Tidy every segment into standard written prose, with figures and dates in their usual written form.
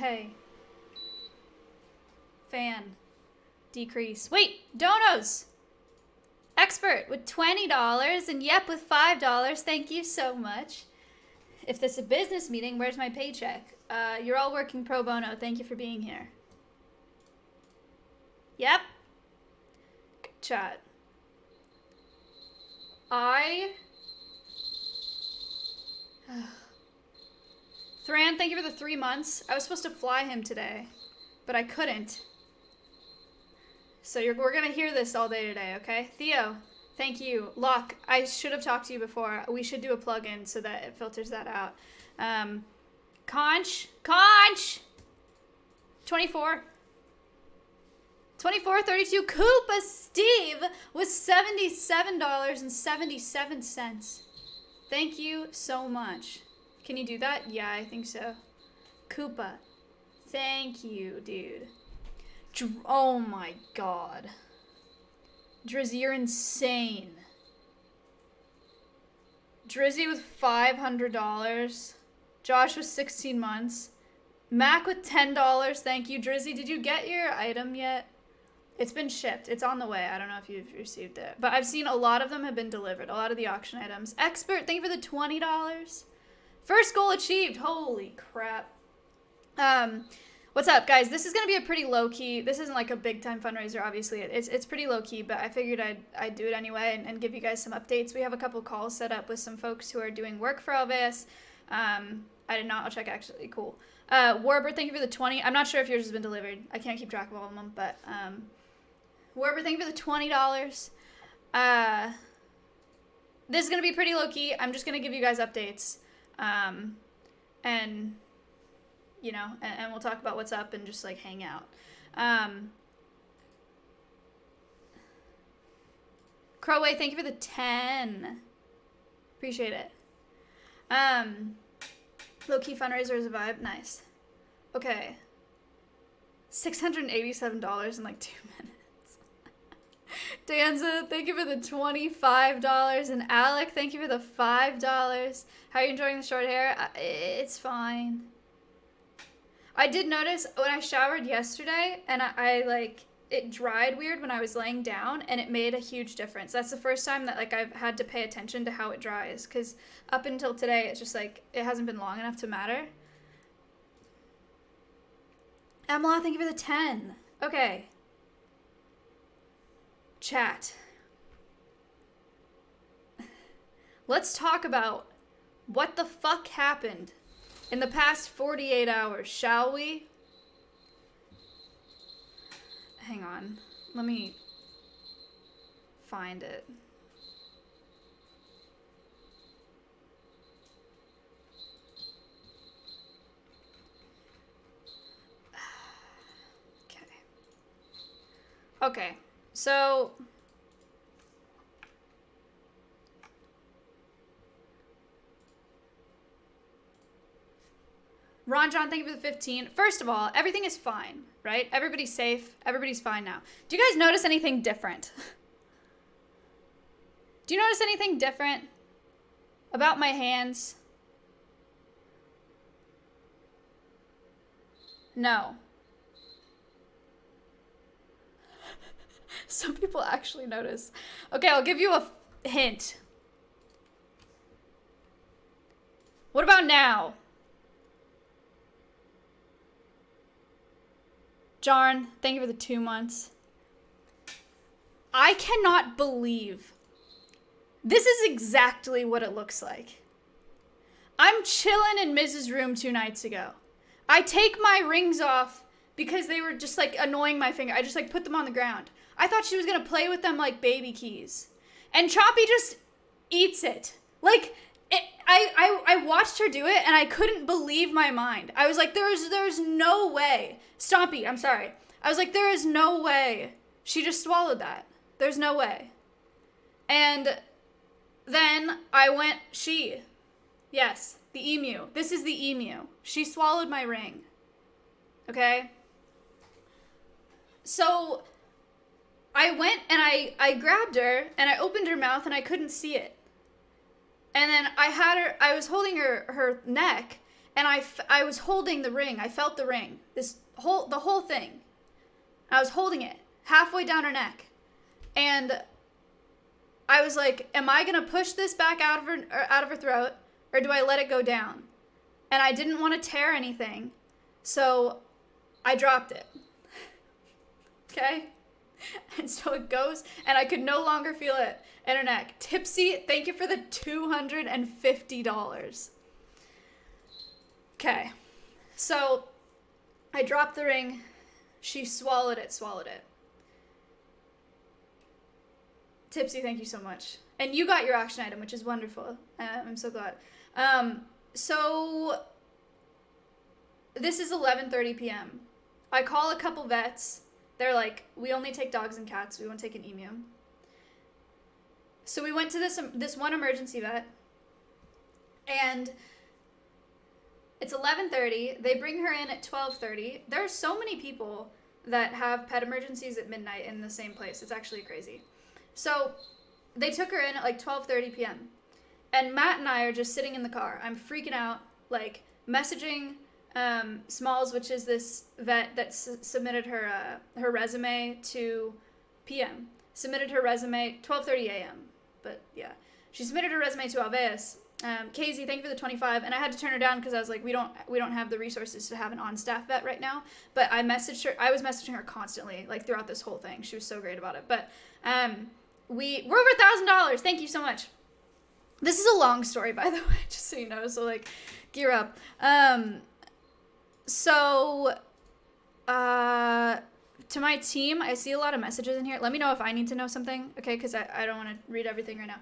hey. Fan. Decrease. Wait, donos! Expert with $20 and Yep with $5. Thank you so much. If this is a business meeting, where's my paycheck? You're all working pro bono. Thank you for being here. Yep. Good chat. Thran, thank you for the 3 months. I was supposed to fly him today, but I couldn't. So we're gonna hear this all day today, okay? Theo, thank you. Locke, I should have talked to you before. We should do a plugin so that it filters that out. Conch, 24. 24.32. Koopa Steve with $77.77. Thank you so much. Can you do that? Yeah, I think so. Koopa. Thank you, dude. Oh my god. Drizzy, you're insane. Drizzy with $500. Josh with 16 months. Mac with $10. Thank you. Drizzy, did you get your item yet? It's been shipped. It's on the way. I don't know if you've received it. But I've seen a lot of them have been delivered. A lot of the auction items. Expert, thank you for the $20. First goal achieved. Holy crap. What's up, guys? This is going to be a pretty low-key... This isn't like a big-time fundraiser, obviously. It's pretty low-key, but I figured I'd do it anyway and give you guys some updates. We have a couple calls set up with some folks who are doing work for alveus. I did not. I'll check, actually. Cool. Warbird, thank you for the 20. I'm not sure if yours has been delivered. I can't keep track of all of them, but... Warbird, thank you for the $20. This is going to be pretty low-key. I'm just going to give you guys updates. And... you know, and we'll talk about what's up and just, like, hang out. Crowway, thank you for the 10. Appreciate it. Low-key fundraiser is a vibe. Nice. Okay. $687 in, like, 2 minutes. Danza, thank you for the $25. And Alec, thank you for the $5. How are you enjoying the short hair? It's fine. I did notice when I showered yesterday, and I like, it dried weird when I was laying down, and it made a huge difference. That's the first time that, like, I've had to pay attention to how it dries, because up until today, it's just, like, it hasn't been long enough to matter. Emla, thank you for the 10. Okay. Chat. Let's talk about what the fuck happened in the past 48 hours, shall we? Hang on. Let me find it. Okay. So... Ron John, thank you for the 15. First of all, everything is fine, right? Everybody's safe. Everybody's fine now. Do you guys notice anything different? Do you notice anything different about my hands? No. Some people actually notice. Okay, I'll give you a hint. What about now? Jarn, thank you for the 2 months. I cannot believe this is exactly what it looks like. I'm chilling in Mrs. Room 2 nights ago. I take my rings off because they were just like annoying my finger. I just like put them on the ground. I thought she was gonna play with them like baby keys. And Choppy just eats it. Like, I watched her do it and I couldn't believe my mind. I was like, there's no way. Stompy, I'm sorry. I was like, there is no way. She just swallowed that. There's no way. And then I went, yes, the emu. This is the emu. She swallowed my ring. Okay? So I went and I grabbed her and I opened her mouth and I couldn't see it. And then I was holding her neck And I was holding the ring. I felt the ring. The whole thing. I was holding it halfway down her neck. And I was like, am I going to push this back out of her throat, or do I let it go down? And I didn't want to tear anything, so I dropped it. Okay? And so it goes, and I could no longer feel it in her neck. Tipsy, thank you for the $250. Okay. So I dropped the ring. She swallowed it. Tipsy, thank you so much. And you got your action item, which is wonderful. I'm so glad. So this is 11:30 p.m. I call a couple vets. They're like, we only take dogs and cats. We won't take an emu. So we went to this one emergency vet, and it's 11:30. They bring her in at 12:30. There are so many people that have pet emergencies at midnight in the same place. It's actually crazy. So they took her in at like 12:30 p.m. And Matt and I are just sitting in the car. I'm freaking out, like messaging Smalls, which is this vet that submitted her resume to PM. Submitted her resume 12:30 a.m. But yeah, she submitted her resume to alveus. Casey, thank you for the 25. And I had to turn her down because I was like, we don't have the resources to have an on-staff vet right now. But I messaged her. I was messaging her constantly, like throughout this whole thing. She was so great about it. But we're over $1,000. Thank you so much. This is a long story, by the way, just so you know. So like, gear up. To my team, I see a lot of messages in here. Let me know if I need to know something, okay? Because I don't want to read everything right now.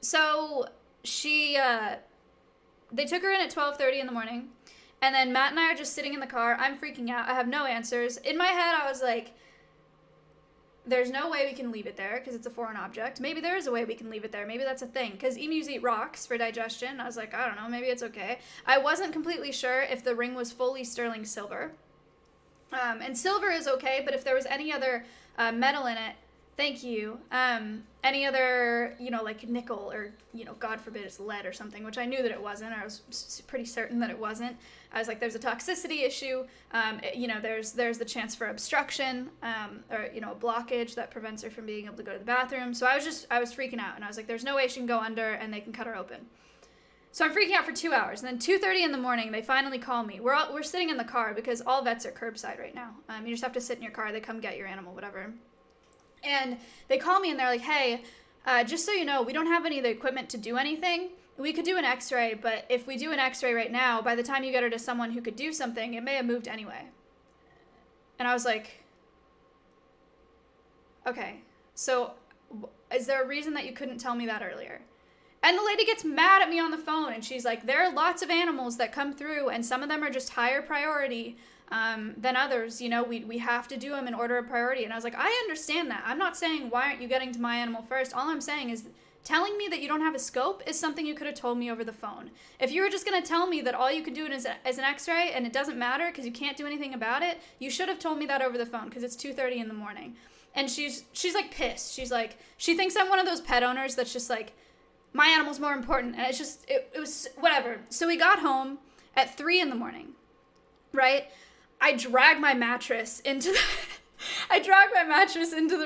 So they took her in at 12:30 in the morning, and then Matt and I are just sitting in the car. I'm freaking out. I have no answers. In my head, I was like, there's no way we can leave it there because it's a foreign object. Maybe there is a way we can leave it there. Maybe that's a thing. Because emus eat rocks for digestion. I was like, I don't know. Maybe it's okay. I wasn't completely sure if the ring was fully sterling silver. And silver is okay, but if there was any other metal in it, thank you. Any other, like nickel or, God forbid it's lead or something, which I knew that it wasn't. I was pretty certain that it wasn't. I was like, there's a toxicity issue. There's the chance for obstruction, or, a blockage that prevents her from being able to go to the bathroom. So I was freaking out, and I was like, there's no way she can go under and they can cut her open. So I'm freaking out for 2 hours. And then 2:30 in the morning, they finally call me. We're sitting in the car because all vets are curbside right now. You just have to sit in your car. They come get your animal, whatever. And they call me and they're like, hey, just so you know, we don't have any of the equipment to do anything. We could do an x-ray, but if we do an x-ray right now, by the time you get her to someone who could do something, it may have moved anyway. And I was like, okay, so is there a reason that you couldn't tell me that earlier? And the lady gets mad at me on the phone, and she's like, there are lots of animals that come through, and some of them are just higher priority than others. We have to do them in order of priority. And I was like, I understand that. I'm not saying why aren't you getting to my animal first. All I'm saying is telling me that you don't have a scope is something you could have told me over the phone. If you were just going to tell me that all you can do is an x-ray and it doesn't matter because you can't do anything about it, you should have told me that over the phone because it's 2:30 in the morning. And she's like pissed. She's like, she thinks I'm one of those pet owners that's just like, my animal's more important. And it's just, it was whatever. So we got home at 3 in the morning, right? I dragged my mattress into the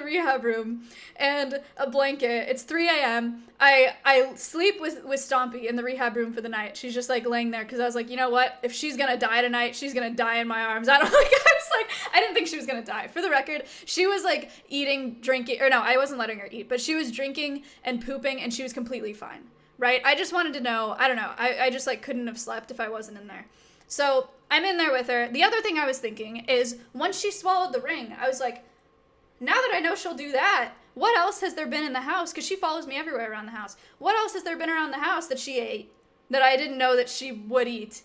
rehab room and a blanket. It's 3 a.m. I sleep with Stompy in the rehab room for the night. She's just like laying there because I was like, you know what? If she's gonna die tonight, she's gonna die in my arms. I didn't think she was gonna die. For the record, she was like eating, drinking, or no, I wasn't letting her eat, but she was drinking and pooping and she was completely fine, right? I just wanted to know, I don't know, I just like couldn't have slept if I wasn't in there. So I'm in there with her. The other thing I was thinking is once she swallowed the ring, I was like, now that I know she'll do that, what else has there been in the house? Because she follows me everywhere around the house. What else has there been around the house that she ate that I didn't know that she would eat?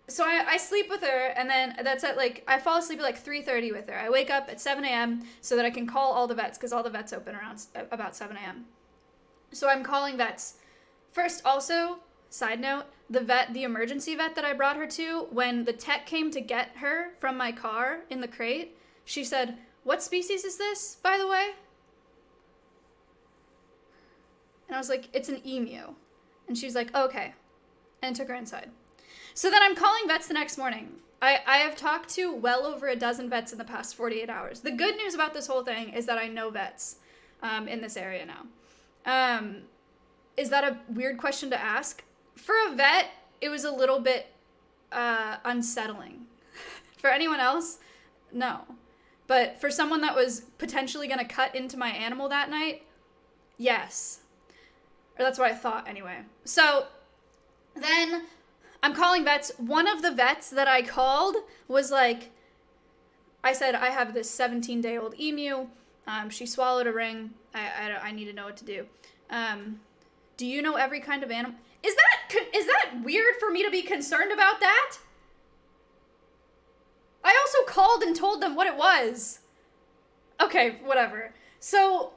So I sleep with her, and then that's at I fall asleep at 3:30 with her. I wake up at 7 a.m. so that I can call all the vets because all the vets open around about 7 a.m. So I'm calling vets. First, also, side note, the emergency vet that I brought her to, when the tech came to get her from my car in the crate, she said, what species is this, by the way? And I was like, it's an emu. And she's like, okay. And took her inside. So then I'm calling vets the next morning. I have talked to well over a dozen vets in the past 48 hours. The good news about this whole thing is that I know vets in this area now. Is that a weird question to ask? For a vet, it was a little bit unsettling. For anyone else, no. But for someone that was potentially going to cut into my animal that night, yes. Or that's what I thought anyway. So then I'm calling vets. One of the vets that I called was like, I said, I have this 17-day-old emu. She swallowed a ring. I need to know what to do. Do you know every kind of animal? Is that weird for me to be concerned about that? I also called and told them what it was. Okay, whatever. So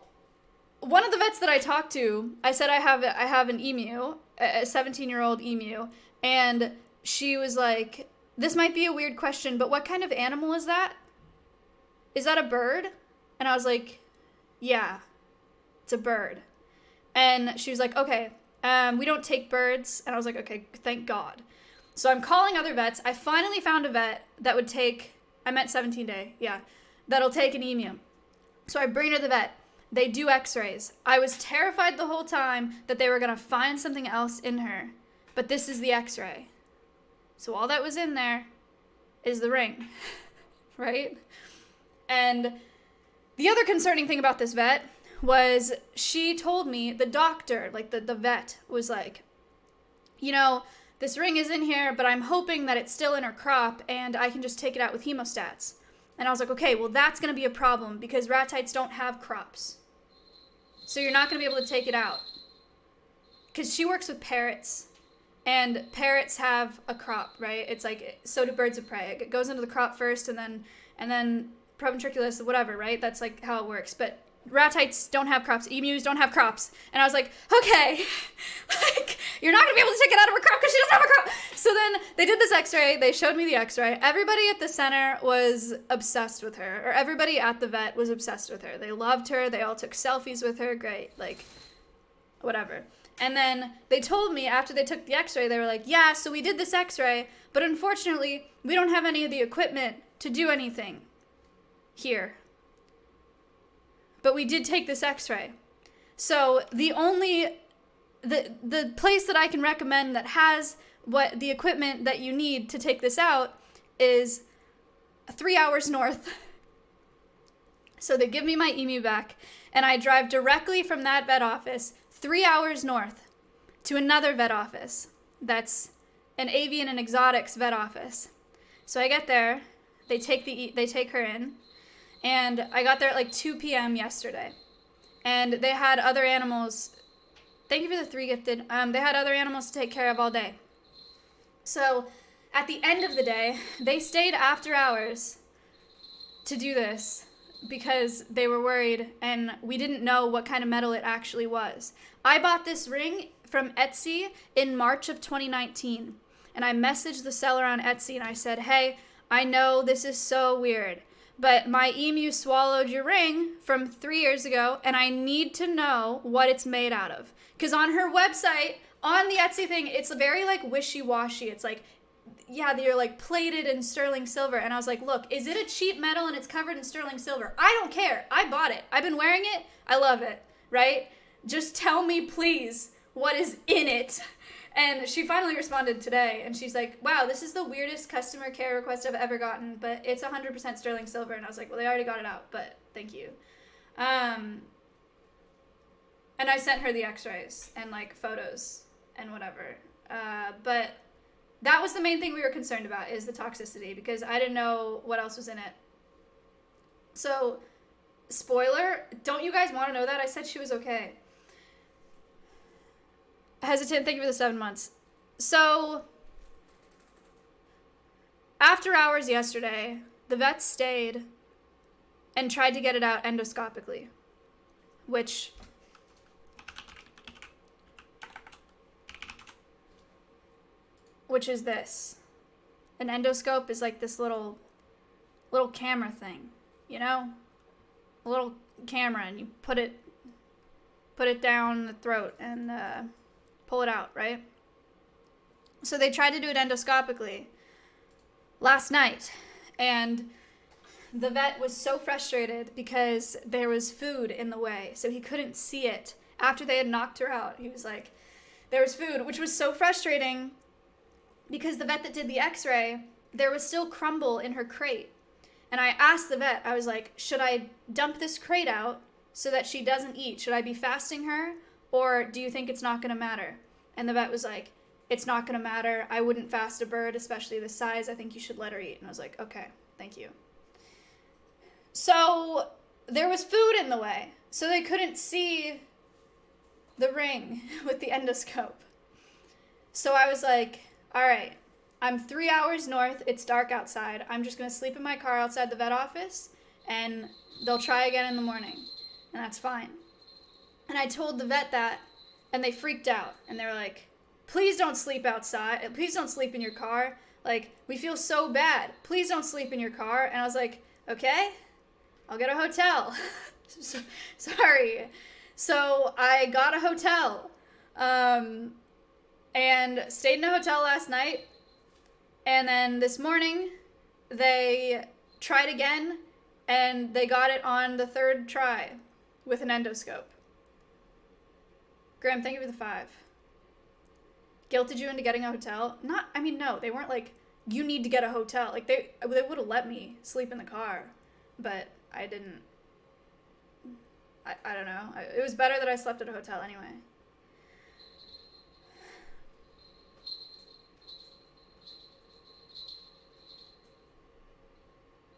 one of the vets that I talked to, I said I have an emu, a 17-year-old emu, and she was like, this might be a weird question, but what kind of animal is that? Is that a bird? And I was like, yeah, it's a bird. And she was like, okay, we don't take birds. And I was like, okay, thank God. So I'm calling other vets. I finally found a vet that would take, I meant 17-day, yeah, that'll take an emu. So I bring her to the vet. They do x-rays. I was terrified the whole time that they were going to find something else in her. But this is the x-ray. So all that was in there is the ring, right? And the other concerning thing about this vet was she told me, the doctor, like the vet, was like, you know, this ring is in here, but I'm hoping that it's still in her crop and I can just take it out with hemostats. And I was like, okay, well, that's going to be a problem because ratites don't have crops. So you're not going to be able to take it out. Because she works with parrots, and parrots have a crop, right? It's like, so do birds of prey. It goes into the crop first, and then proventriculus, whatever, right? That's like how it works. But ratites don't have crops. Emus don't have crops. And I was like, okay, like, you're not going to be able to take it out of her crop because she doesn't have a crop. So then they did this x-ray. They showed me the x-ray. Everybody at the center was obsessed with her. Or everybody at the vet was obsessed with her. They loved her. They all took selfies with her. Great. Like, whatever. And then they told me after they took the x-ray, they were like, yeah, so we did this x-ray, but unfortunately, we don't have any of the equipment to do anything here. But we did take this x-ray. So the place that I can recommend that has what the equipment that you need to take this out is 3 hours north. So they give me my emu back, and I drive directly from that vet office 3 hours north to another vet office. That's an avian and exotics vet office. So I get there, they take her in, and I got there at like 2 p.m. yesterday. And they had other animals. Thank you for the 3 gifted. They had other animals to take care of all day. So at the end of the day, they stayed after hours to do this because they were worried and we didn't know what kind of metal it actually was. I bought this ring from Etsy in March of 2019. And I messaged the seller on Etsy and I said, hey, I know this is so weird, but my emu swallowed your ring from 3 years ago, and I need to know what it's made out of. Because on her website, on the Etsy thing, it's very, like, wishy-washy. It's like, yeah, they're, like, plated in sterling silver. And I was like, look, is it a cheap metal and it's covered in sterling silver? I don't care. I bought it. I've been wearing it. I love it, right? Just tell me, please, what is in it. And she finally responded today, and she's like, wow, this is the weirdest customer care request I've ever gotten, but it's 100% sterling silver. And I was like, well, they already got it out, but thank you. And I sent her the x-rays and, like, photos and whatever. But that was the main thing we were concerned about, is the toxicity, because I didn't know what else was in it. So, spoiler, don't you guys want to know that? I said she was okay. Hesitant, thank you for the 7 months. So, after hours yesterday, the vet stayed and tried to get it out endoscopically, which is this. An endoscope is like this little camera thing, you know? A little camera, and you put it down the throat, and pull it out, right? So they tried to do it endoscopically last night, and the vet was so frustrated because there was food in the way, so he couldn't see it. After they had knocked her out, he was like, there was food, which was so frustrating because the vet that did the x-ray, there was still crumble in her crate. And I asked the vet, I was like, should I dump this crate out so that she doesn't eat? Should I be fasting her, or do you think it's not going to matter? And the vet was like, it's not going to matter. I wouldn't fast a bird, especially this size. I think you should let her eat. And I was like, okay, thank you. So there was food in the way, so they couldn't see the ring with the endoscope. So I was like, all right, I'm 3 hours north. It's dark outside. I'm just going to sleep in my car outside the vet office, and they'll try again in the morning, and that's fine. And I told the vet that, and they freaked out, and they were like, please don't sleep outside. Please don't sleep in your car. Like, we feel so bad. Please don't sleep in your car. And I was like, okay, I'll get a hotel. Sorry. So I got a hotel, and stayed in a hotel last night. And then this morning they tried again, and they got it on the third try with an endoscope. Graham, thank you for the 5. Guilted you into getting a hotel? No, they weren't like, you need to get a hotel. Like, they would have let me sleep in the car, but I didn't. I don't know. It was better that I slept at a hotel anyway.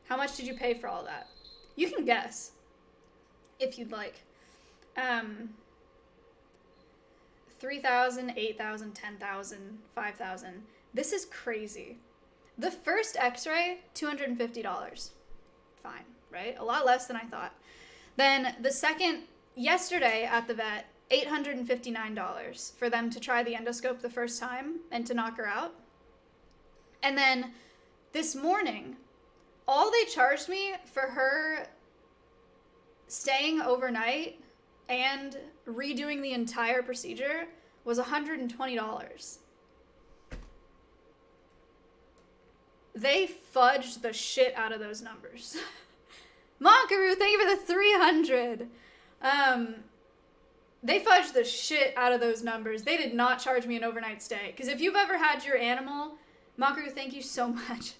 How much did you pay for all that? You can guess, if you'd like. 3,000, 8,000, 10,000, 5,000. This is crazy. The first x-ray, $250. Fine, right? A lot less than I thought. Then the second, yesterday at the vet, $859 for them to try the endoscope the first time and to knock her out. And then this morning, all they charged me for her staying overnight and redoing the entire procedure was $120. They fudged the shit out of those numbers. Monkaroo, thank you for the 300. They fudged the shit out of those numbers. They did not charge me an overnight stay. Because if you've ever had your animal, Monkaroo, thank you so much.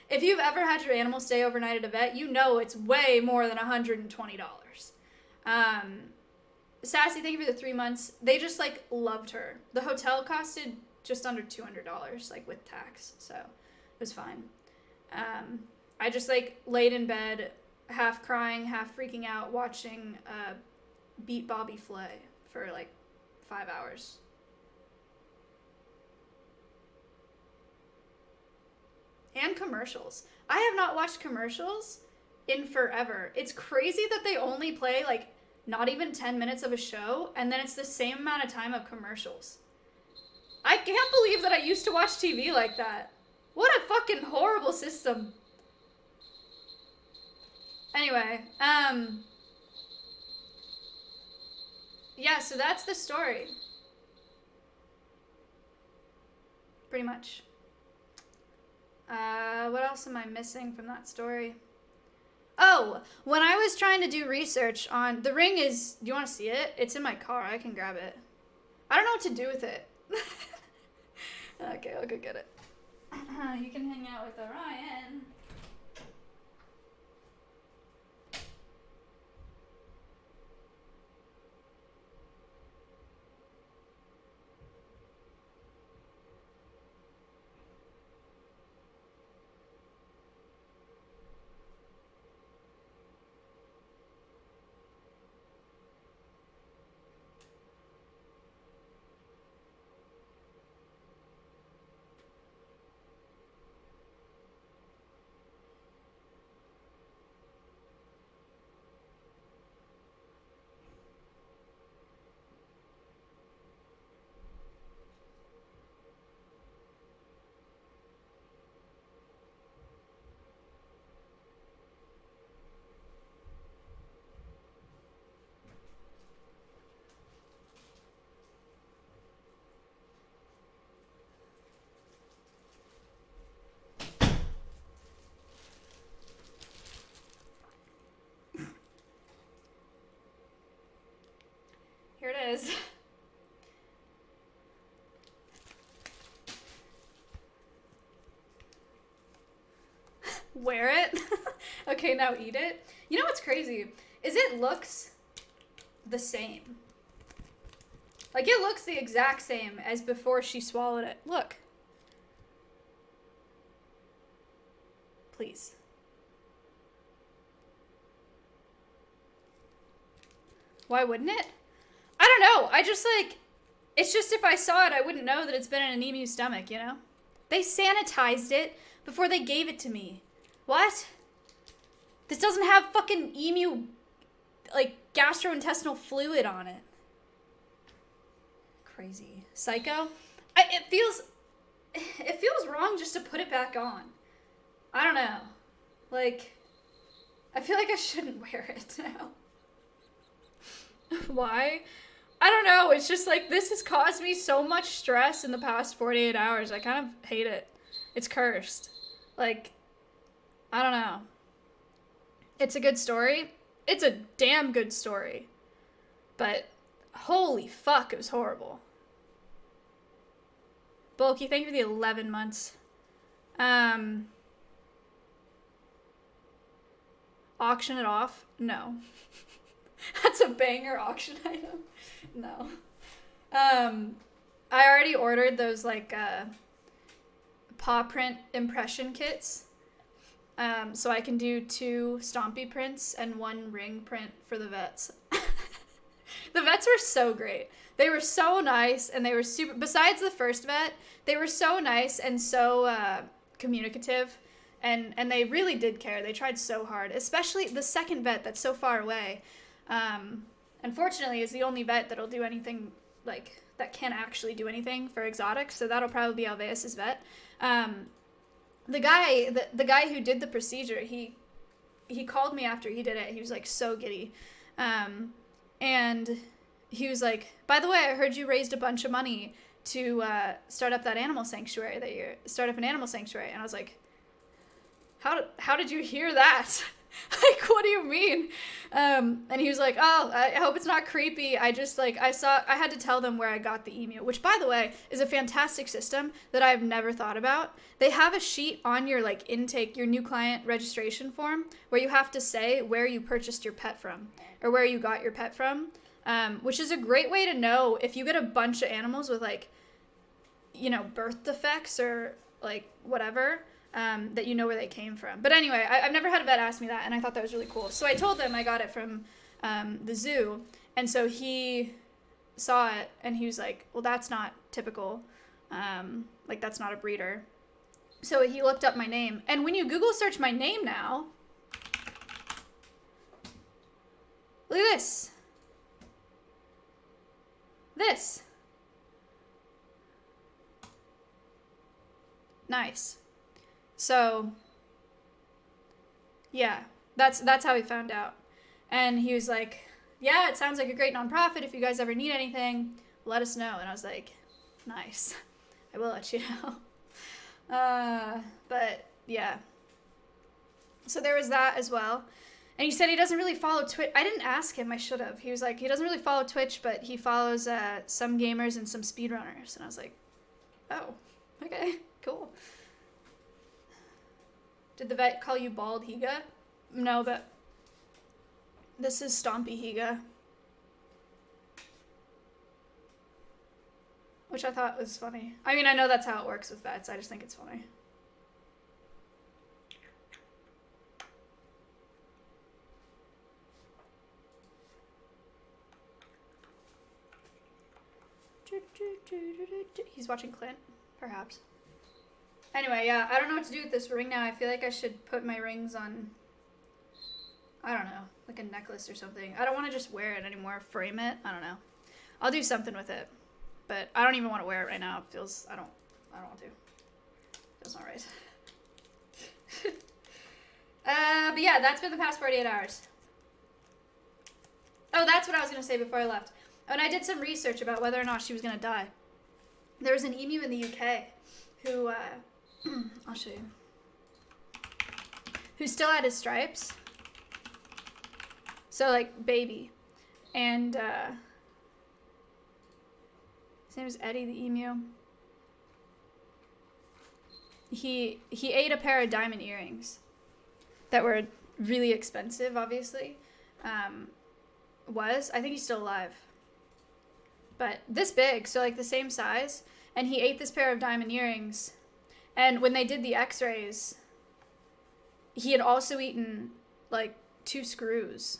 If you've ever had your animal stay overnight at a vet, you know it's way more than $120. Sassy, thank you for the 3 months. They just, like, loved her. The hotel costed just under $200, like, with tax. So it was fine. I just, like, laid in bed, half crying, half freaking out, watching Beat Bobby Flay for, like, 5 hours. And commercials. I have not watched commercials in forever. It's crazy that they only play, like, not even 10 minutes of a show, and then it's the same amount of time of commercials. I can't believe that I used to watch TV like that. What a fucking horrible system. Anyway, yeah, so that's the story. Pretty much. What else am I missing from that story? Oh, when I was trying to do research on... The ring is... Do you want to see it? It's in my car. I can grab it. I don't know what to do with it. Okay, I'll go get it. You can hang out with Orion. is. Wear it. Okay, now eat it. You know what's crazy? Is it looks the same. Like, it looks the exact same as before she swallowed it. Look. Please. Why wouldn't it? I don't know. I just, like, it's just if I saw it, I wouldn't know that it's been in an emu's stomach, you know? They sanitized it before they gave it to me. What? This doesn't have fucking emu, like, gastrointestinal fluid on it. Crazy. Psycho? It feels wrong just to put it back on. I don't know. Like, I feel like I shouldn't wear it now. Why? I don't know. It's just like, this has caused me so much stress in the past 48 hours. I kind of hate it. It's cursed. Like, I don't know. It's a good story. It's a damn good story. But holy fuck, it was horrible. Bulky, thank you for the 11 months. Auction it off? No. That's a banger auction item. No. I already ordered those, like, paw print impression kits. So I can do 2 Stompy prints and 1 ring print for the vets. The vets were so great. They were so nice, and they were super, besides the first vet, they were so nice and so communicative, and they really did care. They tried so hard, especially the second vet that's so far away. Unfortunately, is the only vet that'll do anything, like, that can actually do anything for exotics, so that'll probably be Alveus' vet. The guy who did the procedure, he called me after he did it. He was, like, so giddy. And he was like, by the way, I heard you raised a bunch of money to start up that animal sanctuary, start up an animal sanctuary. And I was like, how did you hear that? Like, what do you mean? And he was like, oh, I hope it's not creepy. I just, like, I had to tell them where I got the emu, which, by the way, is a fantastic system that I've never thought about. They have a sheet on your, like, intake, your new client registration form, where you have to say where you purchased your pet from, or where you got your pet from, which is a great way to know if you get a bunch of animals with, like, you know, birth defects or, like, whatever, that you know where they came from. But anyway, I've never had a vet ask me that, and I thought that was really cool. So I told them I got it from the zoo, and so he saw it, and he was like, well, that's not typical. Like, that's not a breeder. So he looked up my name, and when you Google search my name now, look at this. This. Nice. So, yeah, that's how he found out. And he was like, yeah, it sounds like a great nonprofit. If you guys ever need anything, let us know. And I was like, nice. I will let you know. But, yeah. So there was that as well. And he said he doesn't really follow Twitch. I didn't ask him. I should have. He was like, he doesn't really follow Twitch, but he follows some gamers and some speedrunners. And I was like, oh, okay, cool. Did the vet call you Bald Higa? No, but this is Stompy Higa. Which I thought was funny. I mean, I know that's how it works with vets. I just think it's funny. He's watching Clint, perhaps. Anyway, yeah, I don't know what to do with this ring now. I feel like I should put my rings on, I don't know, like a necklace or something. I don't want to just wear it anymore, frame it. I don't know. I'll do something with it. But I don't even want to wear it right now. It feels, I don't want to. Feels not right. But yeah, that's been the past 48 hours. Oh, that's what I was going to say before I left. And I did some research about whether or not she was going to die. There was an emu in the UK who, I'll show you, who still had his stripes. So, like, baby. And His name is Eddie the emu. He ate a pair of diamond earrings that were really expensive, obviously. I think he's still alive. But this big, so like the same size. And he ate this pair of diamond earrings. And when they did the x-rays, he had also eaten like 2 screws.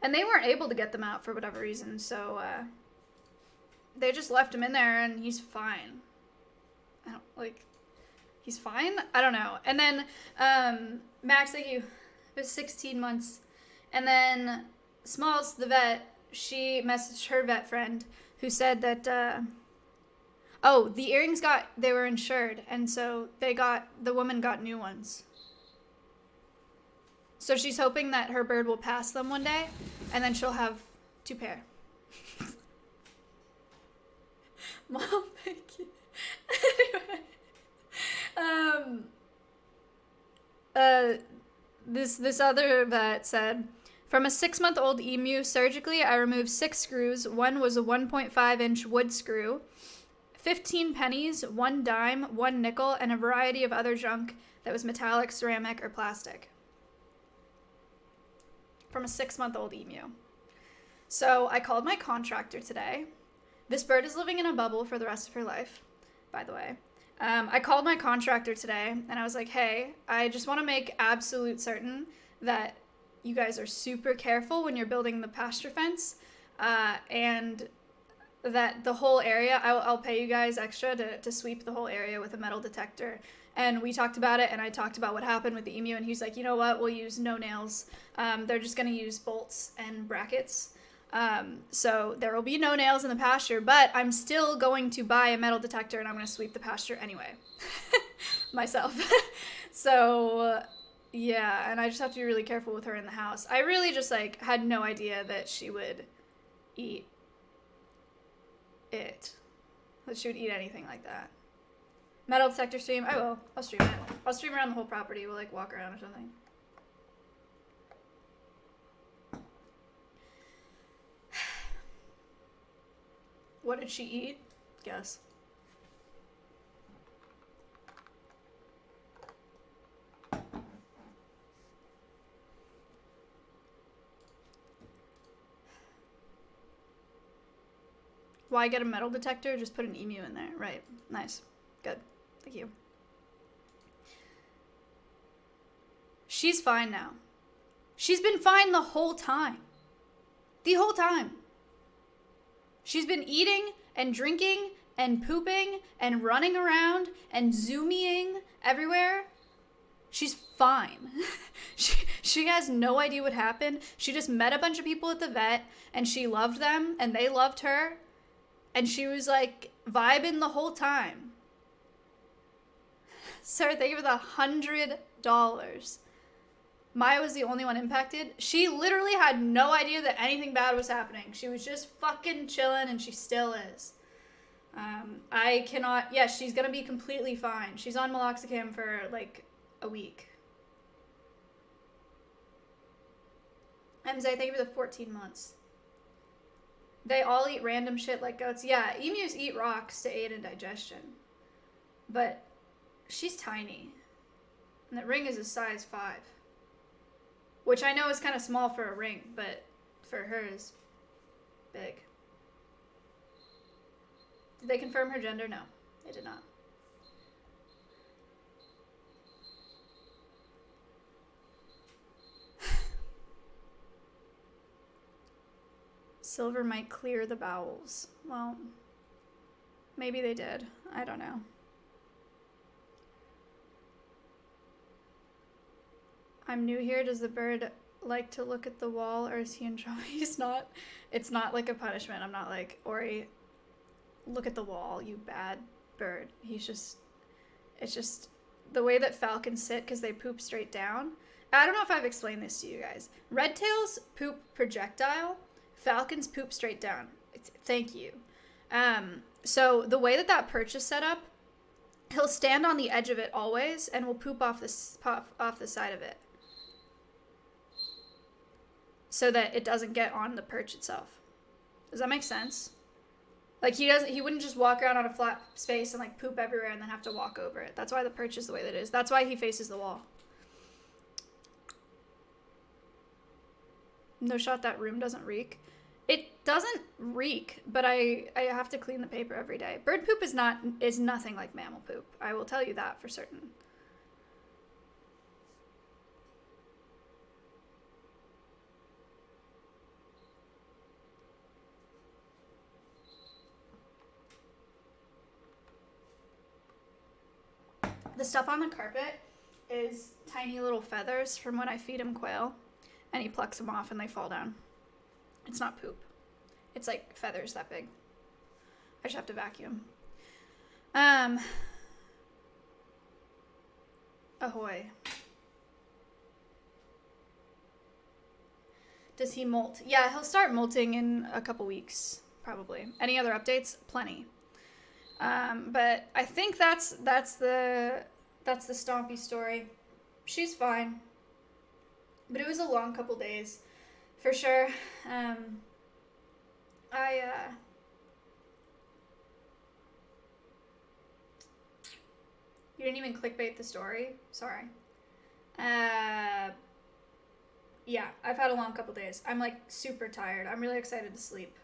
And they weren't able to get them out for whatever reason, so they just left him in there and he's fine. He's fine? I don't know. And then, Max, thank you. It was 16 months. And then Smalls, the vet, she messaged her vet friend who said that, the earrings they were insured. And so the woman got new ones. So she's hoping that her bird will pass them one day, and then she'll have 2 pair. Mom, thank you. Anyway. This other vet said, from a 6-month-old emu, surgically, I removed 6 screws. One was a 1.5-inch wood screw, 15 pennies, 1 dime, 1 nickel, and a variety of other junk that was metallic, ceramic, or plastic. From a 6-month-old emu. So I called my contractor today. This bird is living in a bubble for the rest of her life, by the way. I called my contractor today and I was like, hey, I just want to make absolute certain that you guys are super careful when you're building the pasture fence, and that the whole area, I'll pay you guys extra to sweep the whole area with a metal detector. And we talked about it, and I talked about what happened with the emu, and he's like, you know what, we'll use no nails. They're just going to use bolts and brackets. So there will be no nails in the pasture, but I'm still going to buy a metal detector, and I'm going to sweep the pasture anyway. Myself. So, yeah, and I just have to be really careful with her in the house. I really just, had no idea that she would eat it. That she would eat anything like that. Metal detector stream? I will. I'll stream it. I'll stream around the whole property. We'll, walk around or something. What did she eat? Guess. Why get a metal detector? Just put an emu in there. Right. Nice. Good. Thank you. She's fine now. She's been fine the whole time. The whole time. She's been eating and drinking and pooping and running around and zooming everywhere. She's fine. She has no idea what happened. She just met a bunch of people at the vet and she loved them and they loved her. And she was vibing the whole time. Sir, thank you for the $100. Maya was the only one impacted. She literally had no idea that anything bad was happening. She was just fucking chilling, and she still is. I cannot... Yeah, she's gonna be completely fine. She's on meloxicam for, a week. MZ, thank you for the 14 months. They all eat random shit like goats. Yeah, emus eat rocks to aid in digestion. But she's tiny. And the ring is a size 5. Which I know is kind of small for a ring, but for her is big. Did they confirm her gender? No, they did not. Silver might clear the bowels. Well, maybe they did. I don't know. I'm new here. Does the bird like to look at the wall, or is he in trouble? He's not. It's not like a punishment. I'm not like, Ori, look at the wall, you bad bird. He's just, it's just the way that falcons sit because they poop straight down. I don't know if I've explained this to you guys. Red tails poop projectile. Falcons poop straight down. Thank you. So the way that perch is set up, he'll stand on the edge of it always and will poop off the side of it. so that it doesn't get on the perch itself. Does that make sense? Like he wouldn't just walk around on a flat space and like poop everywhere and then have to walk over it. That's why the perch is the way that it is. That's why he faces the wall. No shot that room doesn't reek. It doesn't reek, but I have to clean the paper every day. Bird poop is nothing like mammal poop. I will tell you that for certain. The stuff on the carpet is tiny little feathers from when I feed him quail, and he plucks them off and they fall down. It's not poop. It's like feathers that big. I just have to vacuum. Ahoy. Does he molt? Yeah, he'll start molting in a couple weeks, probably. Any other updates? Plenty. But I think that's the Stompy story. She's fine. But it was a long couple days, for sure. You didn't even clickbait the story? Sorry. Yeah, I've had a long couple days. I'm like super tired. I'm really excited to sleep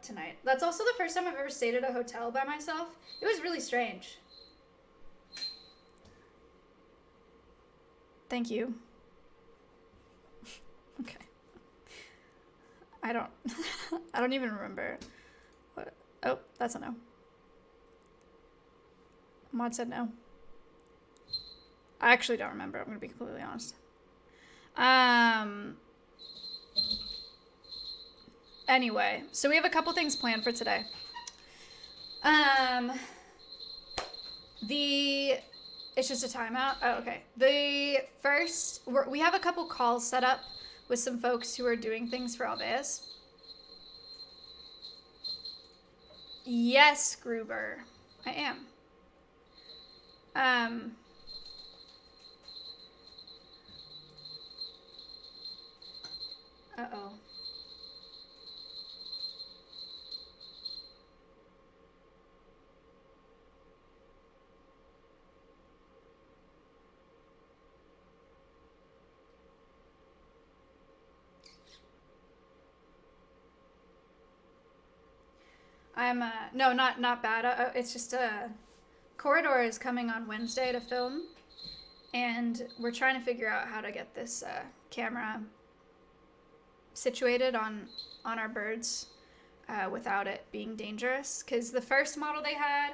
tonight. That's also the first time I've ever stayed at a hotel by myself. It was really strange. Thank you. Okay. I don't even remember. What? Oh, that's a no. Mod said no. I actually don't remember. I'm going to be completely honest. Anyway, so we have a couple things planned for today. It's just a timeout. Oh, okay. We have a couple calls set up with some folks who are doing things for alveus. Yes, Gruber. I am. Uh-oh. No, not bad. It's just Corridor is coming on Wednesday to film, and we're trying to figure out how to get this camera situated on our birds without it being dangerous. Because the first model they had,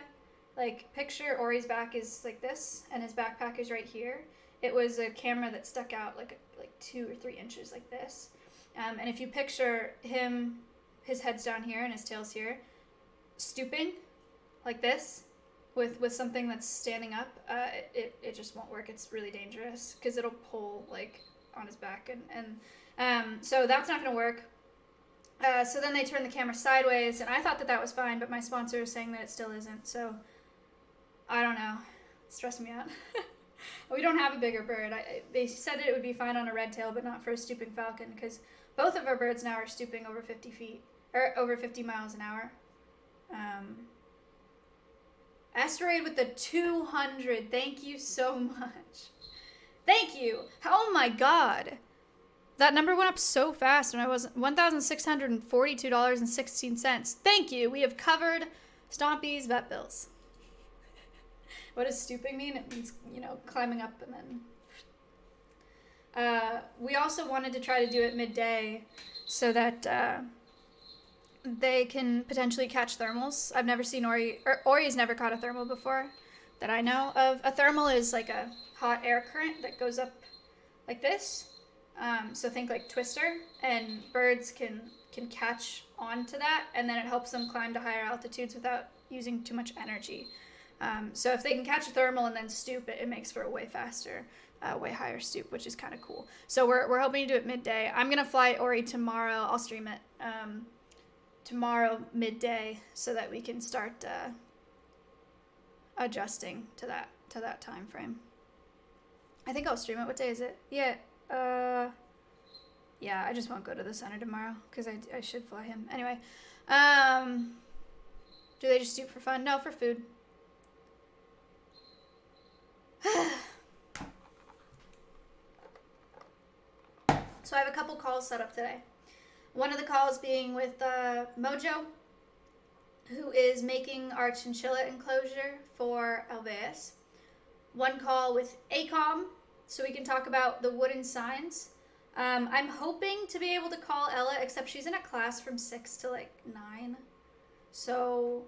like, picture Ori's back is like this, and his backpack is right here. It was a camera that stuck out like 2 or 3 inches like this. And if you picture him, his head's down here and his tail's here, stooping like this with something that's standing up, it just won't work. It's really dangerous because it'll pull like on his back, and so that's not going to work. So then they turned the camera sideways, and I thought that was fine, but my sponsor is saying that it still isn't. So I don't know. It's stressing me out. We don't have a bigger bird. They said it would be fine on a red tail, but not for a stooping falcon, because both of our birds now are stooping over 50 feet, or over 50 miles an hour. Asteroid with the 200. Thank you so much. Thank you. Oh my god. That number went up so fast when I was $1,642.16. Thank you. We have covered Stompy's vet bills. What does stooping mean? It means, climbing up and then... we also wanted to try to do it midday so that they can potentially catch thermals. I've never seen Ori's never caught a thermal before that I know of. A thermal is like a hot air current that goes up like this. So think like Twister, and birds can catch on to that, and then it helps them climb to higher altitudes without using too much energy. So if they can catch a thermal and then stoop, it makes for a way faster, way higher stoop, which is kind of cool. So we're hoping to do it midday. I'm gonna fly Ori tomorrow. I'll stream it tomorrow midday so that we can start adjusting to that time frame. I think I'll stream it. What day is it? Yeah. Yeah, I just won't go to the center tomorrow because I should fly him. Anyway, do they just do it for fun? No, for food. So I have a couple calls set up today. One of the calls being with Mojo, who is making our chinchilla enclosure for alveus. One call with ACOM, so we can talk about the wooden signs. I'm hoping to be able to call Ella, except she's in a class from 6 to like 9. So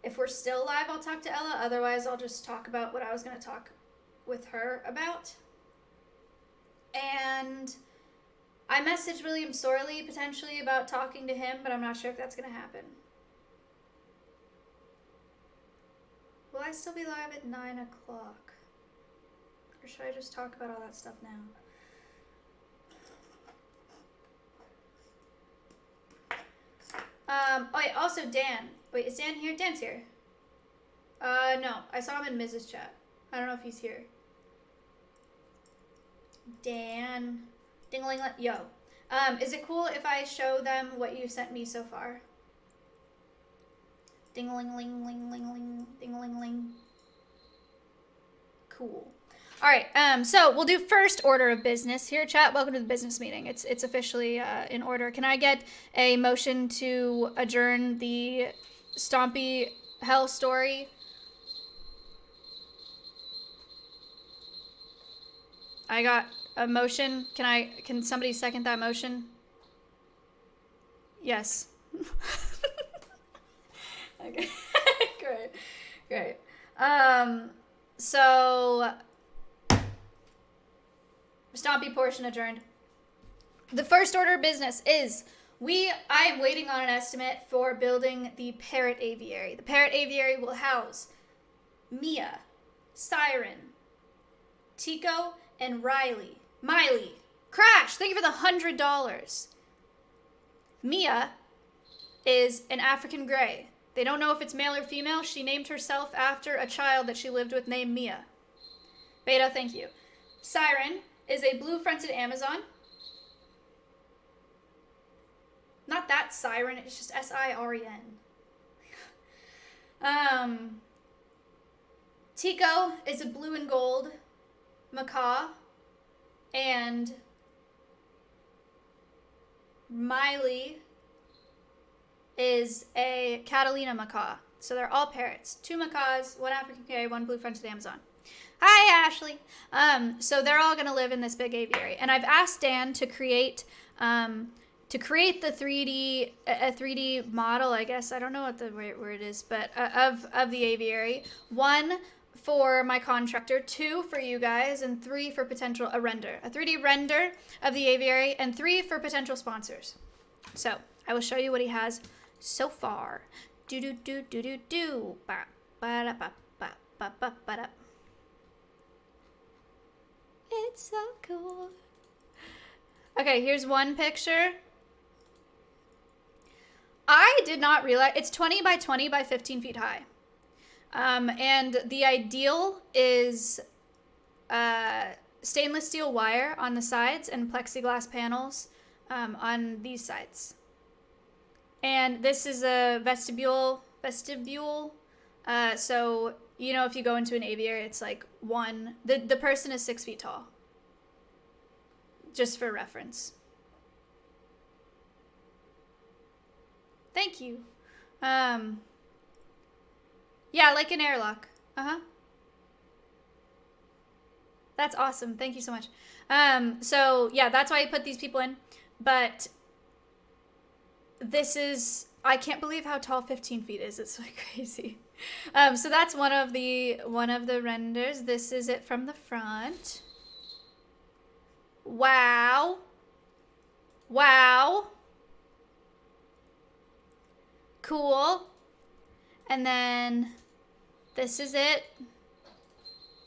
if we're still live, I'll talk to Ella. Otherwise, I'll just talk about what I was going to talk with her about. And I messaged William Sorley potentially about talking to him, but I'm not sure if that's going to happen. Will I still be live at 9 o'clock? Or should I just talk about all that stuff now? Oh, wait, also Dan. Wait, is Dan here? Dan's here. No. I saw him in Mrs. chat. I don't know if he's here. Dan. Ding-a-ling. Yo. Is it cool if I show them what you sent me so far? Ding-a-ling-ling-ling-ling-ling. Ding-a-ling-ling. Cool. All right, so we'll do first order of business here, chat. Welcome to the business meeting. It's officially in order. Can I get a motion to adjourn the Stompy Hell story? I got a motion. Can somebody second that motion? Yes. Okay. Great. So Stompy portion adjourned. The first order of business is I am waiting on an estimate for building the parrot aviary. The parrot aviary will house Mia, Siren, Tico, and Riley. Miley. Crash! Thank you for the $100. Mia is an African Grey. They don't know if it's male or female. She named herself after a child that she lived with named Mia. Beta, thank you. Siren is a blue-fronted Amazon. Not that Siren, it's just S-I-R-E-N. Tico is a blue and gold macaw. And Miley is a Catalina macaw. So they're all parrots. 2 macaws, 1 African Grey, 1 blue-fronted Amazon. Hi, Ashley. So they're all going to live in this big aviary. And I've asked Dan to create the 3D model, I guess. I don't know what the right word is, but of the aviary. 1 for my contractor, 2 for you guys, and 3 for potential a 3D render of the aviary, and 3 for potential sponsors. So I will show you what he has so far. Do. Ba ba da ba ba ba ba ba da. It's so cool. Okay, here's one picture. I did not realize it's 20 by 20 by 15 feet high. And the ideal is stainless steel wire on the sides and plexiglass panels on these sides. And this is a vestibule. So, you know, if you go into an aviary, it's like the person is 6 feet tall. Just for reference. Thank you. Yeah, like an airlock. That's awesome. Thank you so much. So yeah, that's why I put these people in. But this is, I can't believe how tall 15 feet is. It's like crazy. So that's one of the renders. This is it from the front. Wow. Cool. And then this is it.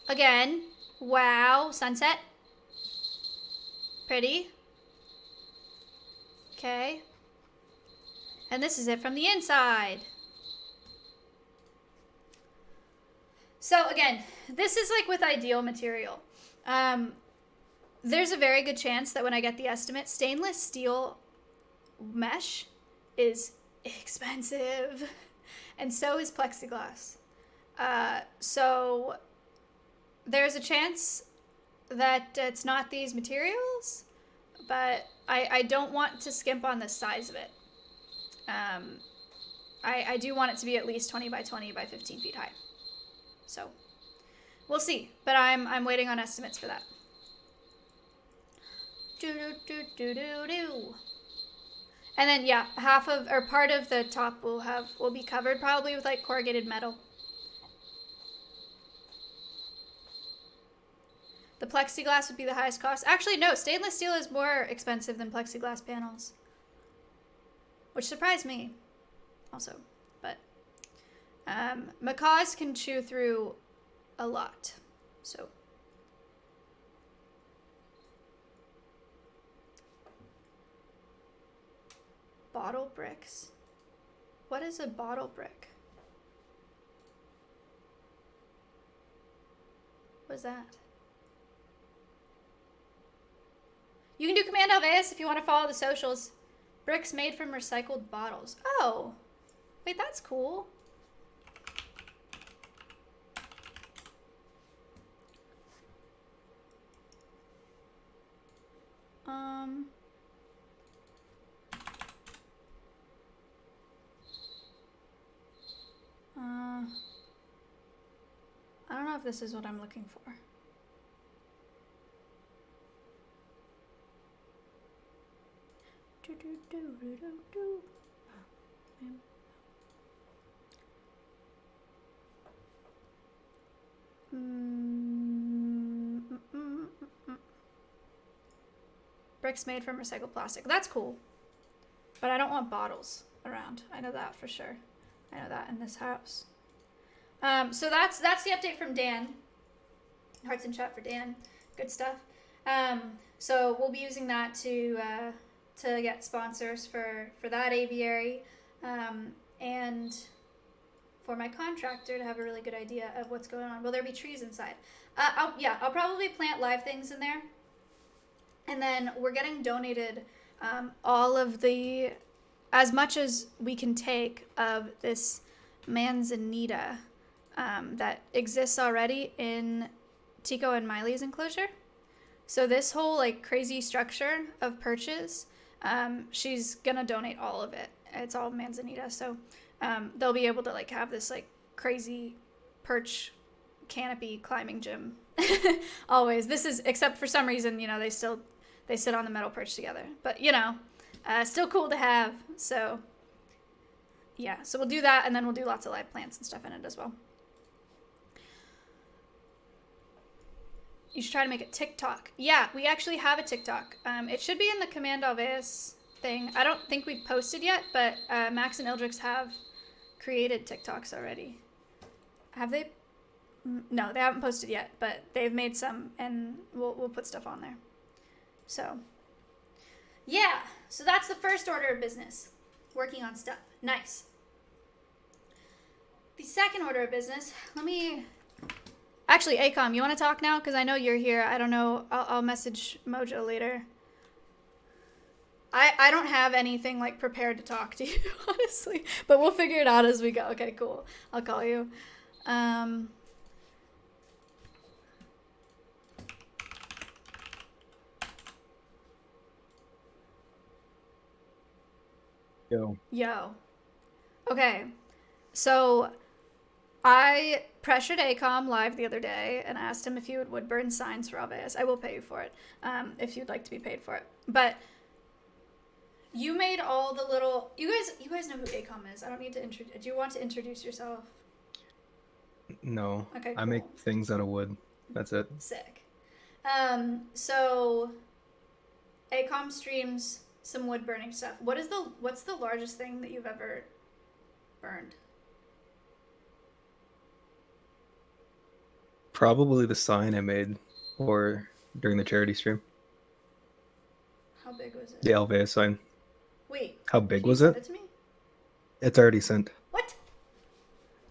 Again. Wow. Sunset. Pretty. Okay. And this is it from the inside. So again, this is like with ideal material. there's a very good chance that when I get the estimate, stainless steel mesh is expensive, and so is plexiglass. So there's a chance that it's not these materials, but I don't want to skimp on the size of it. I do want it to be at least 20 by 20 by 15 feet high. So we'll see, but I'm waiting on estimates for that. And then yeah, part of the top will be covered probably with like corrugated metal. The plexiglass would be the highest cost. Actually, no, stainless steel is more expensive than plexiglass panels, which surprised me also. But macaws can chew through a lot, so. Bottle bricks? What is a bottle brick? What's that? You can do Command alveus if you want to follow the socials. Bricks made from recycled bottles. Oh, wait, that's cool. I don't know if this is what I'm looking for. Bricks made from recycled plastic. That's cool. But I don't want bottles around. I know that for sure. I know that in this house. So that's the update from Dan. Hearts in chat for Dan. Good stuff. So we'll be using that to get sponsors for that aviary, and for my contractor to have a really good idea of what's going on. Will there be trees inside? I'll probably plant live things in there. And then we're getting donated all of as much as we can take of this manzanita that exists already in Tico and Miley's enclosure. So this whole like crazy structure of perches, she's gonna donate all of it. It's all manzanita, so they'll be able to like have this like crazy perch canopy climbing gym. Always. This is, except for some reason, you know, they sit on the metal perch together. But, you know, still cool to have. So, yeah. So we'll do that, and then we'll do lots of live plants and stuff in it as well. You should try to make a TikTok. Yeah, we actually have a TikTok. It should be in the Command alveus thing. I don't think we've posted yet, but Max and Ildrix have created TikToks already. Have they? No, they haven't posted yet, but they've made some, and we'll put stuff on there. So, yeah. So that's the first order of business. Working on stuff. Nice. The second order of business, actually, Acom, you want to talk now? Because I know you're here. I don't know. I'll message Mojo later. I don't have anything, like, prepared to talk to you, honestly. But we'll figure it out as we go. Okay, cool. I'll call you. Yo. Okay. So I pressured Acom live the other day and asked him if he would burn signs for alveus. I will pay you for it, if you'd like to be paid for it. But you made all the little... You guys know who Acom is. I don't need to introduce... Do you want to introduce yourself? No. Okay, cool. I make things out of wood. That's it. Sick. So Acom streams some wood burning stuff. What's the largest thing that you've ever burned? Probably the sign I made during the charity stream. How big was it? The alveus sign. Wait. How big was it? it? To me? It's already sent. What?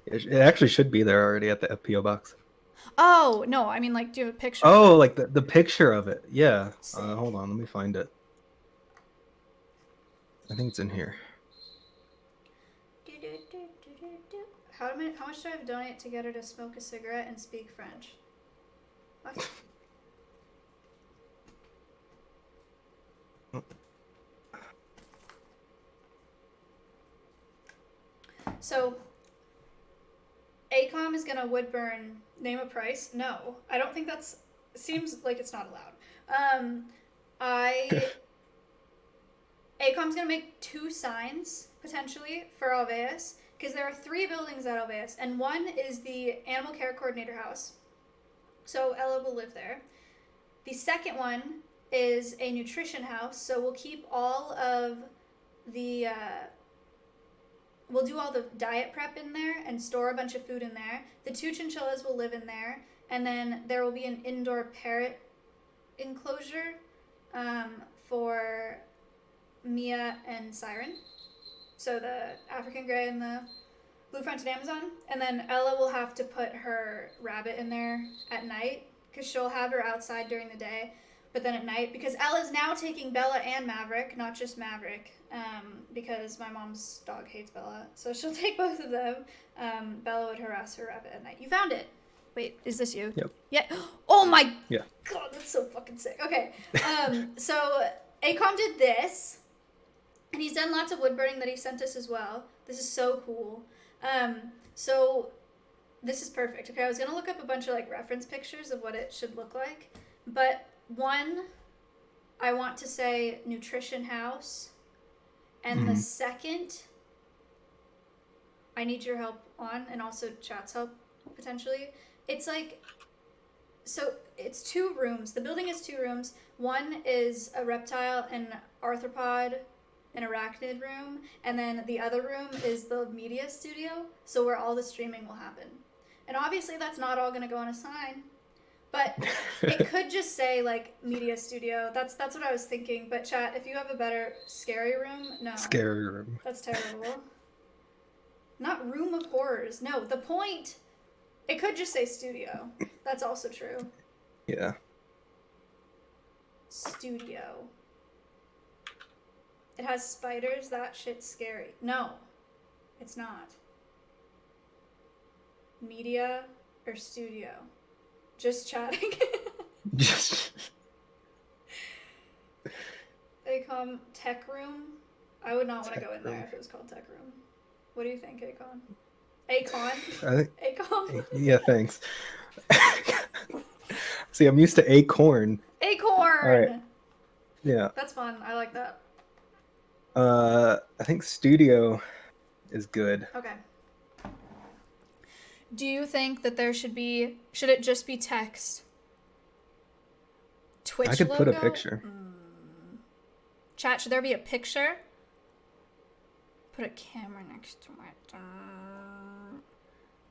It actually should be there already at the PO box. Oh, no, I mean, like, do you have a picture of Oh, it? like the picture of it. Yeah. Sick. Hold on, let me find it. I think it's in here. Do. How much do I have to donate to get her to smoke a cigarette and speak French? What? So, ACOM is gonna wood burn. Name a price? No, I don't think that's. Seems like it's not allowed. I ACOM's gonna make 2 signs potentially for alveus because there are 3 buildings at alveus, and one is the animal care coordinator house. So Ella will live there. The second one is a nutrition house, so we'll keep all of the we'll do all the diet prep in there and store a bunch of food in there. The 2 chinchillas will live in there, and then there will be an indoor parrot enclosure for Mia and Siren. So the African gray and the blue fronted Amazon. And then Ella will have to put her rabbit in there at night because she'll have her outside during the day. But then at night, because Ella's now taking Bella and Maverick, not just Maverick, because my mom's dog hates Bella. So she'll take both of them. Bella would harass her rabbit at night. You found it. Wait, is this you? Yep. Yeah. Oh my Yeah. God, that's so fucking sick. Okay. So ACOM did this, and he's done lots of wood burning that he sent us as well. This is so cool. So this is perfect. Okay, I was gonna look up a bunch of like reference pictures of what it should look like, but one, I want to say nutrition house, and the second, I need your help on, and also chat's help potentially. It's like, so it's 2 rooms. The building is 2 rooms. One is a reptile and arthropod an arachnid room, and then the other room is the media studio, so where all the streaming will happen. And obviously that's not all going to go on a sign, but it could just say like media studio. That's what I was thinking. But chat, if you have a better scary room, no. Scary room. That's terrible. Not room of horrors. No, the point, it could just say studio. That's also true. Yeah. Studio. It has spiders. That shit's scary. No, it's not. Media or studio? Just chatting. Just ACOM tech room. I would not want to go in there if it was called tech room. What do you think, ACOM? ACON? I think. ACOM? Yeah, thanks. See, I'm used to acorn. Acorn! All right. Yeah. That's fun. I like that. I think studio is good. Okay. Do you think that there should it just be text? Twitch I could logo? put a picture. Chat, should there be a picture? Put a camera next to it.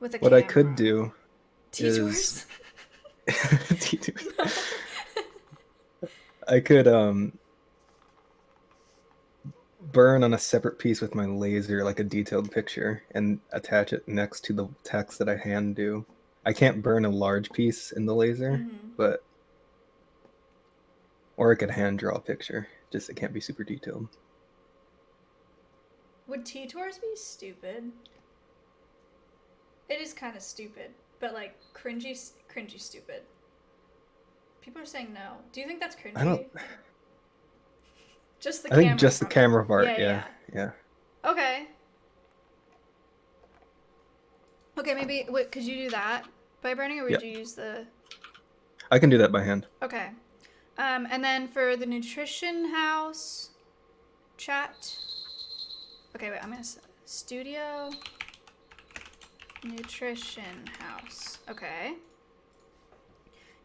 With a What camera. I could do T-tours? is I could burn on a separate piece with my laser like a detailed picture and attach it next to the text that I hand do. I can't burn a large piece in the laser, but or I could hand draw a picture. Just it can't be super detailed. Would T-tours be stupid? It is kind of stupid, but like cringy stupid. People are saying no. Do you think that's cringy? I don't. Just the I camera. think just the part. camera part. Yeah. Okay. Okay, maybe. Wait, could you do that by burning, or would you use the? I can do that by hand. Okay. And then for the nutrition house, chat. Okay, wait. I'm gonna studio nutrition house. Okay.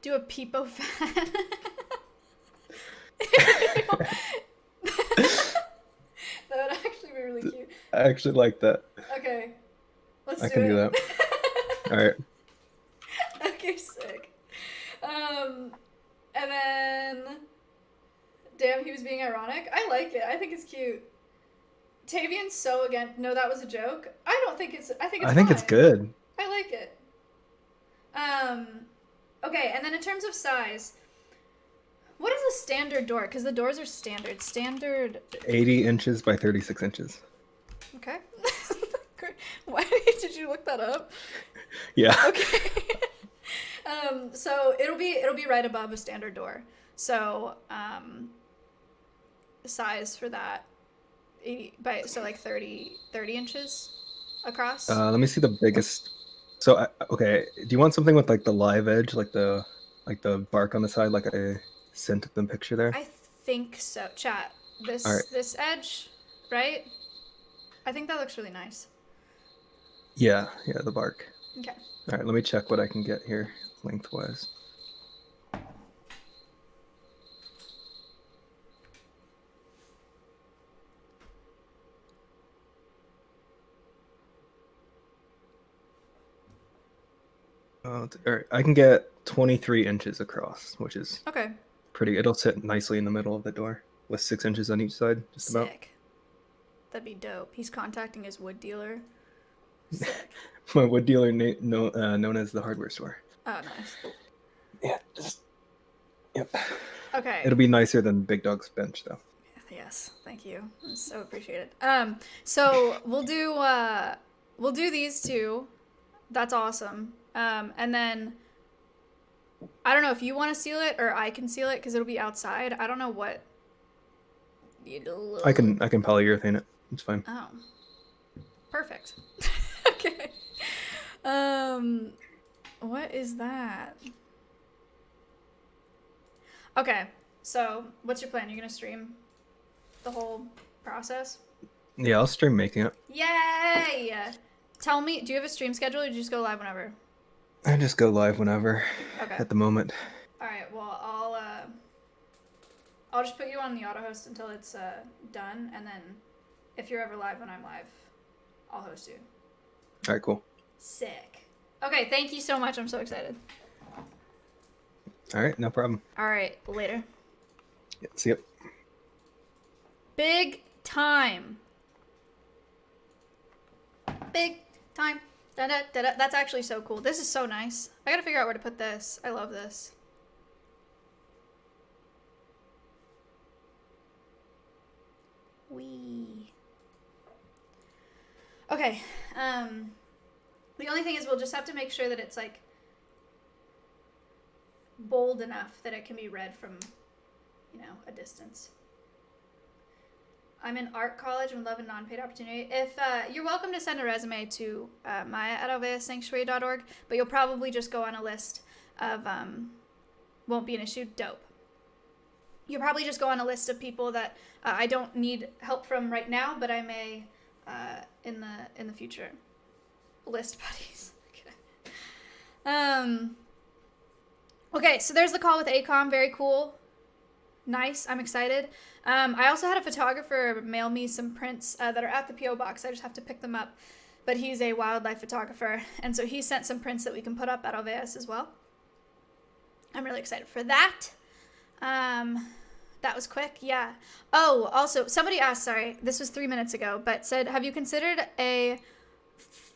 Do a peepo fan. That would actually be really cute. I actually like that. Okay. Let's I can do that. All right. Okay, sick. And then, damn, he was being ironic. I like it. I think it's cute. Tavian's so again. No, that was a joke. I don't think it's. I think it's. I think it's fine. good. I like it. Okay, and then in terms of size, what is a standard door? Because the doors are standard. Standard. 80 inches by 36 inches. Okay. Great. Why did you look that up? Yeah. Okay. So it'll be right above a standard door. So size for that 80 by so like 30 inches across. Let me see the biggest. So okay, do you want something with like the live edge, like the bark on the side, like I sent the picture there? I think so. Chat. All right. This edge, right? I think that looks really nice. Yeah, the bark. Okay. All right, let me check what I can get here lengthwise. All right, I can get 23 inches across, which is Okay. pretty. It'll sit nicely in the middle of the door with 6 inches on each side, just about. Sick. That'd be dope. He's contacting his wood dealer. Sick. My wood dealer, known as the hardware store. Oh, nice. Yeah, just. Yep. Okay. It'll be nicer than Big Dog's bench, though. Yes, thank you. It's so appreciated. So we'll do these two. That's awesome. And then I don't know if you want to seal it or I can seal it because it'll be outside. I don't know what. I can polyurethane it. It's fine. Oh, perfect. Okay. What is that? Okay, so what's your plan? You're gonna stream the whole process? Yeah, I'll stream making it. Yay! Tell me, do you have a stream schedule or do you just go live whenever? I just go live whenever. Okay. At the moment. All right. Well, I'll just put you on the auto host until it's done, and then if you're ever live when I'm live, I'll host you. All right, cool. Sick. Okay. Thank you so much. I'm so excited. All right, no problem. All right. Later. Yeah, see ya. Big time. Big time. Da-da-da-da. That's actually so cool. This is so nice. I gotta figure out where to put this. I love this. Wee. Okay. The only thing is we'll just have to make sure that it's like bold enough that it can be read from, a distance. I'm in art college and would love a non-paid opportunity. If you're welcome to send a resume to Maya at alveussanctuary.org, but you'll probably just go on a list of won't be an issue. Dope. You'll probably just go on a list of people that I don't need help from right now, but I may in the future. List buddies. Okay, so there's the call with ACOM. Very cool. Nice. I'm excited. I also had a photographer mail me some prints that are at the P.O. box. I just have to pick them up. But he's a wildlife photographer. And so he sent some prints that we can put up at Alveus as well. I'm really excited for that. That was quick. Yeah. Oh, also, somebody asked, sorry, this was 3 minutes ago, but said, have you considered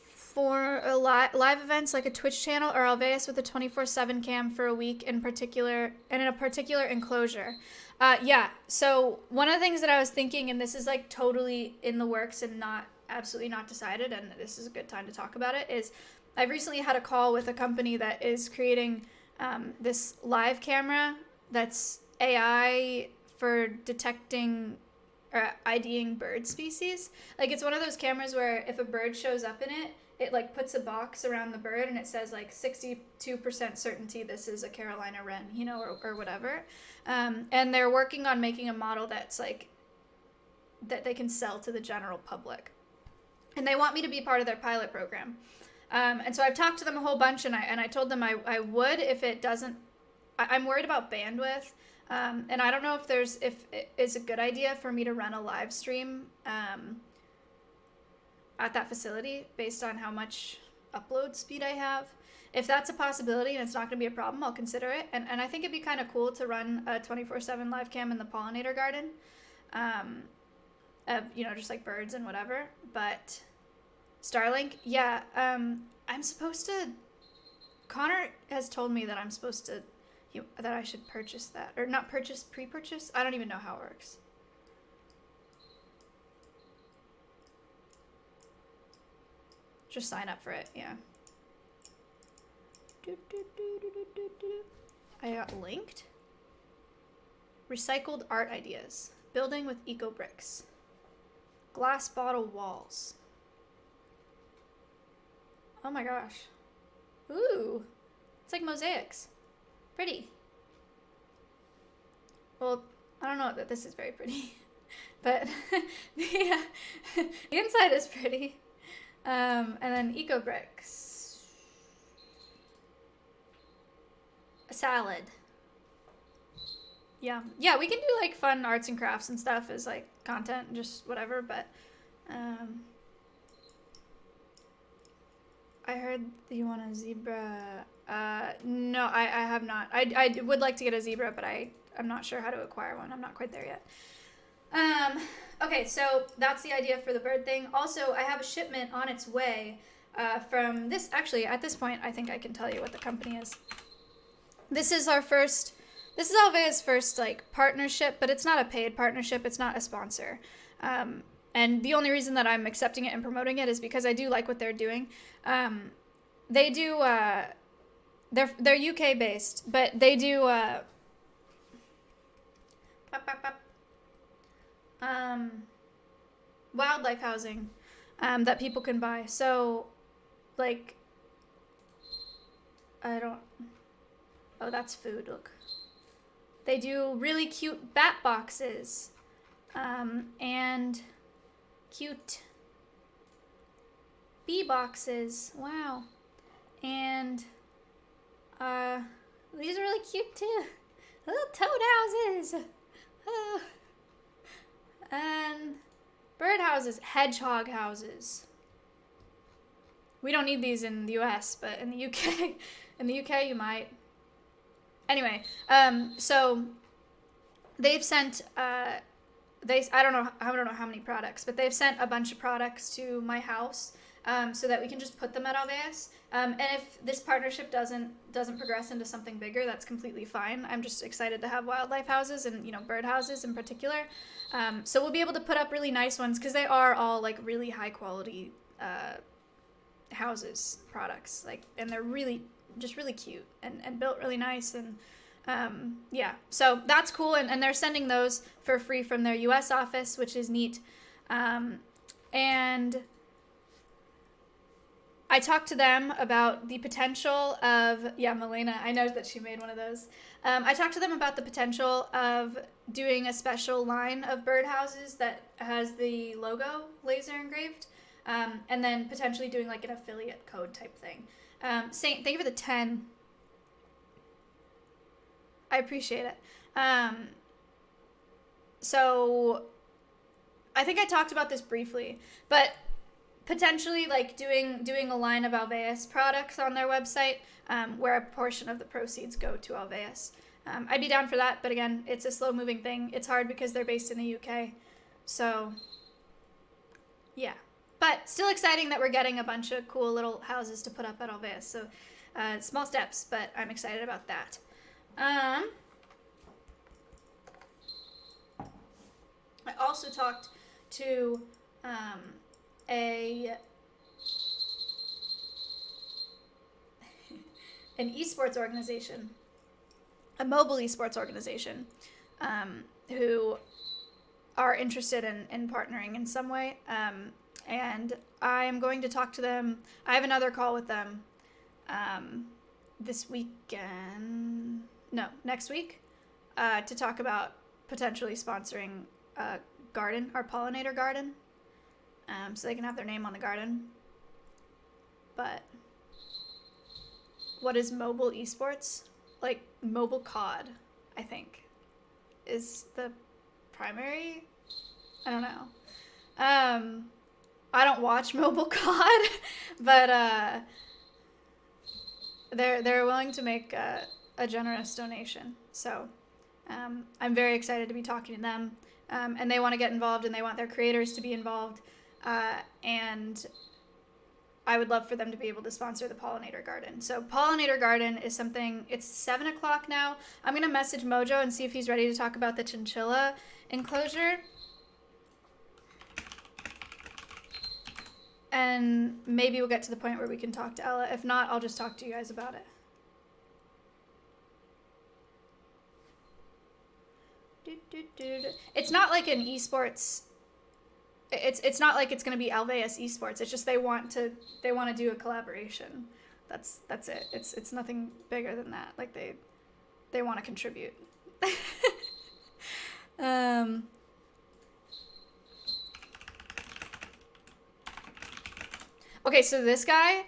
for live events like a Twitch channel or Alveus with a 24/7 cam for a week in a particular enclosure? Yeah. So one of the things that I was thinking, and this is like totally in the works and absolutely not decided, and this is a good time to talk about it, is I've recently had a call with a company that is creating this live camera that's AI for detecting or IDing bird species. Like it's one of those cameras where if a bird shows up in it, it like puts a box around the bird and it says like 62% certainty this is a Carolina wren, or whatever. And they're working on making a model that's like that they can sell to the general public. And they want me to be part of their pilot program. And so I've talked to them a whole bunch, and I told them I would if it doesn't. I'm worried about bandwidth, and I don't know if it is a good idea for me to run a live stream at that facility based on how much upload speed I have. If that's a possibility and it's not going to be a problem, I'll consider it. And I think it'd be kind of cool to run a 24/7 live cam in the pollinator garden, just like birds and whatever. But Starlink, yeah, I'm supposed to Connor has told me that I'm supposed to, that I should purchase that. Or not purchase, pre-purchase? I don't even know how it works. Just sign up for it, yeah. I got linked. Recycled art ideas. Building with eco bricks. Glass bottle walls. Oh my gosh. Ooh. It's like mosaics. Pretty. Well, I don't know that this is very pretty. But the inside is pretty. And then eco bricks. A salad. Yeah, we can do like fun arts and crafts and stuff as like content, just whatever. But I heard you want a zebra. No, I have not. I would like to get a zebra, but I'm not sure how to acquire one. I'm not quite there yet. Okay, so that's the idea for the bird thing. Also, I have a shipment on its way from this. Actually, at this point, I think I can tell you what the company is. This is alveus' first like partnership, but it's not a paid partnership. It's not a sponsor. And the only reason that I'm accepting it and promoting it is because I do like what they're doing. They do, they're UK based, but they do, wildlife housing, that people can buy. So, like, oh, that's food, look. They do really cute bat boxes, and cute bee boxes. Wow. And these are really cute too. Little toad houses. Oh. And bird houses, hedgehog houses. We don't need these in the US, but in the UK, you might. Anyway, so they've sent I don't know how many products, but they've sent a bunch of products to my house, so that we can just put them at alveus. And if this partnership doesn't progress into something bigger, that's completely fine. I'm just excited to have wildlife houses and bird houses in particular. So we'll be able to put up really nice ones because they are all like really high quality houses products, like, and they're really cute and built really nice. And yeah, so that's cool. And they're sending those for free from their US office, which is neat. And I talked to them about the potential of, Milena, I know that she made one of those. I talked to them about the potential of doing a special line of birdhouses that has the logo laser engraved, and then potentially doing like an affiliate code type thing. Saint, thank you for the 10. I appreciate it. So I think I talked about this briefly, but potentially like doing a line of alveus products on their website, where a portion of the proceeds go to alveus. I'd be down for that, but again, it's a slow moving thing. It's hard because they're based in the UK. So yeah, but still exciting that we're getting a bunch of cool little houses to put up at alveus. So small steps, but I'm excited about that. I also talked to an esports organization, a mobile esports organization, who are interested in partnering in some way. And I am going to talk to them. I have another call with them next week, to talk about potentially sponsoring a garden, our pollinator garden, so they can have their name on the garden. But what is mobile esports? Like mobile COD, I think, is the primary. I don't know. I don't watch mobile COD, but they're willing to make a generous donation. So I'm very excited to be talking to them, and they want to get involved, and they want their creators to be involved, and I would love for them to be able to sponsor the pollinator garden. So pollinator garden is something, it's 7 o'clock now. I'm going to message Mojo and see if he's ready to talk about the chinchilla enclosure. And maybe we'll get to the point where we can talk to Ella. If not, I'll just talk to you guys about it. It's not like an esports. It's not like it's gonna be alveus esports. It's just they want to do a collaboration. That's it. It's nothing bigger than that. Like they want to contribute. Okay, so this guy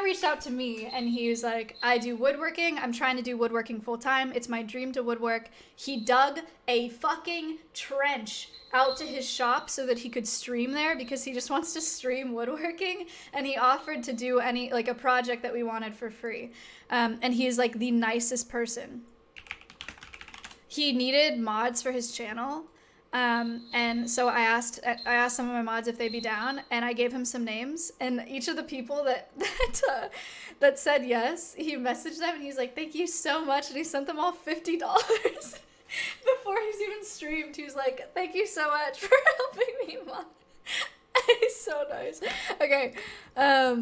reached out to me and he was like, I do woodworking. I'm trying to do woodworking full time. It's my dream to woodwork. He dug a fucking trench out to his shop so that he could stream there because he just wants to stream woodworking. And he offered to do a project that we wanted for free. And he is like the nicest person. He needed mods for his channel. And so I asked some of my mods if they'd be down, and I gave him some names, and each of the people that said yes, he messaged them and he's like, thank you so much, and he sent them all $50 before he's even streamed. He was like, thank you so much for helping me mod. He's so nice. Okay, all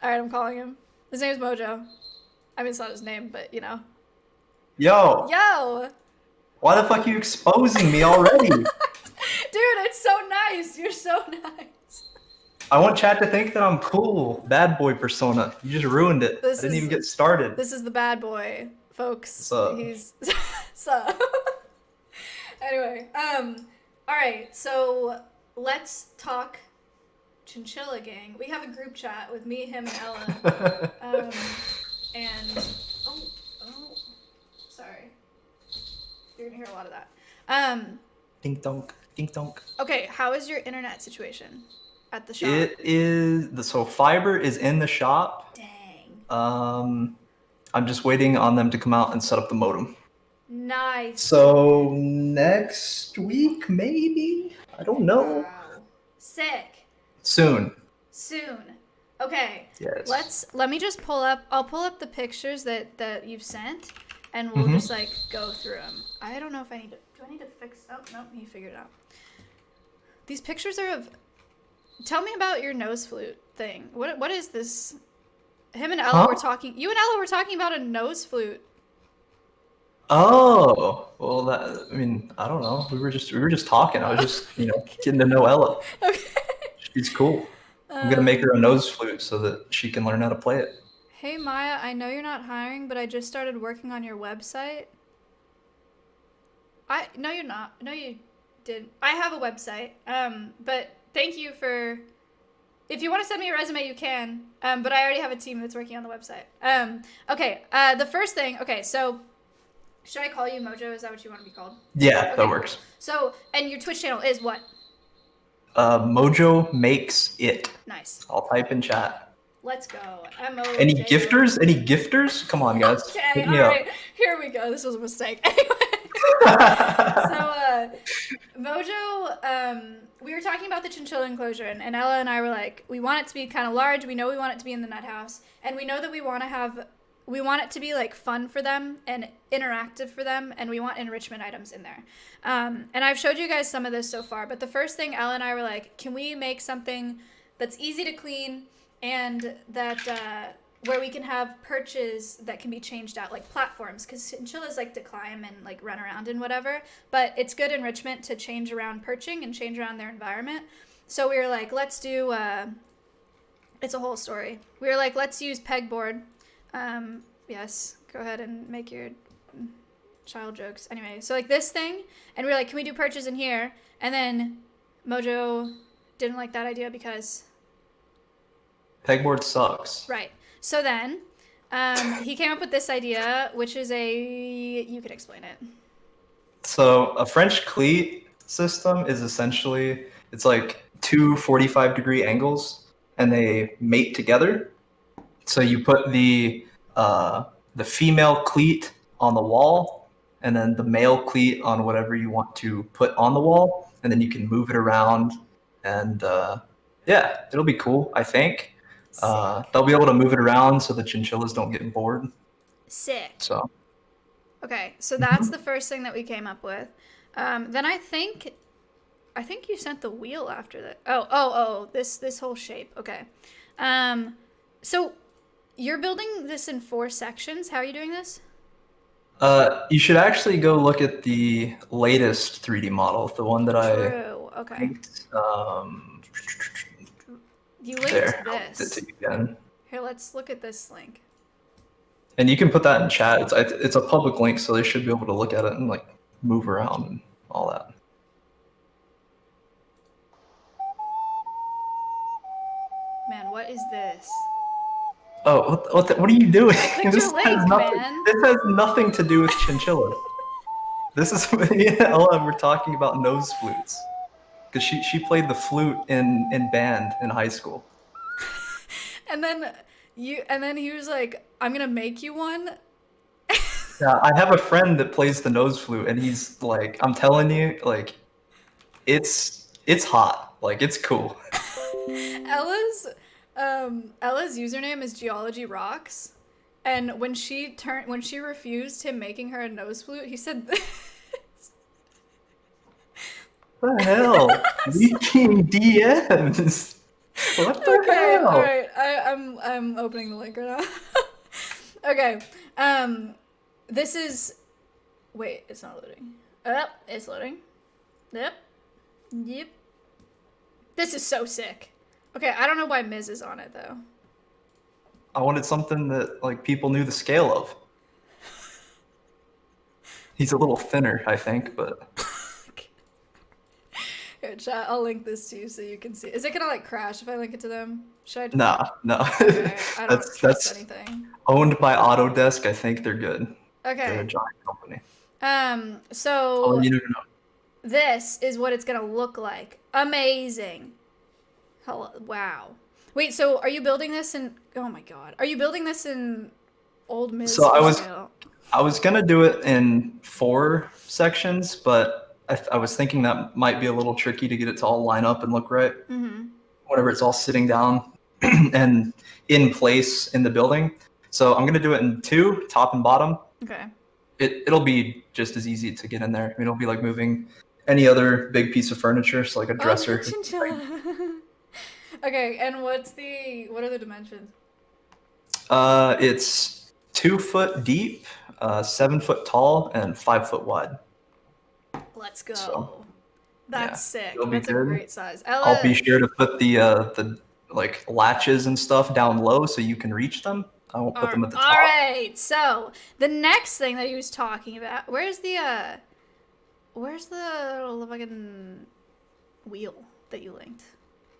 right, I'm calling him. His name is Mojo. I mean, it's not his name, but you know. Yo! Why the fuck are you exposing me already? Dude, it's so nice. You're so nice. I want chat to think that I'm cool. Bad boy persona. You just ruined it. I didn't even get started. This is the bad boy, folks. What's up? So. Anyway, all right. So let's talk Chinchilla Gang. We have a group chat with me, him, and Ella. And sorry. You're gonna hear a lot of that. Dink donk, dink donk. Okay, how is your internet situation at the shop? It is so fiber is in the shop. Dang. I'm just waiting on them to come out and set up the modem. Nice. So next week, maybe? I don't know. Wow. Sick. Soon. Okay. Yes. Let me just I'll pull up the pictures that you've sent, and we'll just like go through them. I don't know if do I need to fix, oh no, he figured it out. These pictures are of, tell me about your nose flute thing. What is this? Him and Ella you and Ella were talking about a nose flute. Oh, well I don't know. We were just talking. I was just, getting to know Ella. Okay. She's cool. I'm gonna make her a nose flute so that she can learn how to play it. Hey Maya, I know you're not hiring, but I just started working on your website. No, you're not. No, you didn't. I have a website. But thank you for. If you want to send me a resume, you can. But I already have a team that's working on the website. Okay. The first thing. Okay, so should I call you Mojo? Is that what you want to be called? Yeah, okay. That works. So, and your Twitch channel is what? Mojo Makes It. Nice. I'll type in chat. Let's go. Any gifters? Any gifters? Come on, guys. Okay, all right. Here we go. This was a mistake. Anyway. So, Mojo, we were talking about the chinchilla enclosure, and Ella and I were like, we want it to be kind of large. We know we want it to be in the nut house, and we know that we want it to be like fun for them and interactive for them, and we want enrichment items in there. And I've showed you guys some of this so far, but the first thing Ella and I were like, can we make something that's easy to clean and that where we can have perches that can be changed out, like platforms, because chinchillas like to climb and like run around and whatever, but it's good enrichment to change around perching and change around their environment. So we were like, let's do it's a whole story. We were like, let's use pegboard. Yes, go ahead and make your child jokes. Anyway, so like this thing, and we were like, can we do perches in here? And then Mojo didn't like that idea because pegboard sucks. Right. So then he came up with this idea, which is you could explain it. So a French cleat system is essentially, it's like two 45-degree angles and they mate together. So you put the female cleat on the wall and then the male cleat on whatever you want to put on the wall, and then you can move it around, and yeah, it'll be cool, I think. Sick. They'll be able to move it around so the chinchillas don't get bored. Sick. So Okay, so that's the first thing that we came up with. Then I think you sent the wheel after that. Oh, this whole shape. Okay. So you're building this in 4 sections. How are you doing this? you should actually go look at the latest 3D model, the one that True. I Okay. linked. You linked There, I'll link it this. to you again. Here, let's look at this link. And you can put that in chat. It's a public link, so they should be able to look at it and like move around and all that. Man, what is this? Oh, what are you doing? Clicked This your link, has nothing. man. This has nothing to do with chinchillas. This is me and Ella were talking about nose flutes because she played the flute in band in high school. And then he was like, "I'm gonna make you one." Yeah, I have a friend that plays the nose flute, and he's like, I'm telling you, like, it's hot, like it's cool. Ella's username is Geology Rocks, and when she refused him making her a nose flute, he said, What the hell? Leaking DMs. What the "Okay, hell? all right, I'm opening the link right now." Okay, this is. Wait, it's not loading. It's loading. Yep. This is so sick. Okay, I don't know why Miz is on it though. I wanted something that like people knew the scale of. He's a little thinner, I think, but Here, chat. I'll link this to you so you can see. Is it gonna like crash if I link it to them? Should I? no. Okay, I don't that's trust anything. owned by Autodesk. I think they're good. They're a Okay. giant company. So Oh, you never know. this is what it's gonna look like. Amazing. Hello. Wow. Wait. So are you building this in? Oh my god. Are you building this in old Miz? So scale? I was gonna do it in 4 sections, but I was thinking that might be a little tricky to get it to all line up and look right. Mm-hmm. Whenever it's all sitting down and in place in the building. So I'm gonna do it in 2, top and bottom. Okay. It'll be just as easy to get in there. I mean, it'll be like moving any other big piece of furniture, so like a dresser. Oh, chinchilla. Okay, and what are the dimensions? It's 2 foot deep, 7 foot tall, and 5 foot wide. Let's go. So, That's sick. it'll be That's a good. great size. I'll be sure to put the like latches and stuff down low so you can reach them. I won't put them at the top. All right. So the next thing that he was talking about, where's the little fucking wheel that you linked?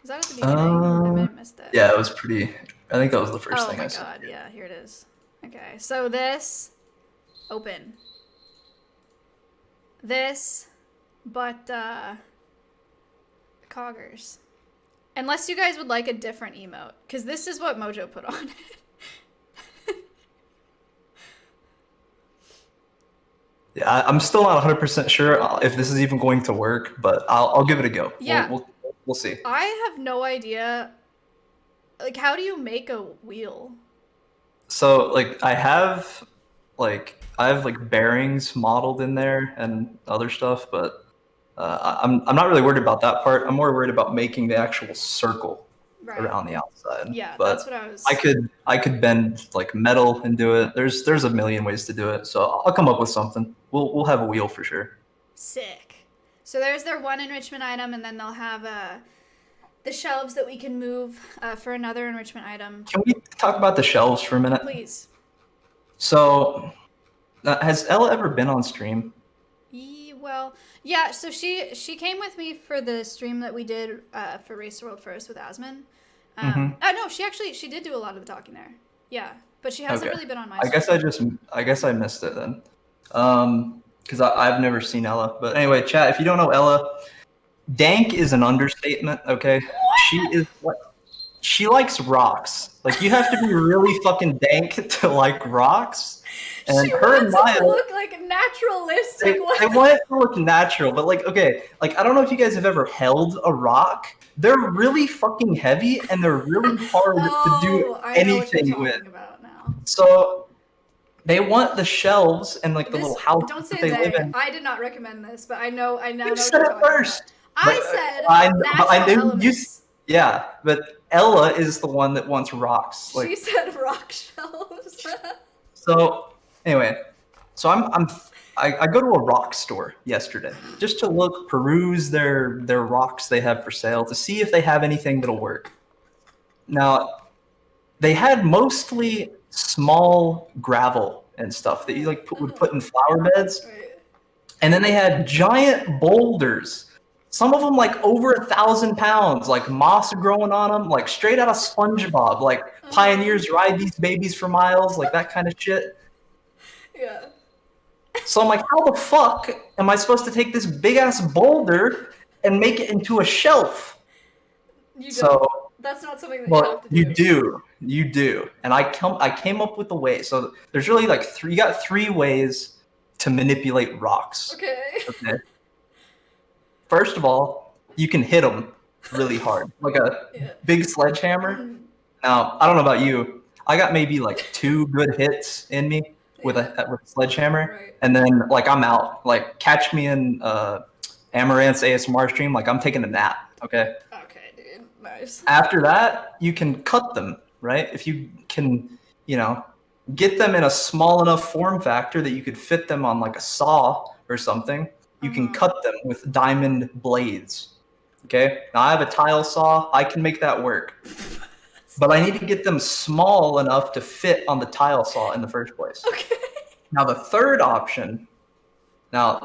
Was that at the beginning? I may have missed that. Yeah, it was pretty. I think that was the first Oh thing my I said. god, yeah, here it is. Okay, so this, open. This, but, coggers. Unless you guys would like a different emote, because this is what Mojo put on it. Yeah, I'm still not 100% sure if this is even going to work, but I'll give it a go. Yeah. We'll see. I have no idea. Like, how do you make a wheel? So like I have bearings modeled in there and other stuff, but I'm not really worried about that part. I'm more worried about making the actual circle Right. around the outside. Yeah, but that's what I was. I could bend like metal and do it. There's a million ways to do it, so I'll come up with something. We'll have a wheel for sure. Sick. So there's their one enrichment item, and then they'll have the shelves that we can move for another enrichment item. Can we talk about the shelves for a minute? Please. So, has Ella ever been on stream? Well, yeah. So she came with me for the stream that we did for Race the World First with Asman. No, she did do a lot of the talking there. Yeah, but she hasn't really been on my. I guess I missed it then, because I've never seen Ella. But anyway, chat. If you don't know Ella, dank is an understatement. Okay, she likes rocks. Like you have to be really fucking dank to like rocks. And she her and wants it Maya to look like naturalistic. they want it to look natural, but like okay, like I don't know if you guys have ever held a rock, they're really fucking heavy and they're really hard to do I know what you're anything talking with. about now. So they want the shelves and like the little house Don't that say they live they. in. I did not recommend this, but I now You know what said you're it talking first. about. I But, said natural I knew elements. Yeah, but Ella is the one that wants rocks. She said rock shelves. So anyway, so I go to a rock store yesterday just to peruse their rocks they have for sale to see if they have anything that'll work. Now, they had mostly small gravel and stuff that you like would put in flower beds, Right. and then they had giant boulders. Some of them like over 1,000 pounds, like moss growing on them, like straight out of SpongeBob, like pioneers ride these babies for miles, like that kind of shit. Yeah. So I'm like, how the fuck am I supposed to take this big ass boulder and make it into a shelf? You So don't. That's not something that you have to do. you do, and I came up with a way. So there's really like you got 3 ways to manipulate rocks. Okay. First of all, you can hit them really hard, like a big sledgehammer. Now, I don't know about you. I got maybe like 2 good hits in me with a sledgehammer, Right. and then like I'm out. Like catch me in Amaranth's ASMR stream. Like I'm taking a nap. Okay. Okay, dude. Nice. After that, you can cut them, right? If you can, get them in a small enough form factor that you could fit them on like a saw or something, you can cut them with diamond blades. Okay? Now I have a tile saw. I can make that work. But I need to get them small enough to fit on the tile saw in the first place. Okay. Now the third option,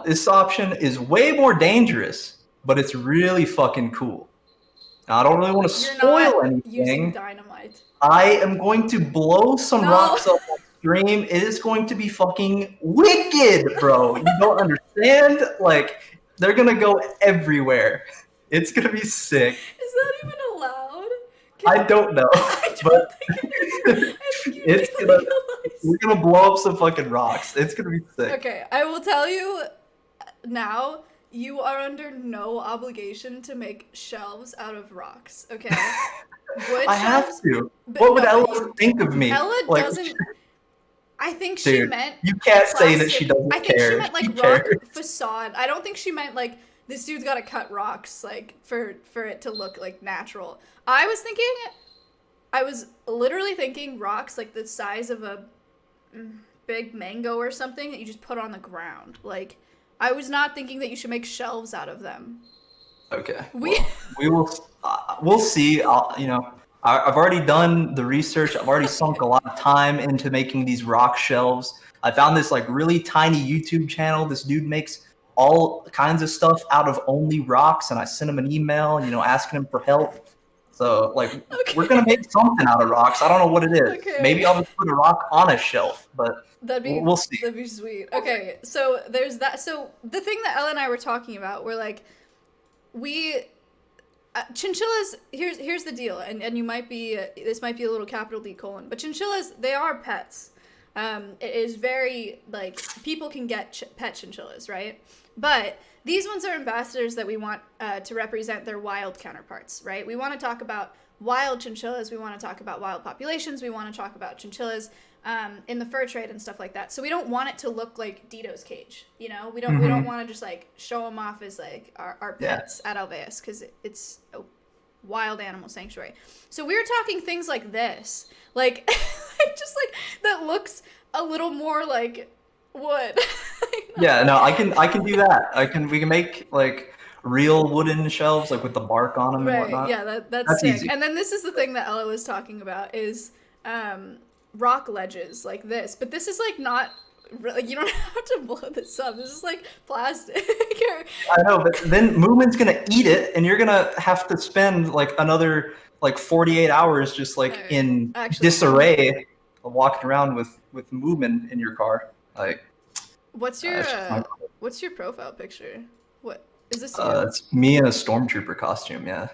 this option is way more dangerous, but it's really fucking cool. Now, I don't really want to spoil anything. Using dynamite. I am going to blow some rocks up on stream. It is going to be fucking wicked, bro. You don't understand? Like, they're going to go everywhere. It's going to be sick. Is that even allowed? I don't know. But we're going to blow up some fucking rocks. It's going to be sick. Okay, I will tell you now, you are under no obligation to make shelves out of rocks, okay? I have to. What would Ella think of me? Ella doesn't... I think she meant... You can't say that she doesn't care. I think she meant, like, rock facade. I don't think she meant, like, this dude's gotta cut rocks, like, for it to look, like, natural. I was literally thinking rocks, like, the size of a big mango or something that you just put on the ground. Like, I was not thinking that you should make shelves out of them. Okay. We'll see. I've already done the research. I've already sunk a lot of time into making these rock shelves. I found this like really tiny YouTube channel. This dude makes all kinds of stuff out of only rocks, and I sent him an email, asking him for help. So like, we're gonna make something out of rocks. I don't know what it is. Okay. Maybe I'll just put a rock on a shelf, but we'll see. That'd be sweet. Okay, so there's that. So the thing that Ella and I were talking about, we're like, chinchillas. Here's the deal, and you might be this might be a little capital D colon, but chinchillas, they are pets. It is very like people can get pet chinchillas, right? But these ones are ambassadors that we want to represent their wild counterparts, right? We want to talk about wild chinchillas. We want to talk about wild populations. We want to talk about chinchillas in the fur trade and stuff like that. So we don't want it to look like Dito's cage, We don't want to just like show them off as like our pets at Alveus because it's a wild animal sanctuary. So we were talking things like this, like just like that looks a little more like wood. Yeah, no, I can do that. We can make like real wooden shelves like with the bark on them and whatnot. Yeah, that's sick. Easy. And then this is the thing that Ella was talking about is rock ledges like this, but this is like not like you don't have to blow this up. This is like plastic. I know, but then Moomin's gonna eat it, and you're gonna have to spend like another like 48 hours just like in disarray, walking around with Moomin in your car. Like, what's your profile picture? What is this? It's me in a stormtrooper costume. Yeah.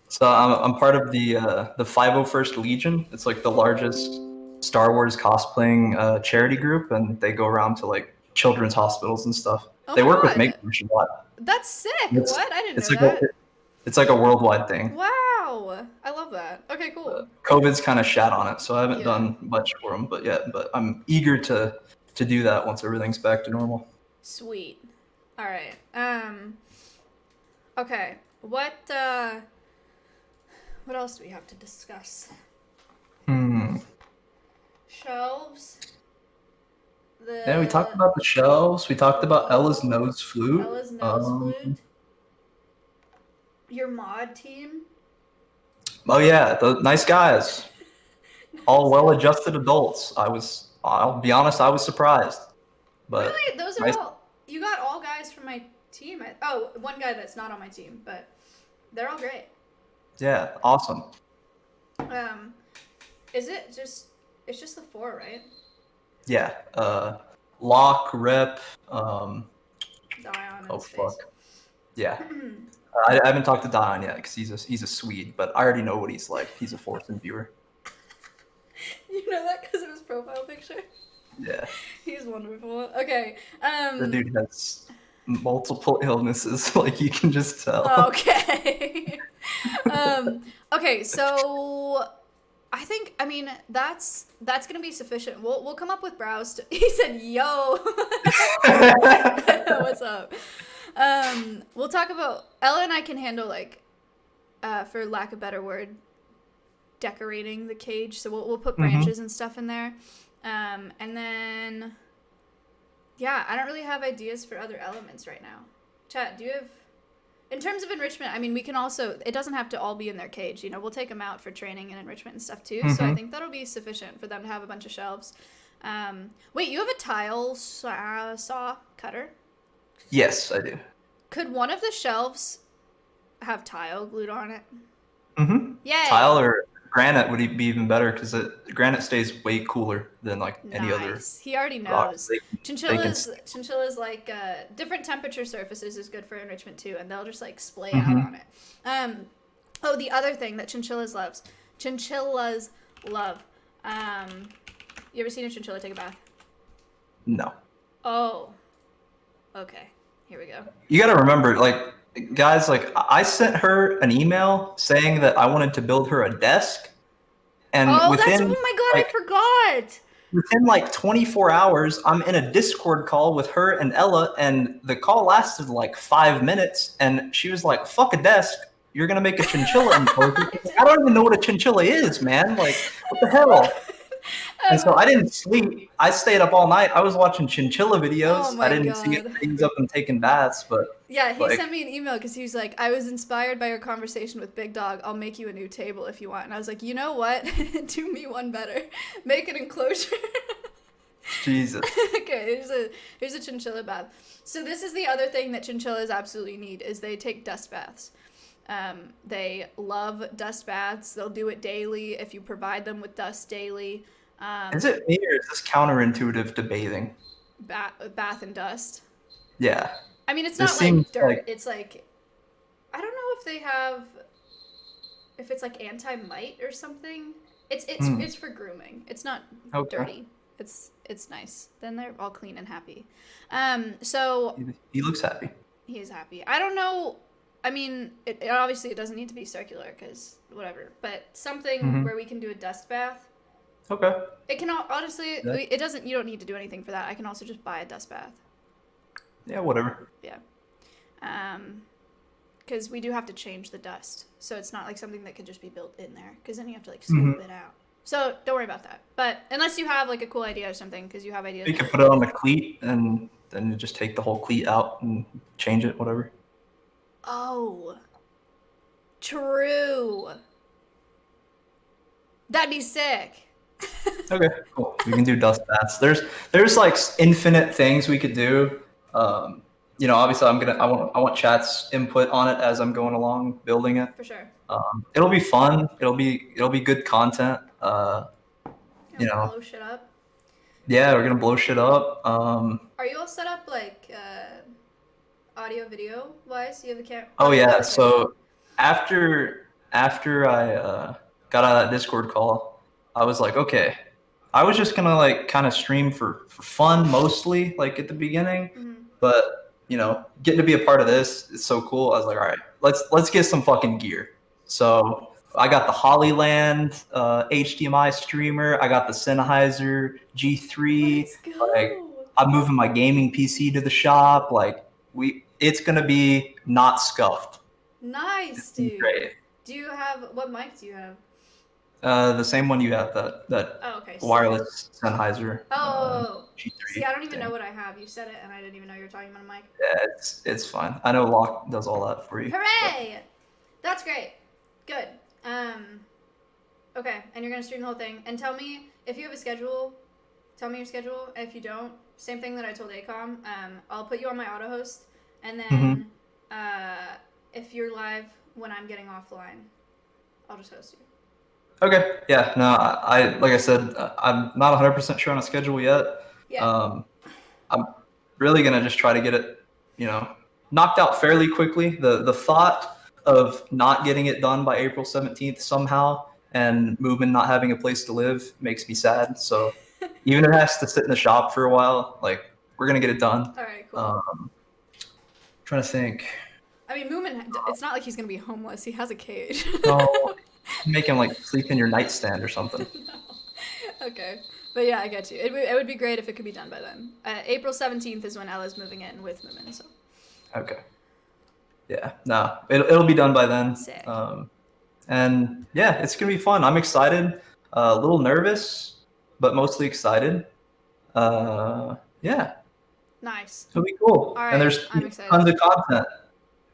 So I'm part of the 501st Legion. It's like the largest Star Wars cosplaying charity group, and they go around to like children's hospitals and stuff. They work with Make-A-Wish a lot. That's sick. What? I didn't know that. It's like a worldwide thing. Wow, I love that. Okay, cool. COVID's kind of shat on it, so I haven't Yeah. done much for them, but I'm eager to do that once everything's back to normal. Sweet. All right. Okay. What else do we have to discuss? Shelves. Yeah, we talked about the shelves. We talked about Ella's nose flute. Ella's nose flute. Your mod team. Oh yeah, the nice guys. All well-adjusted adults. I'll be honest, I was surprised. But really, those are nice. all. You got all guys from my team. One guy that's not on my team, but they're all great. Yeah, awesome. Is it just? It's just the 4, right? Yeah. Lock, Rip. Dion. Oh Space. fuck. Yeah. I haven't talked to Dion yet because he's a Swede, but I already know what he's like. He's a Fortune viewer. You know that because of his profile picture? Yeah. He's wonderful. Okay. The dude has multiple illnesses, like you can just tell. Okay. Okay, so I think that's gonna be sufficient. We'll come up with brows. He said, "Yo, what's up?" We'll talk about Ella and I can handle for lack of a better word, decorating the cage. So we'll put branches and stuff in there, and then I don't really have ideas for other elements right now. Chat, do you have? In terms of enrichment, we can also, it doesn't have to all be in their cage. We'll take them out for training and enrichment and stuff too. So I think that'll be sufficient for them to have a bunch of shelves. Wait, you have a tile saw cutter? Yes, I do. Could one of the shelves have tile glued on it? Yay! Tile or granite would be even better because granite stays way cooler than any other. He already knows. Chinchillas like different temperature surfaces is good for enrichment too, and they'll just splay out on it. The other thing that chinchillas love. You ever seen a chinchilla take a bath? No. Oh. Okay. Here we go. You got to remember, guys, I sent her an email saying that I wanted to build her a desk, and oh my god, I forgot. Within 24 hours, I'm in a Discord call with her and Ella, and the call lasted 5 minutes, and she was like, "Fuck a desk, you're gonna make a chinchilla enclosure." I don't even know what a chinchilla is, man. What the hell? And so I didn't sleep. I stayed up all night. I was watching chinchilla videos. Oh my I didn't God. see things up and taking baths, but yeah, he sent me an email because he was like, "I was inspired by your conversation with Big Dog. I'll make you a new table if you want." And I was like, "You know what? Do me one better. Make an enclosure." Jesus. Okay, here's a chinchilla bath. So this is the other thing that chinchillas absolutely need is they take dust baths. They love dust baths. They'll do it daily if you provide them with dust daily. Is it me or is this counterintuitive to bathing? Bath and dust. Yeah. It's not dirt. It's I don't know if they have, if it's anti-mite or something. It's for grooming. It's not dirty. It's nice. Then they're all clean and happy. So he looks happy. He is happy. I don't know. It obviously it doesn't need to be circular because whatever. But something where we can do a dust bath. Okay. It can honestly. It doesn't. You don't need to do anything for that. I can also just buy a dust bath. Yeah, whatever. Yeah. Because we do have to change the dust, so it's not something that could just be built in there. Because then you have to scoop it out. So don't worry about that. But unless you have a cool idea or something, because you have ideas. You can put it on the cleat and then you just take the whole cleat out and change it, whatever. Oh. True. That'd be sick. Okay, cool. We can do dust baths. There's infinite things we could do. Obviously I want chat's input on it as I'm going along building it. For sure. It'll be fun. It'll be good content. Blow shit up. Yeah, we're gonna blow shit up. Are you all set up audio video wise? You have a camera? Oh yeah. So after I got out of that Discord call, I was like, okay, I was just gonna kind of stream for fun mostly, at the beginning. But getting to be a part of this is so cool. I was like, all right, let's get some fucking gear. So I got the Hollyland HDMI streamer. I got the Sennheiser G3. Let's go. Like, I'm moving my gaming PC to the shop. Like, it's gonna be not scuffed. Nice, dude. Great. What mic do you have? The same one you have, that Oh, okay. wireless Sennheiser. Oh. G3 See, I don't even thing. know what I have. You said it, and I didn't even know you were talking about a mic. Yeah, it's fine. I know Locke does all that for you. Hooray! That's great. Good. Okay, and you're gonna stream the whole thing. And tell me if you have a schedule. Tell me your schedule. If you don't, same thing that I told ACOM. I'll put you on my auto host, and then if you're live when I'm getting offline, I'll just host you. Okay. Yeah. No. I like I said, I'm not 100% sure on a schedule yet. Yeah. I'm really gonna just try to get it, knocked out fairly quickly. The thought of not getting it done by April 17th somehow, and Movement not having a place to live makes me sad. So even if it has to sit in the shop for a while, like, we're gonna get it done. All right. Cool. Trying to think. I mean, Moomin, it's not like he's gonna be homeless. He has a cage. No, make him like sleep in your nightstand or something. No. Okay. But yeah, I get you. It would be great if it could be done by then. April 17th is when Ella's moving in with Moomin, so. Okay. Yeah. No, it'll be done by then. Sick. And yeah, it's gonna be fun. I'm excited. A little nervous, but mostly excited. Yeah. Nice. It'll be cool. All right, And there's I'm excited. tons of content.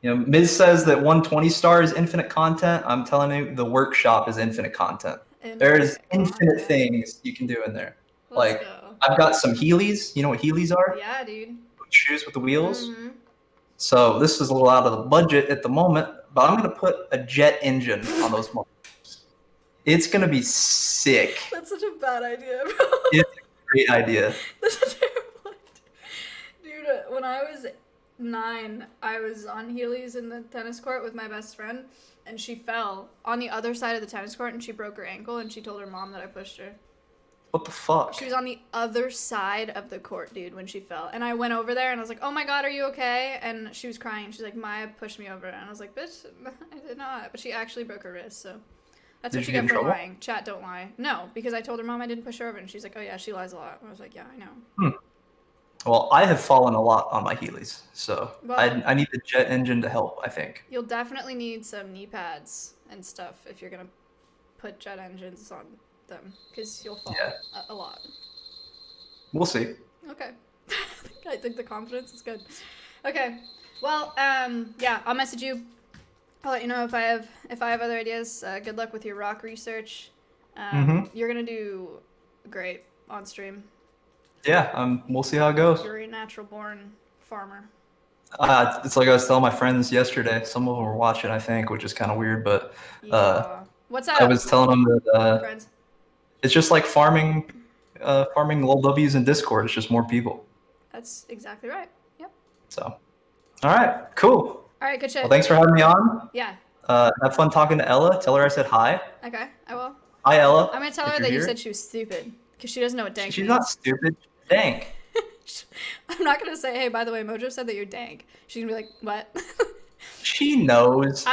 Miz says that 120 star is infinite content. I'm telling you, the workshop is infinite content. There's infinite things you can do in there. Let's go. I've got some Heelys. You know what Heelys are? Yeah, dude. Shoes with the wheels. Mm-hmm. So this is a little out of the budget at the moment, but I'm gonna put a jet engine on those motherfuckers. It's gonna be sick. That's such a bad idea, bro. It's a great idea. That's a terrible idea. Dude, when I was 9, I was on Heelys in the tennis court with my best friend, and she fell on the other side of the tennis court, and she broke her ankle, and she told her mom that I pushed her. What the fuck? She was on the other side of the court, dude, when she fell. And I went over there, and I was like, oh my god, are you okay? And she was crying. She's like, Maya pushed me over. And I was like, bitch, I did not. But she actually broke her wrist, so that's what you get for lying. Chat, don't lie. No, because I told her mom I didn't push her over, and she's like, oh yeah, she lies a lot. I was like, yeah, I know. Well, I have fallen a lot on my Heelys, so I need the jet engine to help, I think. You'll definitely need some knee pads and stuff if you're going to put jet engines on them, because you'll fall a lot. We'll see. Okay. I think the confidence is good. Okay. Well, yeah, I'll message you. I'll let you know if I have other ideas. Good luck with your rock research. You're gonna do great on stream. Yeah, we'll see how it goes. You're a natural born farmer. It's like I was telling my friends yesterday. Some of them were watching, I think, which is kind of weird, but What's up? I was telling them that friends? It's just like farming little W's in Discord. It's just more people. That's exactly right. Yep. So, all right, cool. All right, good shit. Well, thanks for having me on. Yeah. Have fun talking to Ella. Tell her I said hi. Okay, I will. Hi, Ella. I'm gonna tell her that you said she was stupid because she doesn't know what dank She's means. not stupid. Dank. I'm not gonna say, hey, by the way, Mojo said that you're dank. She's gonna be like, what? She knows.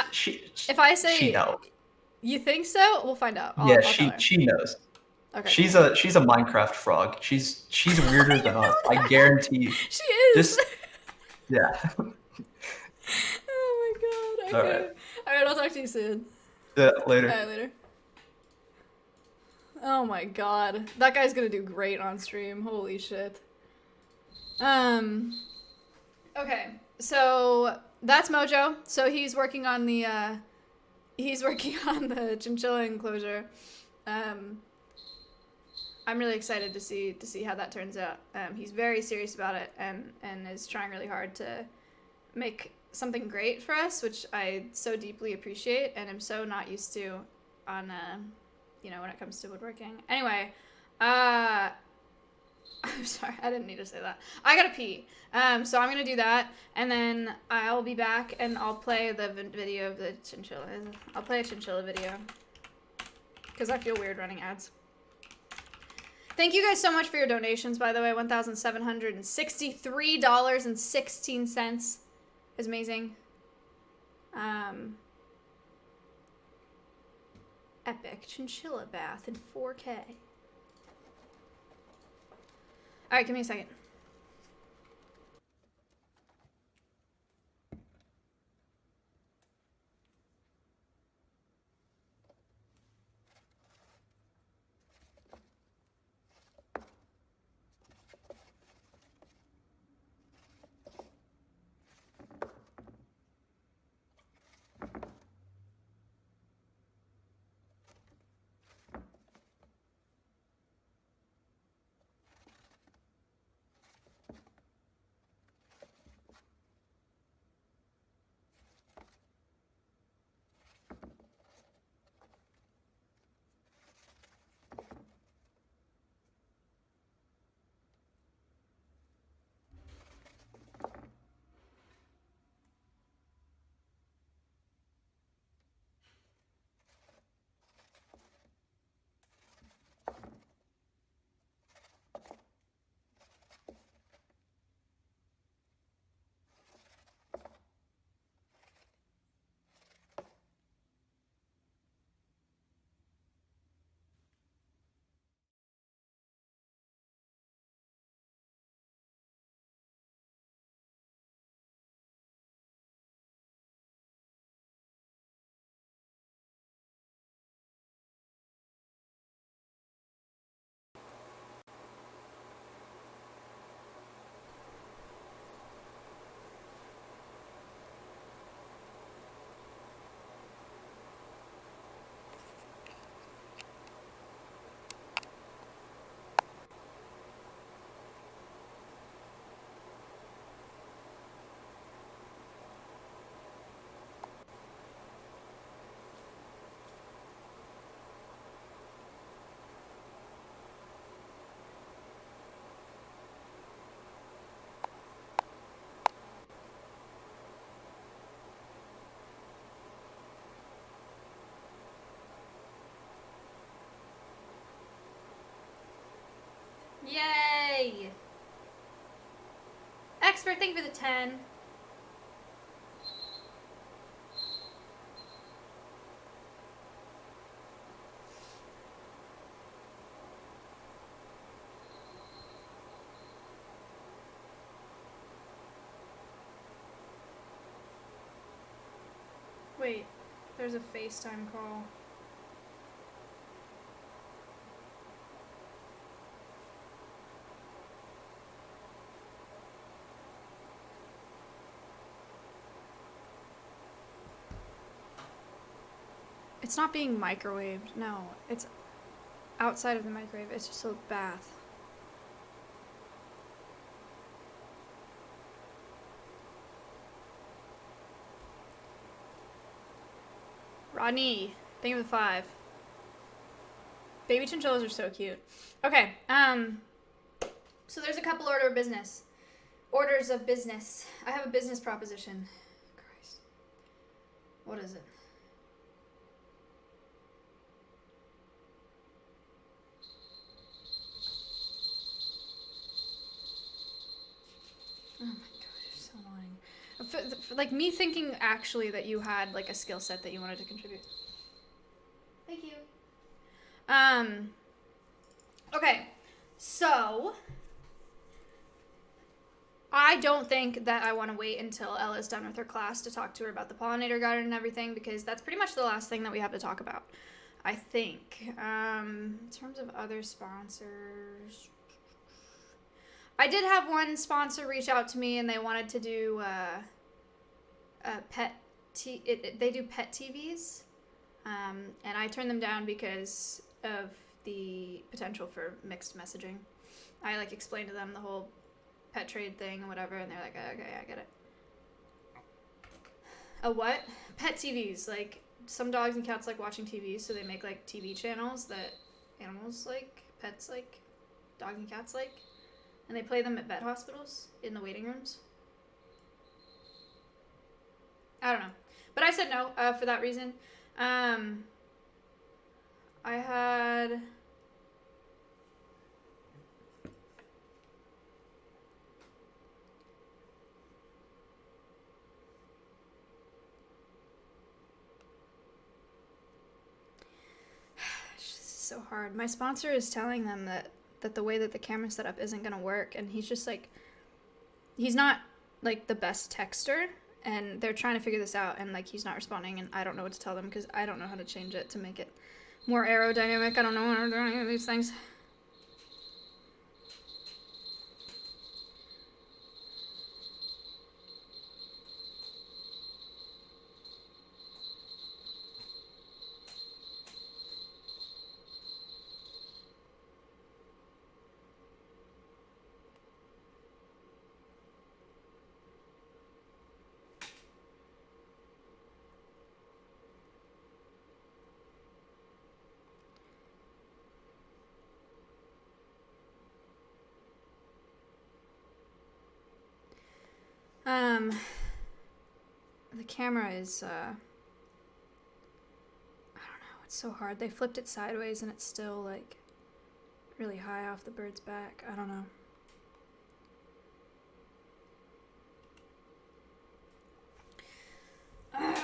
If I say she knows. You think so? We'll find out. I'll she knows. Okay. She's a Minecraft frog. She's weirder than us. I guarantee you. She is. Yeah. Oh my god. Okay. All right. I'll talk to you soon. Yeah. Later. All right. Later. Oh my god. That guy's gonna do great on stream. Holy shit. Okay. So that's Mojo. So he's working on the chinchilla enclosure. I'm really excited to see how that turns out. He's very serious about it and is trying really hard to make something great for us, which I so deeply appreciate and am so not used to on when it comes to woodworking. Anyway, I'm sorry, I didn't need to say that. I gotta pee. So I'm gonna do that, and then I'll be back, and I'll play the video of the chinchilla. I'll play a chinchilla video, because I feel weird running ads. Thank you guys so much for your donations, by the way. $1,763.16 is amazing. Epic chinchilla bath in 4K. All right, give me a second. Yay! Expert, thank you for the 10. Wait, there's a FaceTime call. It's not being microwaved. No, it's outside of the microwave. It's just a bath. Rodney, thank you for the 5. Baby chinchillas are so cute. Okay, so there's a couple orders of business. I have a business proposition. Christ. What is it? Oh my god, you're so annoying. Like me thinking actually that you had like a skill set that you wanted to contribute. Thank you. Okay, so I don't think that I want to wait until Ella's done with her class to talk to her about the pollinator garden and everything, because that's pretty much the last thing that we have to talk about, I think. In terms of other sponsors, I did have one sponsor reach out to me and they wanted to do they do pet TVs, and I turned them down because of the potential for mixed messaging. I like explained to them the whole pet trade thing and whatever, and they're like, okay, I get it. A what? Pet TVs. Like, some dogs and cats like watching TV, so they make like TV channels that animals like, pets like, dogs and cats like, and they play them at vet hospitals in the waiting rooms. I don't know, but I said no for that reason. I had so hard. My sponsor is telling them that the way that the camera setup isn't gonna work, and he's just like, he's not like the best texter, and they're trying to figure this out, and like he's not responding, and I don't know what to tell them because I don't know how to change it to make it more aerodynamic. I don't know how to do any of these things. The camera is, I don't know, it's so hard. They flipped it sideways and it's still, like, really high off the bird's back. I don't know.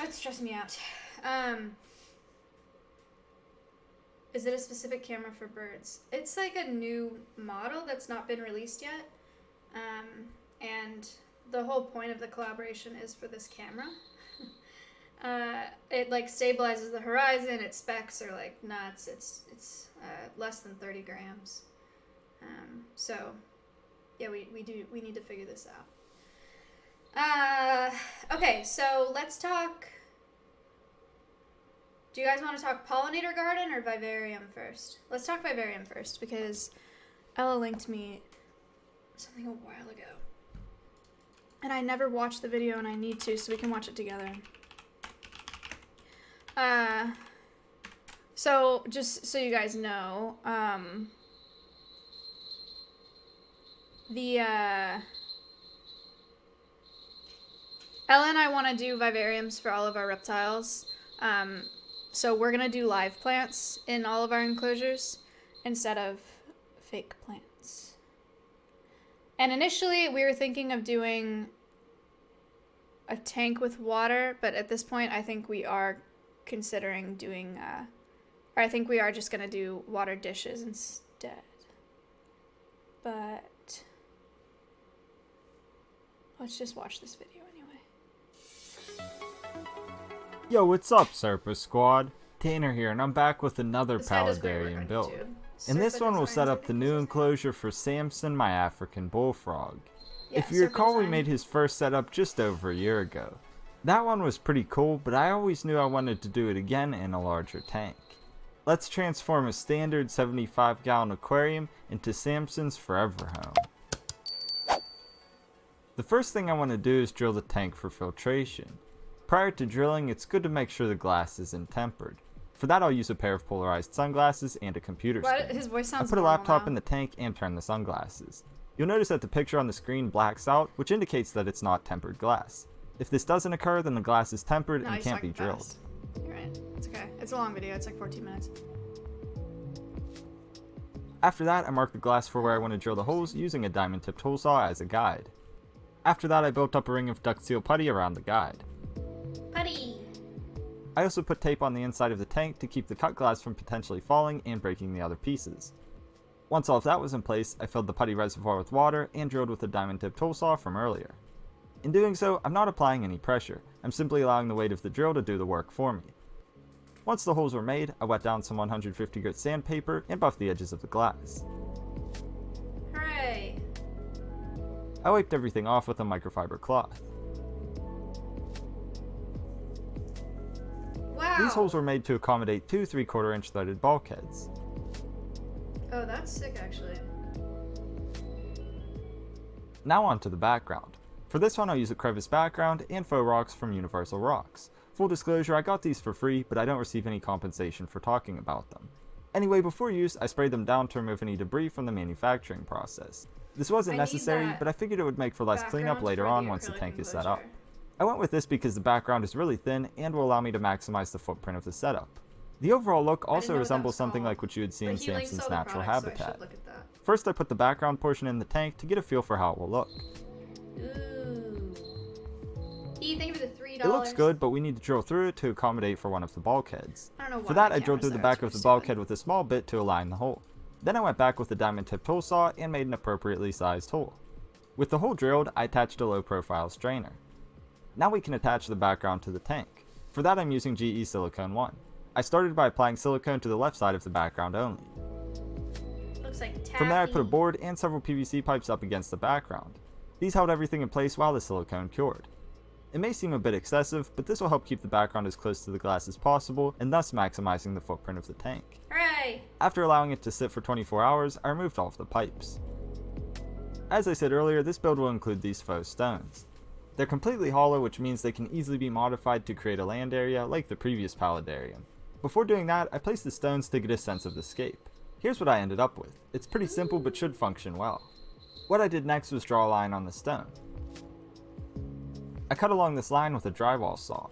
It's stressing me out. Is it a specific camera for birds? It's like a new model that's not been released yet. And the whole point of the collaboration is for this camera. It like stabilizes the horizon. Its specs are like nuts. It's less than 30 grams. So yeah, we need to figure this out. Okay, so let's talk. Do you guys want to talk pollinator garden or vivarium first? Let's talk vivarium first because Ella linked me something a while ago. And I never watched the video and I need to, so we can watch it together. So just so you guys know, Ella and I want to do vivariums for all of our reptiles. So we're gonna do live plants in all of our enclosures instead of fake plants. And initially we were thinking of doing a tank with water, but at this point I think we are considering doing, or I think we are just gonna do water dishes instead. But let's just watch this video anyway. Yo, what's up, Serpa Squad? Tanner here, and I'm back with another This guy does great work paludarium on build. YouTube. In this Serpa one, we'll Designs, set I up the think new is his name. enclosure for Samson, my African bullfrog. Yeah, If you Serpa recall, we Design. made his first setup just over a year ago. That one was pretty cool, but I always knew I wanted to do it again in a larger tank. Let's transform a standard 75-gallon aquarium into Samson's forever home. The first thing I want to do is drill the tank for filtration. Prior to drilling, it's good to make sure the glass isn't tempered. For that, I'll use a pair of polarized sunglasses and a computer What? screen. His voice I sounds put a normal laptop now. in the tank and turn the sunglasses. You'll notice that the picture on the screen blacks out, which indicates that it's not tempered glass. If this doesn't occur, then the glass is tempered No, and he's can't be talking drilled. fast. You're right. It's okay. It's a long video. It's like 14 minutes. After that, I marked the glass for where I want to drill the holes using a diamond-tipped hole saw as a guide. After that, I built up a ring of duct seal putty around the guide. Putty! I also put tape on the inside of the tank to keep the cut glass from potentially falling and breaking the other pieces. Once all of that was in place, I filled the putty reservoir with water and drilled with the diamond-tipped hole saw from earlier. In doing so, I'm not applying any pressure, I'm simply allowing the weight of the drill to do the work for me. Once the holes were made, I wet down some 150 grit sandpaper and buffed the edges of the glass. Hooray! I wiped everything off with a microfiber cloth. Wow! These holes were made to accommodate two 3/4 inch threaded bulkheads. Oh, that's sick, actually. Now onto the background. For this one, I'll use a crevice background and faux rocks from Universal Rocks. Full disclosure, I got these for free, but I don't receive any compensation for talking about them. Anyway, before use, I sprayed them down to remove any debris from the manufacturing process. This wasn't I need necessary, that but I figured it would make for less cleanup Background later for on the once the acrylic tank is set up. enclosure. I went with this because the background is really thin and will allow me to maximize the footprint of the setup. The overall look I didn't also know what that resembles was something called. like what you would see in But he links Samson's all the natural products, so I habitat. should look at that. First, I put the background portion in the tank to get a feel for how it will look. Ooh. Steve, thank you for the $3. It looks good, but we need to drill through it to accommodate for one of the bulkheads. I don't know why For that, my I drilled through the camera's back there, of the it's too silly. bulkhead with a small bit to align the hole. Then I went back with the diamond tip tool saw and made an appropriately sized hole. With the hole drilled, I attached a low profile strainer. Now we can attach the background to the tank. For that, I'm using GE Silicone 1. I started by applying silicone to the left side of the background only. Looks like taffy. From there, I put a board and several PVC pipes up against the background. These held everything in place while the silicone cured. It may seem a bit excessive, but this will help keep the background as close to the glass as possible, and thus maximizing the footprint of the tank. Hooray! After allowing it to sit for 24 hours, I removed all of the pipes. As I said earlier, this build will include these faux stones. They're completely hollow, which means they can easily be modified to create a land area like the previous paludarium. Before doing that, I placed the stones to get a sense of the scape. Here's what I ended up with. It's pretty simple but should function well. What I did next was draw a line on the stone. I cut along this line with a drywall saw.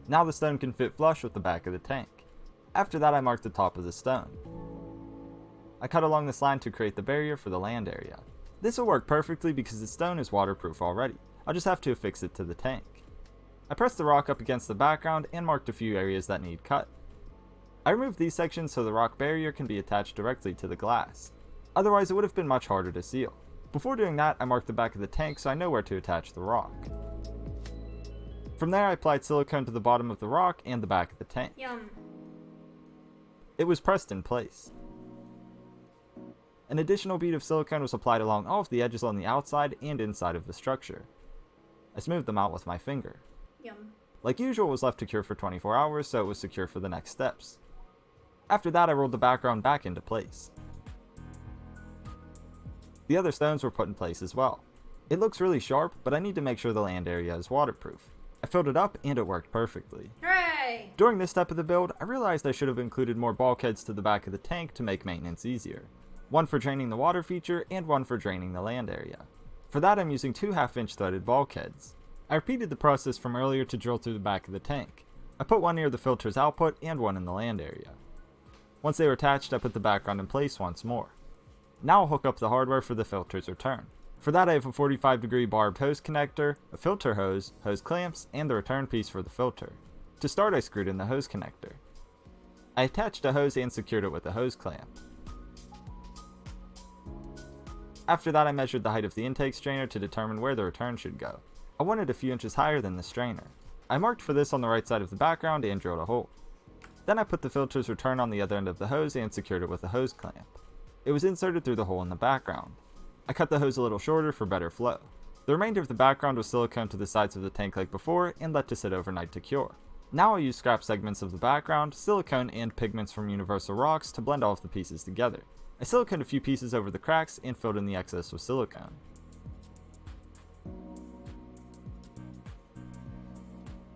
Now the stone can fit flush with the back of the tank. After that, I marked the top of the stone. I cut along this line to create the barrier for the land area. This will work perfectly because the stone is waterproof already. I'll just have to affix it to the tank. I pressed the rock up against the background and marked a few areas that need cut. I removed these sections so the rock barrier can be attached directly to the glass. Otherwise, it would have been much harder to seal. Before doing that, I marked the back of the tank so I know where to attach the rock. From there, I applied silicone to the bottom of the rock and the back of the tank. Yum. It was pressed in place. An additional bead of silicone was applied along all of the edges on the outside and inside of the structure. I smoothed them out with my finger. Yum. Like usual, it was left to cure for 24 hours, so it was secure for the next steps. After that, I rolled the background back into place. The other stones were put in place as well. It looks really sharp, but I need to make sure the land area is waterproof. I filled it up and it worked perfectly. Hooray! During this step of the build, I realized I should have included more bulkheads to the back of the tank to make maintenance easier. One for draining the water feature and one for draining the land area. For that, I'm using 2 half-inch threaded bulkheads. I repeated the process from earlier to drill through the back of the tank. I put one near the filter's output and one in the land area. Once they were attached, I put the background in place once more. Now I'll hook up the hardware for the filter's return. For that, I have a 45-degree barbed hose connector, a filter hose, hose clamps, and the return piece for the filter. To start, I screwed in the hose connector. I attached a hose and secured it with a hose clamp. After that, I measured the height of the intake strainer to determine where the return should go. I wanted a few inches higher than the strainer. I marked for this on the right side of the background and drilled a hole. Then I put the filter's return on the other end of the hose and secured it with a hose clamp. It was inserted through the hole in the background. I cut the hose a little shorter for better flow. The remainder of the background was silicone to the sides of the tank like before and let to sit overnight to cure. Now I'll use scrap segments of the background, silicone, and pigments from Universal Rocks to blend all of the pieces together. I siliconed a few pieces over the cracks and filled in the excess with silicone.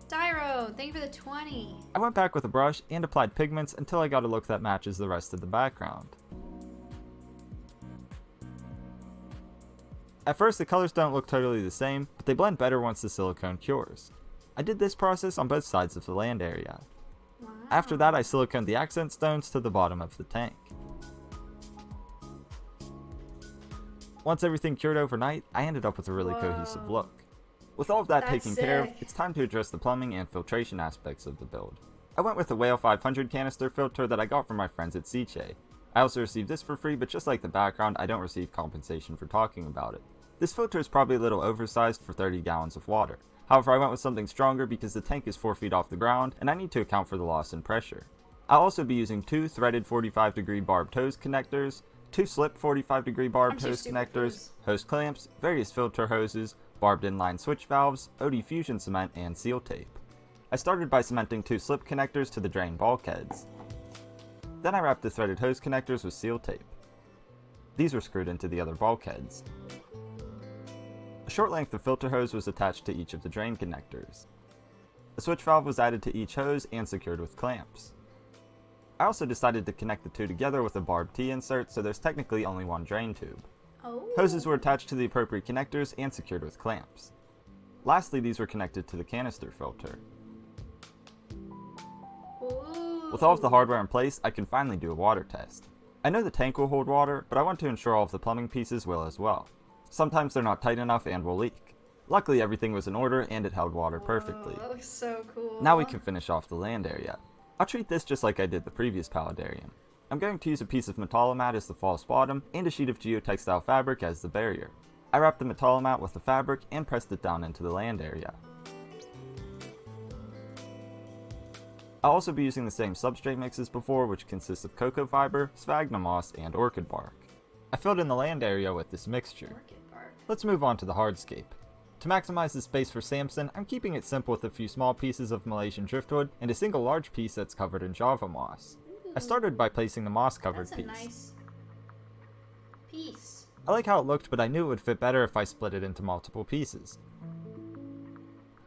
Dyro, thank you for the 20. I went back with a brush and applied pigments until I got a look that matches the rest of the background. At first, the colors don't look totally the same, but they blend better once the silicone cures. I did this process on both sides of the land area. Wow. After that, I siliconed the accent stones to the bottom of the tank. Once everything cured overnight, I ended up with a really cohesive look. With all of that That's taken care of, sick. it's time to address the plumbing and filtration aspects of the build. I went with the Whale 500 canister filter that I got from my friends at Seche. I also received this for free, but just like the background, I don't receive compensation for talking about it. This filter is probably a little oversized for 30 gallons of water. However, I went with something stronger because the tank is 4 feet off the ground, and I need to account for the loss in pressure. I'll also be using 2 threaded 45-degree barbed hose connectors, 2 slip 45-degree barbed I'm too hose stupid for connectors, this. hose clamps, various filter hoses, barbed inline switch valves, OD fusion cement, and seal tape. I started by cementing 2 slip connectors to the drain bulkheads. Then I wrapped the threaded hose connectors with seal tape. These were screwed into the other bulkheads. A short length of filter hose was attached to each of the drain connectors. A switch valve was added to each hose and secured with clamps. I also decided to connect the two together with a barbed T-insert, so there's technically only one drain tube. Oh. Hoses were attached to the appropriate connectors and secured with clamps. Lastly, these were connected to the canister filter. Ooh. With all of the hardware in place, I can finally do a water test. I know the tank will hold water, but I want to ensure all of the plumbing pieces will as well. Sometimes they're not tight enough and will leak. Luckily everything was in order and it held water perfectly. That looks so cool. Now we can finish off the land area. I'll treat this just like I did the previous paludarium. I'm going to use a piece of metalamat as the false bottom and a sheet of geotextile fabric as the barrier. I wrapped the metalamat with the fabric and pressed it down into the land area. I'll also be using the same substrate mix as before, which consists of cocoa fiber, sphagnum moss, and orchid bark. I filled in the land area with this mixture. Orchid bark. Let's move on to the hardscape. To maximize the space for Samson, I'm keeping it simple with a few small pieces of Malaysian driftwood and a single large piece that's covered in java moss. I started by placing the moss-covered That's a piece. nice piece. I like how it looked, but I knew it would fit better if I split it into multiple pieces.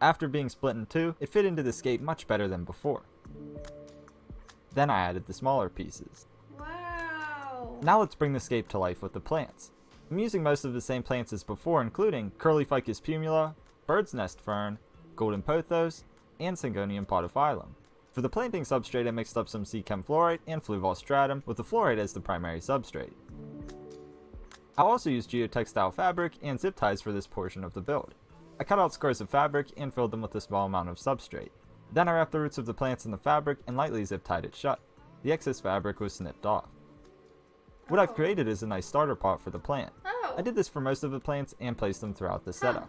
After being split in two, it fit into the scape much better than before. Then I added the smaller pieces. Wow. Now let's bring the scape to life with the plants. I'm using most of the same plants as before, including Curlyficus pumila, bird's nest fern, golden pothos, and Syngonium podophyllum. For the planting substrate, I mixed up some sea chem fluorite and fluvostratum, with the fluorite as the primary substrate. I'll also use geotextile fabric and zip ties for this portion of the build. I cut out squares of fabric and filled them with a small amount of substrate. Then I wrapped the roots of the plants in the fabric and lightly zip tied it shut. The excess fabric was snipped off. What I've created is a nice starter pot for the plant. Oh. I did this for most of the plants and placed them throughout the setup.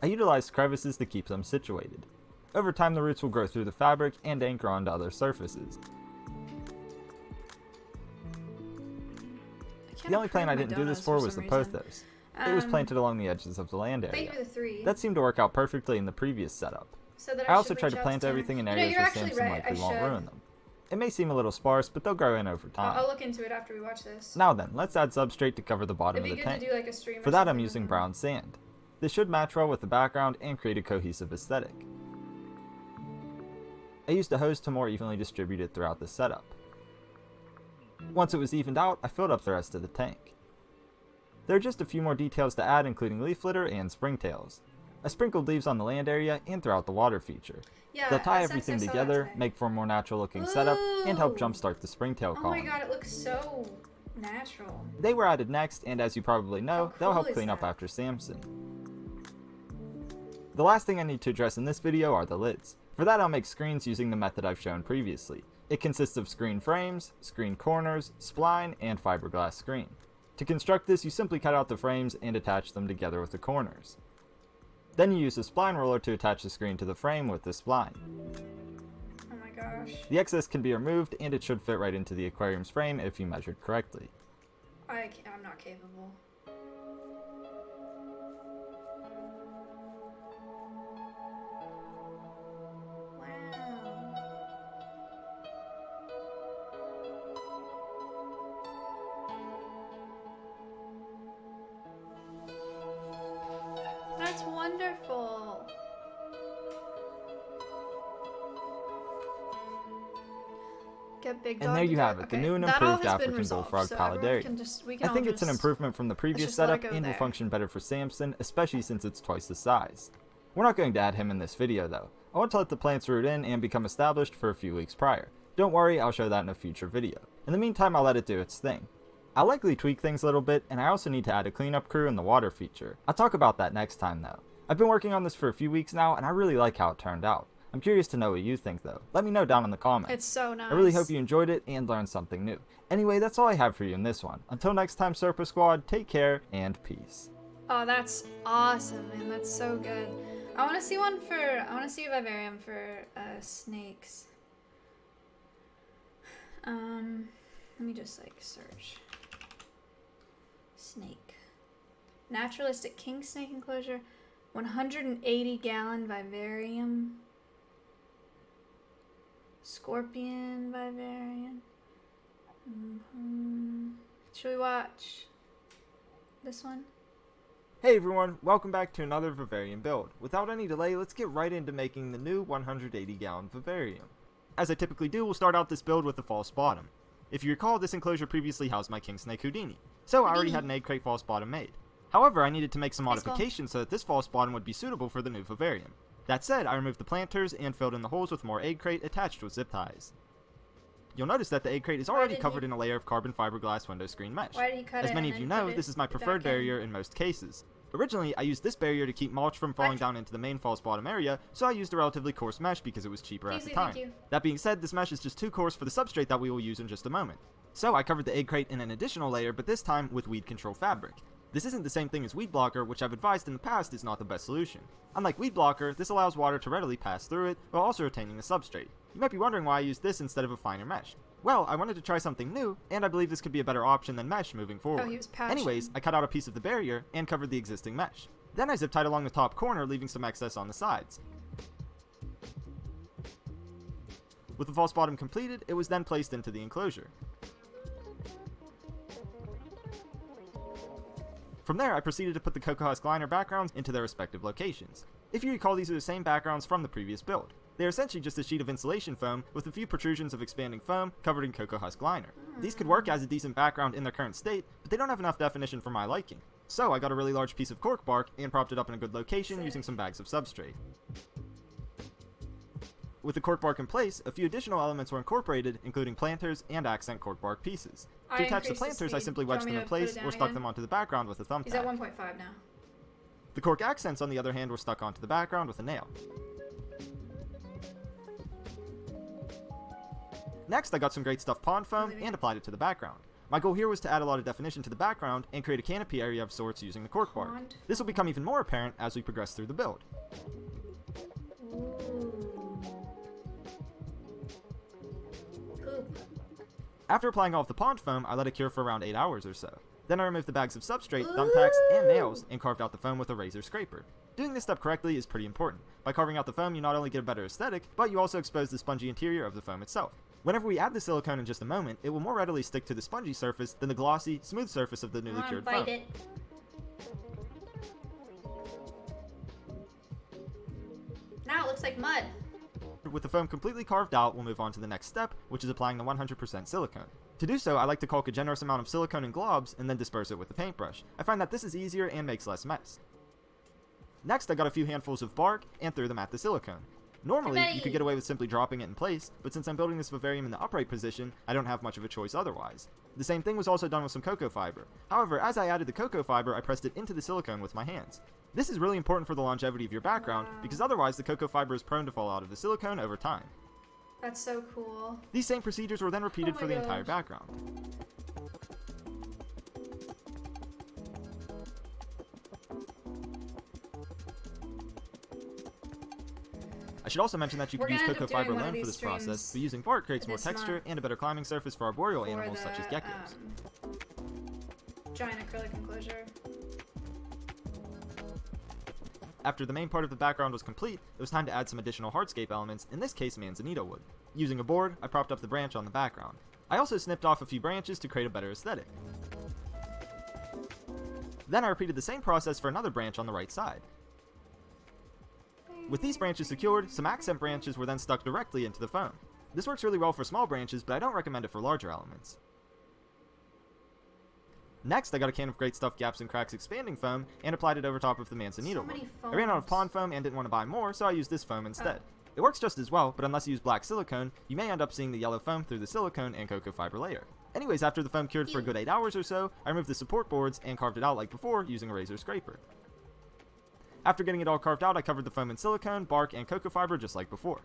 I utilized crevices to keep them situated. Over time the roots will grow through the fabric and anchor onto other surfaces. The only plant I didn't do this for was the pothos. It was planted along the edges of the land area. That seemed to work out perfectly in the previous setup. So that I also should tried to reach out plant Tanner. everything in You know, areas you're where actually Samson right, likely I won't should. ruin them. It may seem a little sparse, but they'll grow in over time. I'll look into it after we watch this. Now then, let's add substrate to cover the bottom It'd of be the good tank. to do like a stream. For that I'm using brown sand. This should match well with the background and create a cohesive aesthetic. I used a hose to more evenly distribute it throughout the setup. Once it was evened out, I filled up the rest of the tank. There are just a few more details to add, including leaf litter and springtails. I sprinkled leaves on the land area and throughout the water feature. Yeah, They'll tie I sense I everything saw that together, today. make for a more natural looking setup, and help Ooh. jumpstart the springtail Oh column. my god, it looks so natural. They were added next, and as you probably know, How they'll cool help is clean up that? after Samson. The last thing I need to address in this video are the lids. For that I'll make screens using the method I've shown previously. It consists of screen frames, screen corners, spline, and fiberglass screen. To construct this, you simply cut out the frames and attach them together with the corners. Then you use a spline roller to attach the screen to the frame with the spline. Oh my gosh. The excess can be removed and it should fit right into the aquarium's frame if you measured correctly. I'm not capable. Wow. That's wonderful. Get big And dog there you to have do it, the okay. new and That all improved has been African resolved, bullfrog so everyone paludarium. we can I think all it's an just- improvement from the previous just let it setup go and will there. function better for Samson, especially since it's twice the size. We're not going to add him in this video though. I want to let the plants root in and become established for a few weeks prior. Don't worry, I'll show that in a future video. In the meantime, I'll let it do its thing. I'll likely tweak things a little bit, and I also need to add a cleanup crew in the water feature. I'll talk about that next time though. I've been working on this for a few weeks now, and I really like how it turned out. I'm curious to know what you think though. Let me know down in the comments. It's so nice. I really hope you enjoyed it and learned something new. Anyway, that's all I have for you in this one. Until next time, Serpa Squad, take care and peace. Oh, that's awesome, man. That's so good. I want to see a vivarium for snakes. Let me just like search. Snake. Naturalistic king snake enclosure. 180 gallon vivarium. Scorpion vivarium. Should we watch this one? Hey everyone, welcome back to another vivarium build. Without any delay, let's get right into making the new 180 gallon vivarium. As I typically do, we'll start out this build with a false bottom. If you recall, this enclosure previously housed my king snake Houdini, so I already had an egg crate false bottom made. However, I needed to make some Let's go. modifications so that this false bottom would be suitable for the new vivarium. That said, I removed the planters and filled in the holes with more egg crate attached with zip ties. you'll notice that the egg crate is Why already did covered he- in a layer of carbon fiberglass window screen mesh. Why did he cut As it many and of you then know, put this it is my preferred back in? barrier in most cases. Originally, I used this barrier to keep mulch from falling What? down into the main falls bottom area, so I used a relatively coarse mesh because it was cheaper at Easy, the time. thank you. That being said, this mesh is just too coarse for the substrate that we will use in just a moment. So I covered the egg crate in an additional layer, but this time with weed control fabric. This isn't the same thing as weed blocker, which I've advised in the past is not the best solution. Unlike weed blocker, this allows water to readily pass through it, while also retaining the substrate. You might be wondering why I used this instead of a finer mesh. Well, I wanted to try something new, and I believe this could be a better option than mesh moving forward. Oh, he was patching. Anyways, I cut out a piece of the barrier and covered the existing mesh. Then I zip tied along the top corner, leaving some excess on the sides. With the false bottom completed, it was then placed into the enclosure. From there, I proceeded to put the cocoa husk liner backgrounds into their respective locations. If you recall, these are the same backgrounds from the previous build. They are essentially just a sheet of insulation foam with a few protrusions of expanding foam covered in cocoa husk liner. These could work as a decent background in their current state, but they don't have enough definition for my liking. So I got a really large piece of cork bark and propped it up in a good location using some bags of substrate. With the cork bark in place, a few additional elements were incorporated, including planters and accent cork bark pieces. I To attach the increased the planters, I speed. simply Do you want wedged me them in to put it place down or stuck again? them onto the background with a thumbtack. He's at 1.5 now. The cork accents, on the other hand, were stuck onto the background with a nail. Next, I got some great stuff pond foam and applied it to the background. My goal here was to add a lot of definition to the background and create a canopy area of sorts using the cork bark. Pond? This will become even more apparent as we progress through the build. Ooh. Poop. After applying all of the pond foam, I let it cure for around 8 hours or so. Then I removed the bags of substrate, thumbtacks, and nails, and carved out the foam with a razor scraper. Doing this step correctly is pretty important. By carving out the foam, you not only get a better aesthetic, but you also expose the spongy interior of the foam itself. Whenever we add the silicone in just a moment, it will more readily stick to the spongy surface than the glossy, smooth surface of the newly cured foam. Bite it. Now it looks like mud. With the foam completely carved out, we'll move on to the next step, which is applying the 100% silicone. To do so, I like to caulk a generous amount of silicone in globs and then disperse it with a paintbrush. I find that this is easier and makes less mess. Next, I got a few handfuls of bark and threw them at the silicone. Normally, you could get away with simply dropping it in place, but since I'm building this vivarium in the upright position, I don't have much of a choice otherwise. The same thing was also done with some cocoa fiber. However, as I added the cocoa fiber, I pressed it into the silicone with my hands. This is really important for the longevity of your background, because otherwise the cocoa fiber is prone to fall out of the silicone over time. That's so cool. These same procedures were then repeated Oh for my the entire gosh. background. I should also mention that you We're could use gonna end cocoa up doing fiber one of alone for these this process, streams but using bark creates more this texture month and a better climbing surface for arboreal for animals the, such as geckos. Giant acrylic enclosure. After the main part of the background was complete, it was time to add some additional hardscape elements, in this case manzanita wood. Using a board, I propped up the branch on the background. I also snipped off a few branches to create a better aesthetic. Then I repeated the same process for another branch on the right side. With these branches secured, some accent branches were then stuck directly into the foam. This works really well for small branches, but I don't recommend it for larger elements. Next, I got a can of Great Stuff Gaps and Cracks expanding foam and applied it over top of the manzanita So many wood. I ran out of foams. pond foam and didn't want to buy more, so I used this foam instead. It works just as well, but unless you use black silicone, you may end up seeing the yellow foam through the silicone and cocoa fiber layer. Anyways, after the foam cured for a good 8 hours or so, I removed the support boards and carved it out like before using a razor scraper. After getting it all carved out, I covered the foam in silicone, bark, and cocoa fiber just like before.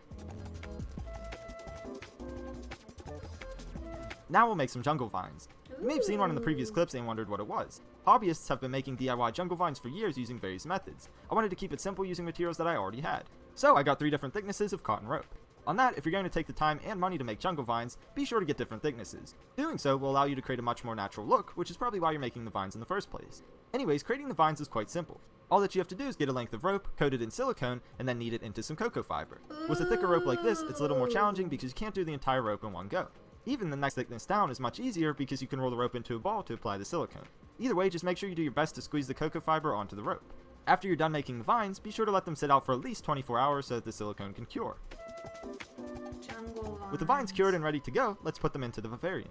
Now we'll make some jungle vines. You may have seen one in the previous clips and wondered what it was. Hobbyists have been making DIY jungle vines for years using various methods. I wanted to keep it simple using materials that I already had. So I got 3 different thicknesses of cotton rope. On that, if you're going to take the time and money to make jungle vines, be sure to get different thicknesses. Doing so will allow you to create a much more natural look, which is probably why you're making the vines in the first place. Anyways, creating the vines is quite simple. All that you have to do is get a length of rope, coat it in silicone, and then knead it into some cocoa fiber. With a thicker rope like this, it's a little more challenging because you can't do the entire rope in one go. Even the next thickness down is much easier because you can roll the rope into a ball to apply the silicone. Either way, just make sure you do your best to squeeze the cocoa fiber onto the rope. After you're done making the vines, be sure to let them sit out for at least 24 hours so that the silicone can cure. Jungle vines. With the vines cured and ready to go, let's put them into the vivarium.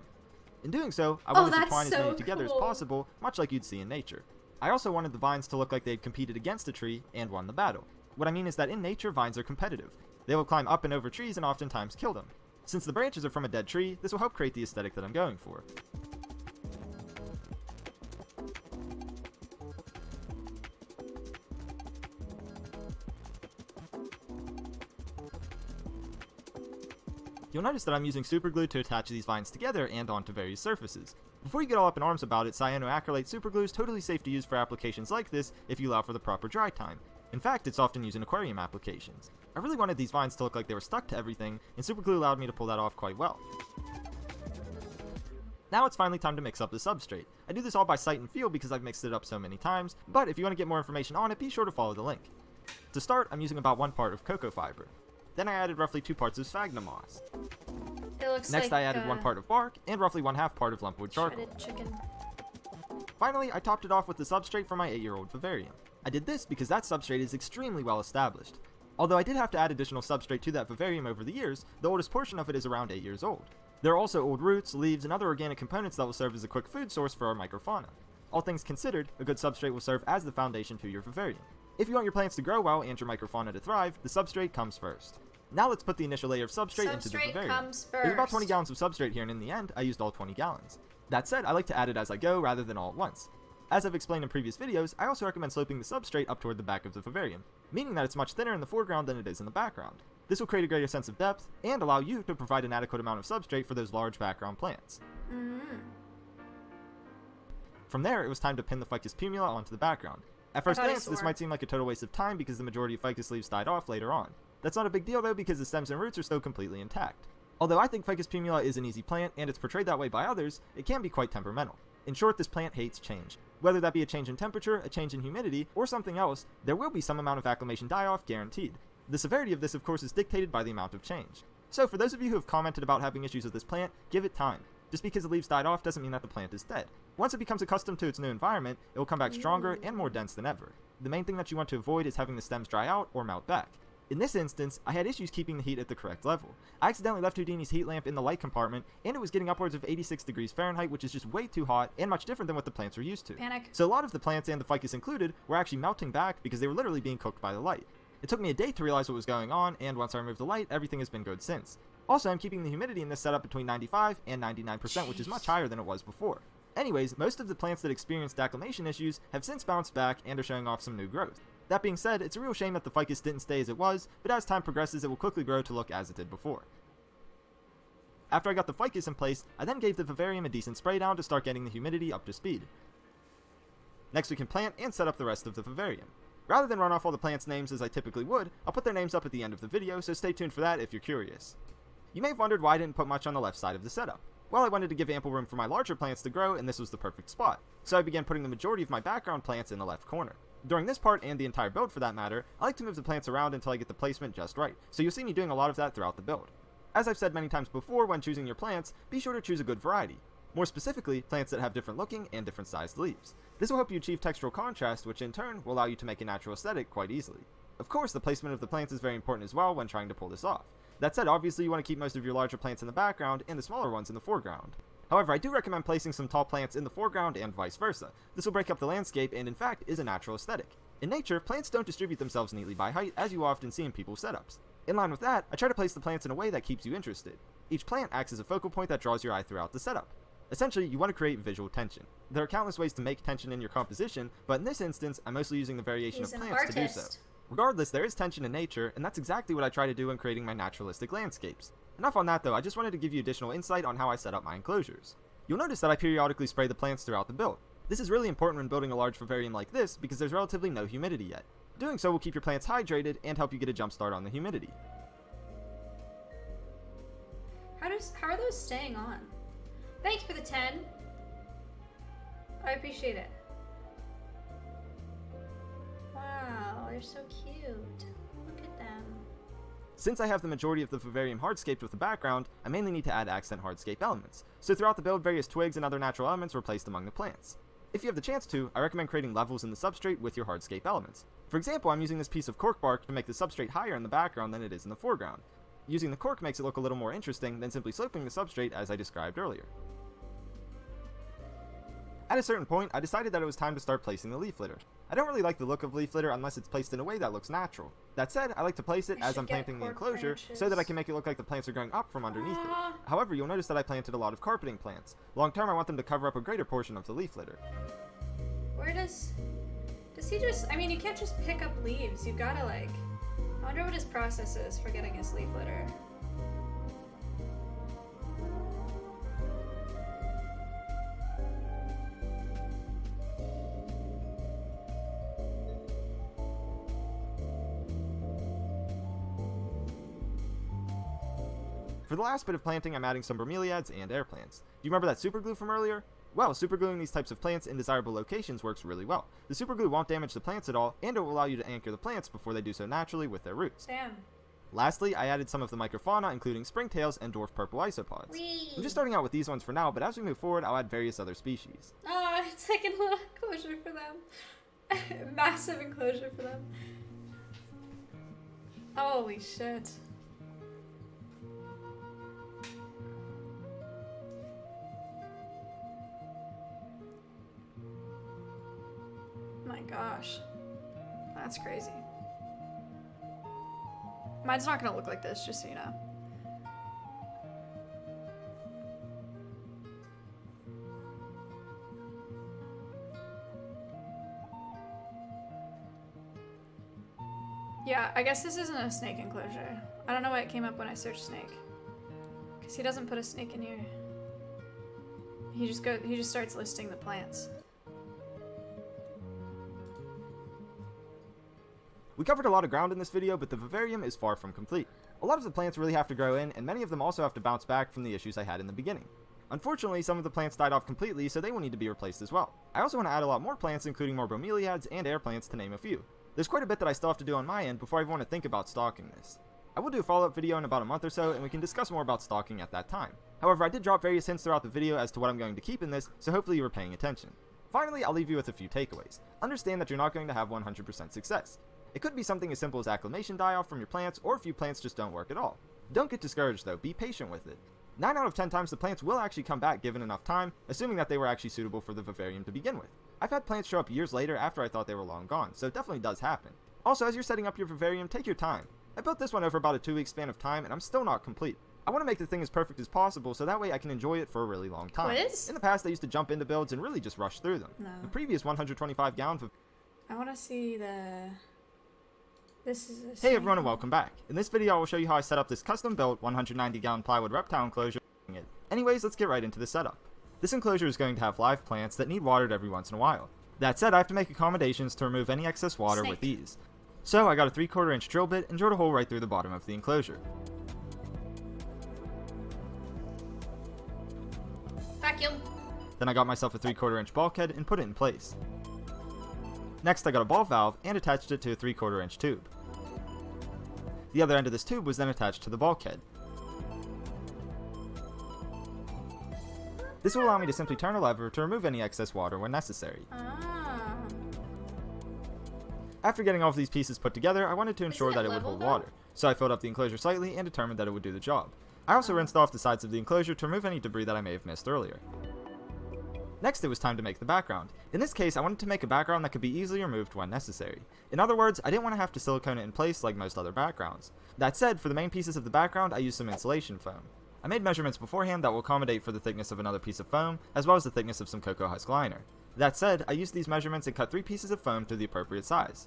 In doing so, I Oh, wanted to that's twine as so many together as cool. possible, much like you'd see in nature. I also wanted the vines to look like they'd competed against a tree and won the battle. What I mean is that in nature, vines are competitive. They will climb up and over trees and oftentimes kill them. Since the branches are from a dead tree, this will help create the aesthetic that I'm going for. You'll notice that I'm using super glue to attach these vines together and onto various surfaces. Before you get all up in arms about it, cyanoacrylate superglue is totally safe to use for applications like this if you allow for the proper dry time. In fact, it's often used in aquarium applications. I really wanted these vines to look like they were stuck to everything, and superglue allowed me to pull that off quite well. Now it's finally time to mix up the substrate. I do this all by sight and feel because I've mixed it up so many times, but if you want to get more information on it, be sure to follow the link. To start, I'm using about 1 part of cocoa fiber. Then I added roughly 2 parts of sphagnum moss. It looks Next like I added 1 part of bark, and roughly 1/2 part of lumpwood charcoal. shredded chicken. Finally, I topped it off with the substrate from my 8-year-old vivarium. I did this because that substrate is extremely well established. Although I did have to add additional substrate to that vivarium over the years, the oldest portion of it is around 8 years old. There are also old roots, leaves, and other organic components that will serve as a quick food source for our microfauna. All things considered, a good substrate will serve as the foundation to your vivarium. If you want your plants to grow well and your microfauna to thrive, the substrate comes first. Now let's put the initial layer of substrate into the vivarium. Comes first. There's about 20 gallons of substrate here, and in the end, I used all 20 gallons. That said, I like to add it as I go rather than all at once. As I've explained in previous videos, I also recommend sloping the substrate up toward the back of the vivarium, meaning that it's much thinner in the foreground than it is in the background. This will create a greater sense of depth, and allow you to provide an adequate amount of substrate for those large background plants. From there, it was time to pin the ficus pumila onto the background. At first glance, this might seem like a total waste of time because the majority of ficus leaves died off later on. That's not a big deal though because the stems and roots are still completely intact. Although I think ficus pumila is an easy plant and it's portrayed that way by others, it can be quite temperamental. In short, this plant hates change. Whether that be a change in temperature, a change in humidity, or something else, there will be some amount of acclimation die-off guaranteed. The severity of this of course is dictated by the amount of change. So for those of you who have commented about having issues with this plant, give it time. Just because the leaves died off doesn't mean that the plant is dead. Once it becomes accustomed to its new environment, it will come back stronger and more dense than ever. The main thing that you want to avoid is having the stems dry out or melt back. In this instance, I had issues keeping the heat at the correct level. I accidentally left Houdini's heat lamp in the light compartment, and it was getting upwards of 86 degrees Fahrenheit, which is just way too hot and much different than what the plants are used to. Panic. So a lot of the plants, and the ficus included, were actually melting back because they were literally being cooked by the light. It took me a day to realize what was going on, and once I removed the light, everything has been good since. Also, I'm keeping the humidity in this setup between 95 and 99%, which is much higher than it was before. Anyways, most of the plants that experienced acclimation issues have since bounced back and are showing off some new growth. That being said, it's a real shame that the ficus didn't stay as it was, but as time progresses it will quickly grow to look as it did before. After I got the ficus in place, I then gave the vivarium a decent spray down to start getting the humidity up to speed. Next we can plant and set up the rest of the vivarium. Rather than run off all the plants' names as I typically would, I'll put their names up at the end of the video, so stay tuned for that if you're curious. You may have wondered why I didn't put much on the left side of the setup. Well, I wanted to give ample room for my larger plants to grow, and this was the perfect spot, so I began putting the majority of my background plants in the left corner. During this part, and the entire build for that matter, I like to move the plants around until I get the placement just right, so you'll see me doing a lot of that throughout the build. As I've said many times before, when choosing your plants, be sure to choose a good variety. More specifically, plants that have different looking and different sized leaves. This will help you achieve textural contrast, which in turn will allow you to make a natural aesthetic quite easily. Of course, the placement of the plants is very important as well when trying to pull this off. That said, obviously you want to keep most of your larger plants in the background and the smaller ones in the foreground. However, I do recommend placing some tall plants in the foreground and vice versa. This will break up the landscape and in fact is a natural aesthetic. In nature, plants don't distribute themselves neatly by height as you often see in people's setups. In line with that, I try to place the plants in a way that keeps you interested. Each plant acts as a focal point that draws your eye throughout the setup. Essentially, you want to create visual tension. There are countless ways to make tension in your composition, but in this instance, I'm mostly using the variation of plants to do so. Regardless, there is tension in nature, and that's exactly what I try to do when creating my naturalistic landscapes. Enough on that though, I just wanted to give you additional insight on how I set up my enclosures. You'll notice that I periodically spray the plants throughout the build. This is really important when building a large vivarium like this because there's relatively no humidity yet. Doing so will keep your plants hydrated and help you get a jump start on the humidity. How are those staying on? Thank you for the 10. I appreciate it. Wow, they're so cute. Look at them. Since I have the majority of the vivarium hardscaped with the background, I mainly need to add accent hardscape elements. So throughout the build, various twigs and other natural elements were placed among the plants. If you have the chance to, I recommend creating levels in the substrate with your hardscape elements. For example, I'm using this piece of cork bark to make the substrate higher in the background than it is in the foreground. Using the cork makes it look a little more interesting than simply sloping the substrate as I described earlier. At a certain point, I decided that it was time to start placing the leaf litter. I don't really like the look of leaf litter unless it's placed in a way that looks natural. That said, I like to place it as I'm planting the enclosure so that I can make it look like the plants are growing up from underneath it. However, you'll notice that I planted a lot of carpeting plants. Long term, I want them to cover up a greater portion of the leaf litter. Where does he just, I mean, you can't just pick up leaves. You've gotta like, I wonder what his process is for getting his leaf litter. For the last bit of planting, I'm adding some bromeliads and air plants. Do you remember that superglue from earlier? Well, supergluing these types of plants in desirable locations works really well. The superglue won't damage the plants at all, and it will allow you to anchor the plants before they do so naturally with their roots. Damn. Lastly, I added some of the microfauna, including springtails and dwarf purple isopods. Whee! I'm just starting out with these ones for now, but as we move forward, I'll add various other species. Oh, it's like a little enclosure for them. Massive enclosure for them. Holy shit. My gosh. That's crazy. Mine's not gonna look like this, just so you know. Yeah, I guess this isn't a snake enclosure. I don't know why it came up when I searched snake. Because he doesn't put a snake in here. He just starts listing the plants. We covered a lot of ground in this video, but the vivarium is far from complete. A lot of the plants really have to grow in, and many of them also have to bounce back from the issues I had in the beginning. Unfortunately, some of the plants died off completely, so they will need to be replaced as well. I also want to add a lot more plants, including more bromeliads and air plants, to name a few. There's quite a bit that I still have to do on my end before I want to think about stocking this. I will do a follow-up video in about a month or so, and we can discuss more about stocking at that time. However, I did drop various hints throughout the video as to what I'm going to keep in this, so hopefully you were paying attention. Finally, I'll leave you with a few takeaways. Understand that you're not going to have 100% success. It could be something as simple as acclimation die-off from your plants, or a few plants just don't work at all. Don't get discouraged though, be patient with it. 9 out of 10 times the plants will actually come back given enough time, assuming that they were actually suitable for the vivarium to begin with. I've had plants show up years later after I thought they were long gone, so it definitely does happen. Also, as you're setting up your vivarium, take your time. I built this one over about a 2-week span of time, and I'm still not complete. I want to make the thing as perfect as possible so that way I can enjoy it for a really long time. Quiz? In the past, I used to jump into builds and really just rush through them. No. The previous 125 gallon I want to see the... This is a Hey everyone and welcome back. In this video I will show you how I set up this custom built 190 gallon plywood reptile enclosure. Anyways, let's get right into the setup. This enclosure is going to have live plants that need watered every once in a while. That said, I have to make accommodations to remove any excess water with ease. So I got a 3/4 inch drill bit and drilled a hole right through the bottom of the enclosure. vacuum. Then I got myself a 3/4 inch bulkhead and put it in place. Next I got a ball valve and attached it to a 3/4 inch tube. The other end of this tube was then attached to the bulkhead. This will allow me to simply turn a lever to remove any excess water when necessary. Ah. After getting all of these pieces put together, I wanted to ensure Isn't that it it would level, hold though? water, so I filled up the enclosure slightly and determined that it would do the job. I also rinsed off the sides of the enclosure to remove any debris that I may have missed earlier. Next, it was time to make the background. In this case, I wanted to make a background that could be easily removed when necessary. In other words, I didn't want to have to silicone it in place like most other backgrounds. That said, for the main pieces of the background, I used some insulation foam. I made measurements beforehand that will accommodate for the thickness of another piece of foam, as well as the thickness of some cocoa husk liner. That said, I used these measurements and cut 3 pieces of foam to the appropriate size.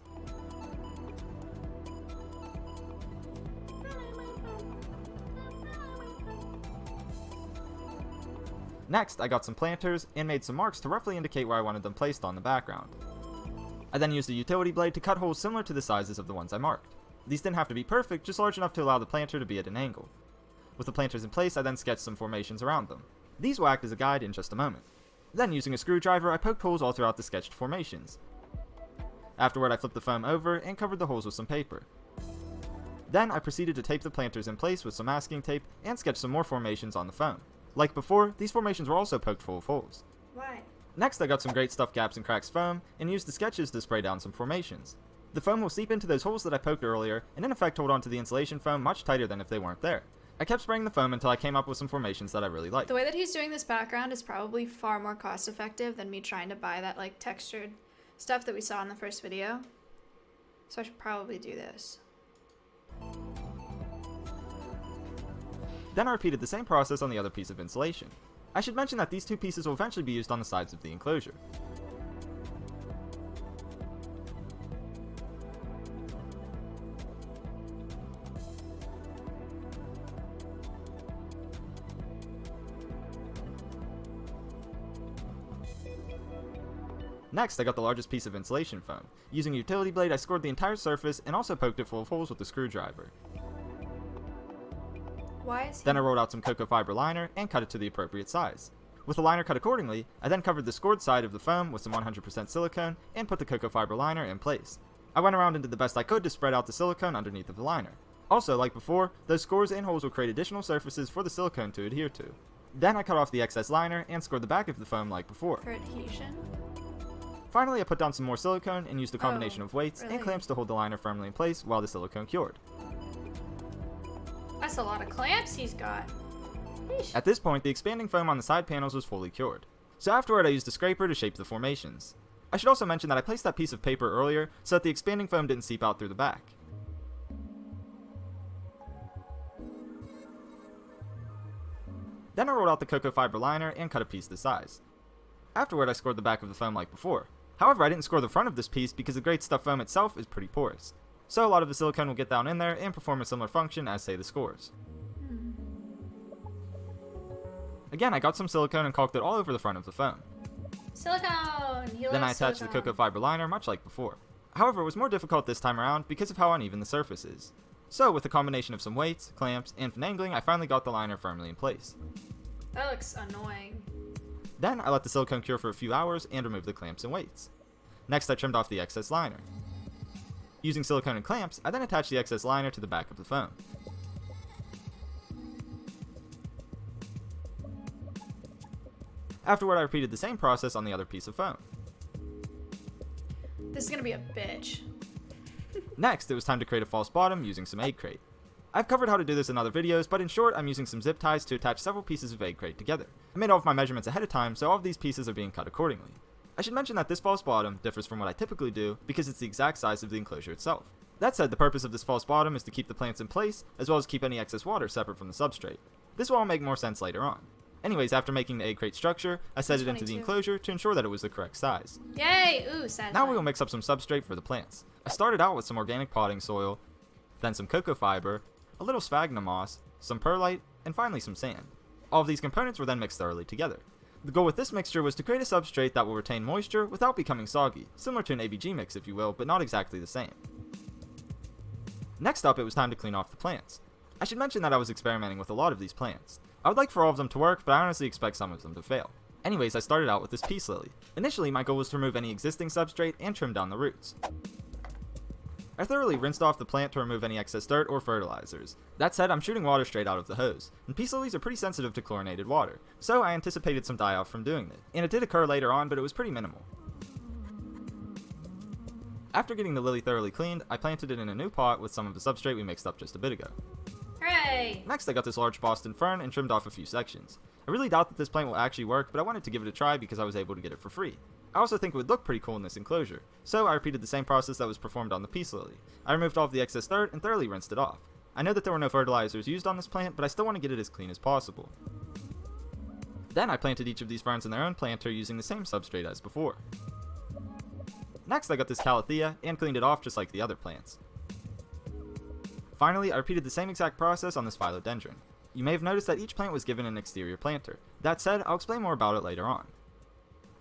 Next, I got some planters and made some marks to roughly indicate where I wanted them placed on the background. I then used a utility blade to cut holes similar to the sizes of the ones I marked. These didn't have to be perfect, just large enough to allow the planter to be at an angle. With the planters in place, I then sketched some formations around them. These will act as a guide in just a moment. Then, using a screwdriver, I poked holes all throughout the sketched formations. Afterward, I flipped the foam over and covered the holes with some paper. Then, I proceeded to tape the planters in place with some masking tape and sketch some more formations on the foam. Like before, these formations were also poked full of holes. Why? Next, I got some great stuff gaps and cracks foam and used the sketches to spray down some formations. The foam will seep into those holes that I poked earlier and in effect hold onto the insulation foam much tighter than if they weren't there. I kept spraying the foam until I came up with some formations that I really liked. The way that he's doing this background is probably far more cost effective than me trying to buy that like textured stuff that we saw in the first video. So I should probably do this. Then I repeated the same process on the other piece of insulation. I should mention that these two pieces will eventually be used on the sides of the enclosure. Next, I got the largest piece of insulation foam. Using a utility blade, I scored the entire surface and also poked it full of holes with a screwdriver. Why is he... Then I rolled out some cocoa fiber liner and cut it to the appropriate size. With the liner cut accordingly, I then covered the scored side of the foam with some 100% silicone and put the cocoa fiber liner in place. I went around and did the best I could to spread out the silicone underneath of the liner. Also, like before, those scores and holes will create additional surfaces for the silicone to adhere to. Then I cut off the excess liner and scored the back of the foam like before. For adhesion? Finally, I put down some more silicone and used a combination of weights really? and clamps to hold the liner firmly in place while the silicone cured. That's a lot of clamps he's got. Yeesh. At this point, the expanding foam on the side panels was fully cured. So afterward, I used a scraper to shape the formations. I should also mention that I placed that piece of paper earlier so that the expanding foam didn't seep out through the back. Then I rolled out the cocoa fiber liner and cut a piece the size. Afterward, I scored the back of the foam like before. However, I didn't score the front of this piece because the great stuff foam itself is pretty porous. So a lot of the silicone will get down in there and perform a similar function as, say, the scores. Again, I got some silicone and caulked it all over the front of the foam. Silicone! He Then I loves attached the silicone. cocoa fiber liner much like before. However, it was more difficult this time around because of how uneven the surface is. So with a combination of some weights, clamps, and finagling, I finally got the liner firmly in place. That looks annoying. Then I let the silicone cure for a few hours and removed the clamps and weights. Next, I trimmed off the excess liner. Using silicone and clamps, I then attached the excess liner to the back of the foam. Afterward, I repeated the same process on the other piece of foam. This is gonna be a bitch. Next, it was time to create a false bottom using some egg crate. I've covered how to do this in other videos, but in short, I'm using some zip ties to attach several pieces of egg crate together. I made all of my measurements ahead of time, so all of these pieces are being cut accordingly. I should mention that this false bottom differs from what I typically do because it's the exact size of the enclosure itself. That said, the purpose of this false bottom is to keep the plants in place, as well as keep any excess water separate from the substrate. This will all make more sense later on. Anyways, after making the egg crate structure, I set it into the 22. enclosure to ensure that it was the correct size. Yay! Ooh, sad. Now we will mix up some substrate for the plants. I started out with some organic potting soil, then some cocoa fiber, a little sphagnum moss, some perlite, and finally some sand. All of these components were then mixed thoroughly together. The goal with this mixture was to create a substrate that will retain moisture without becoming soggy, similar to an ABG mix if you will, but not exactly the same. Next up, it was time to clean off the plants. I should mention that I was experimenting with a lot of these plants. I would like for all of them to work, but I honestly expect some of them to fail. Anyways, I started out with this peace lily. Initially, my goal was to remove any existing substrate and trim down the roots. I thoroughly rinsed off the plant to remove any excess dirt or fertilizers. That said, I'm shooting water straight out of the hose, and peace lilies are pretty sensitive to chlorinated water, so I anticipated some die-off from doing it, and it did occur later on, but it was pretty minimal. After getting the lily thoroughly cleaned, I planted it in a new pot with some of the substrate we mixed up just a bit ago. Hooray! Next, I got this large Boston fern and trimmed off a few sections. I really doubt that this plant will actually work, but I wanted to give it a try because I was able to get it for free. I also think it would look pretty cool in this enclosure, so I repeated the same process that was performed on the peace lily. I removed all of the excess dirt and thoroughly rinsed it off. I know that there were no fertilizers used on this plant, but I still want to get it as clean as possible. Then I planted each of these ferns in their own planter using the same substrate as before. Next, I got this calathea and cleaned it off just like the other plants. Finally, I repeated the same exact process on this philodendron. You may have noticed that each plant was given an exterior planter. That said, I'll explain more about it later on.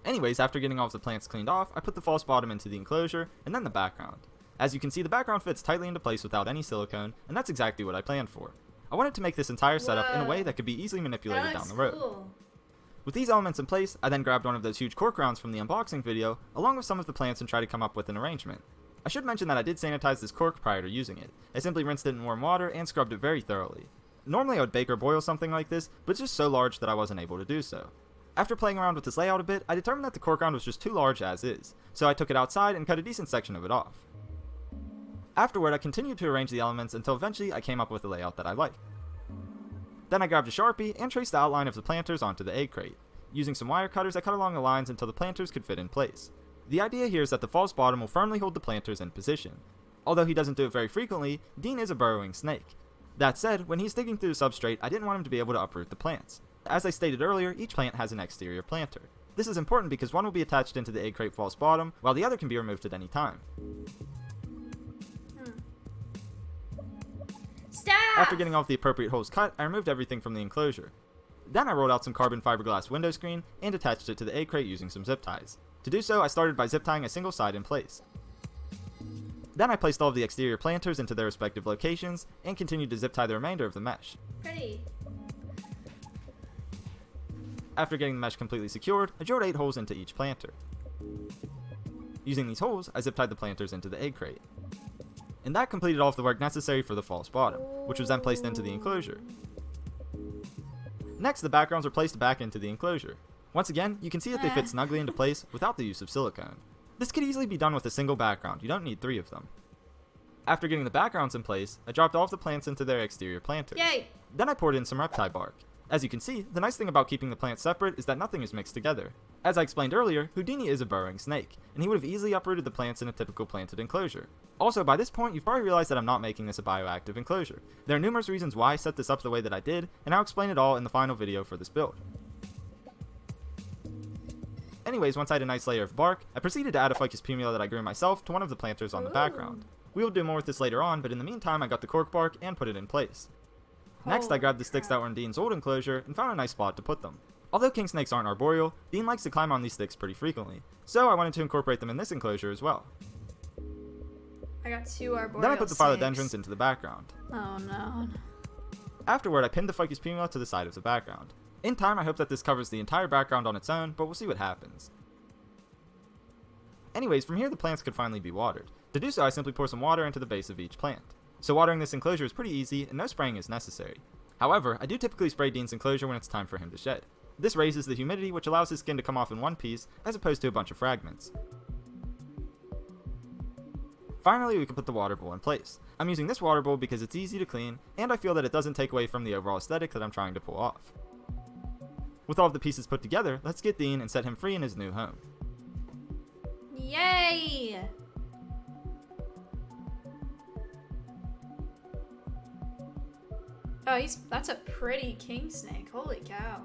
Anyways, after getting all of the plants cleaned off, I put the false bottom into the enclosure, and then the background. As you can see, the background fits tightly into place without any silicone, and that's exactly what I planned for. I wanted to make this entire setup in a way that could be easily manipulated down the road. Cool. With these elements in place, I then grabbed one of those huge cork rounds from the unboxing video, along with some of the plants and tried to come up with an arrangement. I should mention that I did sanitize this cork prior to using it. I simply rinsed it in warm water and scrubbed it very thoroughly. Normally I would bake or boil something like this, but it's just so large that I wasn't able to do so. After playing around with this layout a bit, I determined that the cork round was just too large as is, so I took it outside and cut a decent section of it off. Afterward, I continued to arrange the elements until eventually I came up with a layout that I liked. Then I grabbed a Sharpie and traced the outline of the planters onto the egg crate. Using some wire cutters, I cut along the lines until the planters could fit in place. The idea here is that the false bottom will firmly hold the planters in position. Although he doesn't do it very frequently, Dean is a burrowing snake. That said, when he's digging through the substrate, I didn't want him to be able to uproot the plants. As I stated earlier, each plant has an exterior planter. This is important because one will be attached into the egg crate false bottom, while the other can be removed at any time. Stop! After getting all of the appropriate holes cut, I removed everything from the enclosure. Then I rolled out some carbon fiberglass window screen and attached it to the egg crate using some zip ties. To do so, I started by zip tying a single side in place. Then I placed all of the exterior planters into their respective locations and continued to zip tie the remainder of the mesh. Pretty. After getting the mesh completely secured, I drilled 8 holes into each planter. Using these holes, I zip tied the planters into the egg crate. And that completed all of the work necessary for the false bottom, which was then placed into the enclosure. Next, the backgrounds were placed back into the enclosure. Once again, you can see that they fit snugly into place without the use of silicone. This could easily be done with a single background, you don't need 3 of them. After getting the backgrounds in place, I dropped all of the plants into their exterior planters. Yay! Then I poured in some reptile bark. As you can see, the nice thing about keeping the plants separate is that nothing is mixed together. As I explained earlier, Houdini is a burrowing snake, and he would have easily uprooted the plants in a typical planted enclosure. Also, by this point, you've probably realized that I'm not making this a bioactive enclosure. There are numerous reasons why I set this up the way that I did, and I'll explain it all in the final video for this build. Anyways, once I had a nice layer of bark, I proceeded to add a ficus pumila that I grew myself to one of the planters on the background. We will do more with this later on, but in the meantime I got the cork bark and put it in place. Next, I grabbed the sticks that were in Dean's old enclosure and found a nice spot to put them. Although king snakes aren't arboreal, Dean likes to climb on these sticks pretty frequently, so I wanted to incorporate them in this enclosure as well. I got 2 arboreal Then I put the snakes. philodendrons into the background. Oh no. Afterward, I pinned the ficus pumila to the side of the background. In time, I hope that this covers the entire background on its own, but we'll see what happens. Anyways, from here the plants could finally be watered. To do so, I simply pour some water into the base of each plant. So watering this enclosure is pretty easy, and no spraying is necessary. However, I do typically spray Dean's enclosure when it's time for him to shed. This raises the humidity, which allows his skin to come off in one piece, as opposed to a bunch of fragments. Finally, we can put the water bowl in place. I'm using this water bowl because it's easy to clean, and I feel that it doesn't take away from the overall aesthetic that I'm trying to pull off. With all of the pieces put together, let's get Dean and set him free in his new home. Yay! Oh, that's a pretty king snake. Holy cow.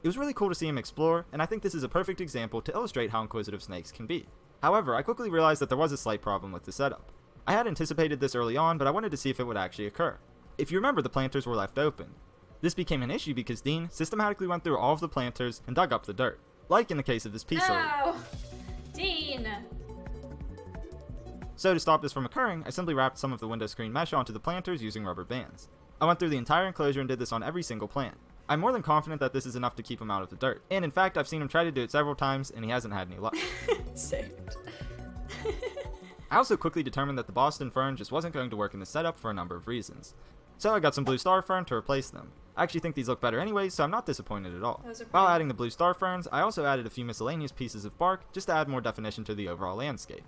It was really cool to see him explore, and I think this is a perfect example to illustrate how inquisitive snakes can be. However, I quickly realized that there was a slight problem with the setup. I had anticipated this early on, but I wanted to see if it would actually occur. If you remember, the planters were left open. This became an issue because Dean systematically went through all of the planters and dug up the dirt, like in the case of this piece over. No! Dean! So to stop this from occurring, I simply wrapped some of the window screen mesh onto the planters using rubber bands. I went through the entire enclosure and did this on every single plant. I'm more than confident that this is enough to keep him out of the dirt, and in fact I've seen him try to do it several times and he hasn't had any luck. Saved. I also quickly determined that the Boston fern just wasn't going to work in the setup for a number of reasons. So I got some blue star fern to replace them. I actually think these look better anyway, so I'm not disappointed at all. Those are While pretty. adding the blue star ferns, I also added a few miscellaneous pieces of bark just to add more definition to the overall landscape.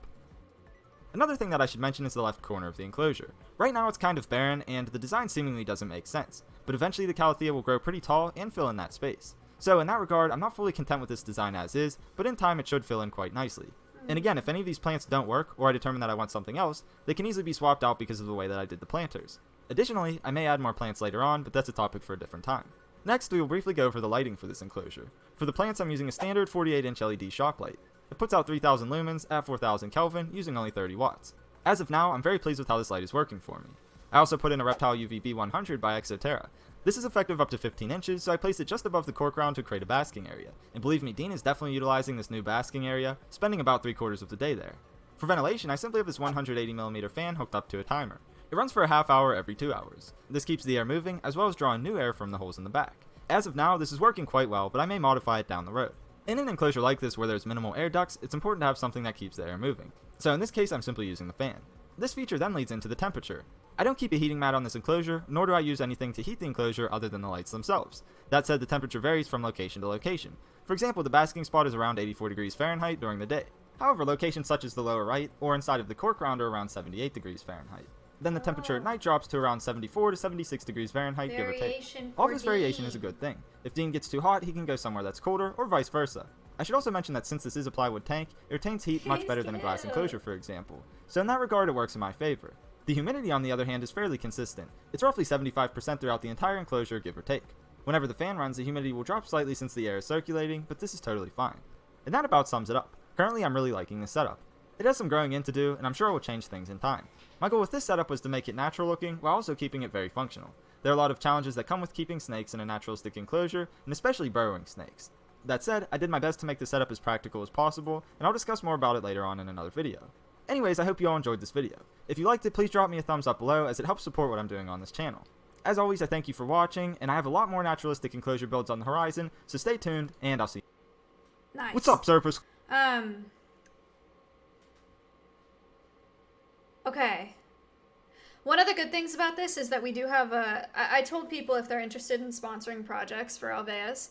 Another thing that I should mention is the left corner of the enclosure. Right now it's kind of barren and the design seemingly doesn't make sense, but eventually the calathea will grow pretty tall and fill in that space. So in that regard, I'm not fully content with this design as is, but in time it should fill in quite nicely. And again, if any of these plants don't work, or I determine that I want something else, they can easily be swapped out because of the way that I did the planters. Additionally, I may add more plants later on, but that's a topic for a different time. Next, we will briefly go over the lighting for this enclosure. For the plants, I'm using a standard 48-inch LED shop light. It puts out 3000 lumens at 4000 Kelvin using only 30 watts. As of now, I'm very pleased with how this light is working for me. I also put in a Reptile UV B100 by Exoterra. This is effective up to 15 inches, so I placed it just above the cork round to create a basking area. And believe me, Dean is definitely utilizing this new basking area, spending about 3/4 of the day there. For ventilation, I simply have this 180mm fan hooked up to a timer. It runs for a half hour every 2 hours. This keeps the air moving, as well as drawing new air from the holes in the back. As of now, this is working quite well, but I may modify it down the road. In an enclosure like this where there's minimal air ducts, it's important to have something that keeps the air moving. So in this case, I'm simply using the fan. This feature then leads into the temperature. I don't keep a heating mat on this enclosure, nor do I use anything to heat the enclosure other than the lights themselves. That said, the temperature varies from location to location. For example, the basking spot is around 84 degrees Fahrenheit during the day. However, locations such as the lower right or inside of the cork round are around 78 degrees Fahrenheit. Then the temperature at night drops to around 74 to 76 degrees Fahrenheit, give or take. Variation All for this variation Dean. is a good thing. If Dean gets too hot, he can go somewhere that's colder, or vice versa. I should also mention that since this is a plywood tank, it retains heat much better than a glass enclosure, for example. So in that regard, it works in my favor. The humidity, on the other hand, is fairly consistent. It's roughly 75% throughout the entire enclosure, give or take. Whenever the fan runs, the humidity will drop slightly since the air is circulating, but this is totally fine. And that about sums it up. Currently, I'm really liking this setup. It has some growing in to do, and I'm sure it will change things in time. My goal with this setup was to make it natural looking, while also keeping it very functional. There are a lot of challenges that come with keeping snakes in a natural stick enclosure, and especially burrowing snakes. That said, I did my best to make the setup as practical as possible, and I'll discuss more about it later on in another video. Anyways, I hope you all enjoyed this video. If you liked it, please drop me a thumbs up below, as it helps support what I'm doing on this channel. As always, I thank you for watching, and I have a lot more naturalistic enclosure builds on the horizon, so stay tuned, and I'll see you. Nice. What's up, Surfers? Okay. One of the good things about this is that we do have I told people if they're interested in sponsoring projects for alveus,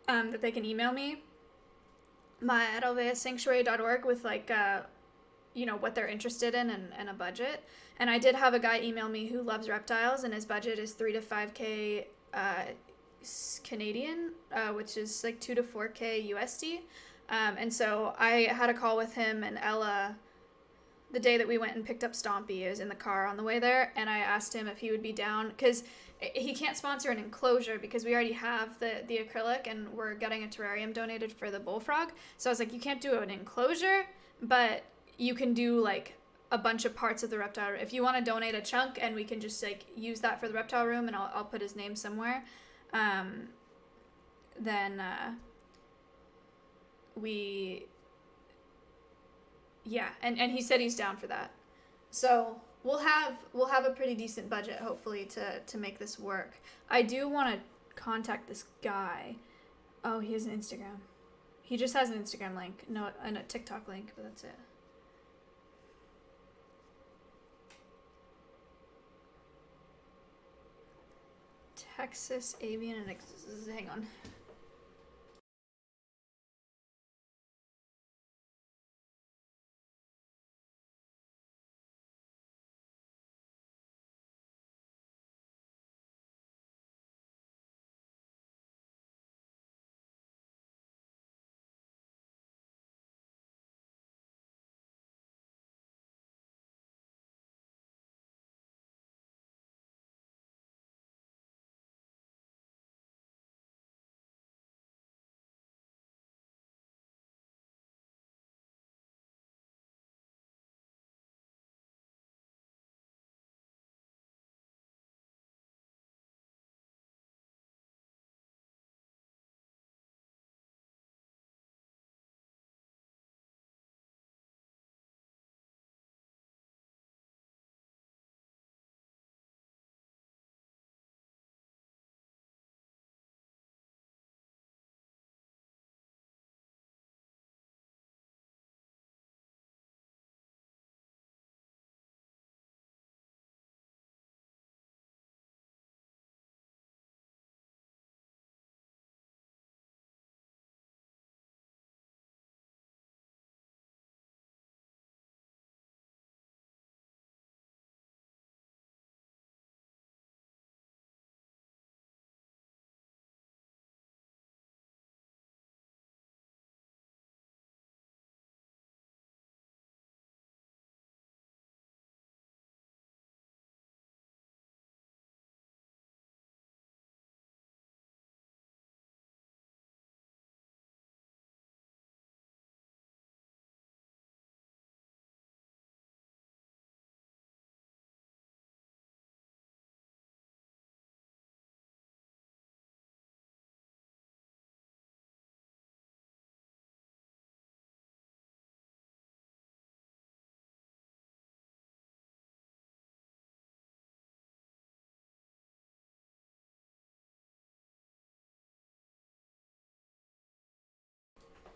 that they can email me at alveussanctuary.org with like, what they're interested in and a budget. And I did have a guy email me who loves reptiles, and his budget is 3 to 5K Canadian, which is like 2 to 4K USD. And so I had a call with him and Ella the day that we went and picked up Stompy. I was in the car on the way there, and I asked him if he would be down, because he can't sponsor an enclosure because we already have the acrylic, and we're getting a terrarium donated for the bullfrog. So I was like, you can't do an enclosure, but you can do like a bunch of parts of the reptile. If you want to donate a chunk, and we can just like use that for the reptile room, and I'll put his name somewhere, then yeah, and he said he's down for that. So we'll have a pretty decent budget, hopefully, to make this work. I do want to contact this guy. Oh, he has an Instagram. He just has an Instagram link, no, and a TikTok link, but that's it. Texas Avian and hang on.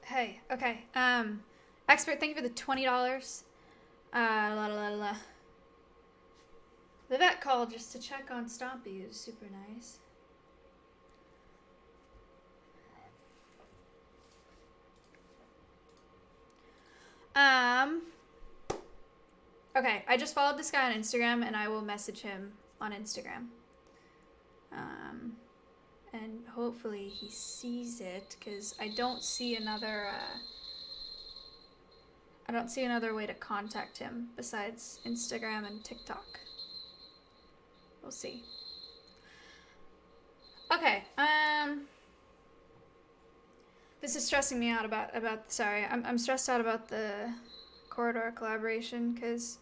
Hey, okay. Expert, thank you for the $20. The vet called just to check on Stompy. It was super nice. Okay, I just followed this guy on Instagram, and I will message him on Instagram. And hopefully he sees it, because I don't see another way to contact him besides Instagram and TikTok. We'll see. Okay, this is stressing me out sorry, I'm stressed out about the corridor collaboration, because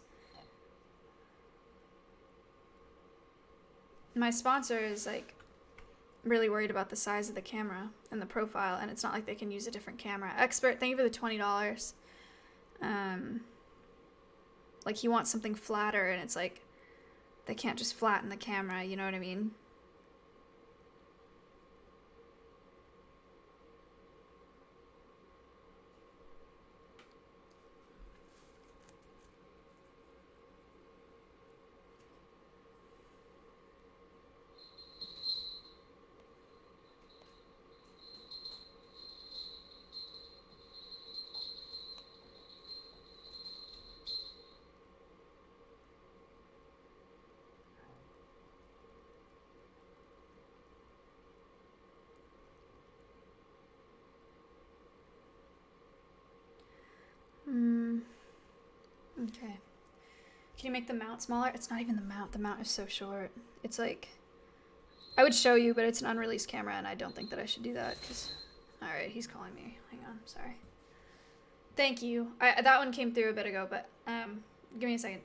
my sponsor is like really worried about the size of the camera and the profile, and it's not like they can use a different camera. Expert, thank you for the $20. Like, he wants something flatter, and it's like they can't just flatten the camera, you know what I mean? Okay. Can you make the mount smaller? It's not even the mount. The mount is so short. It's like, I would show you, but it's an unreleased camera, and I don't think that I should do that, because... Alright, he's calling me. Hang on, sorry. Thank you. That one came through a bit ago, but, give me a second.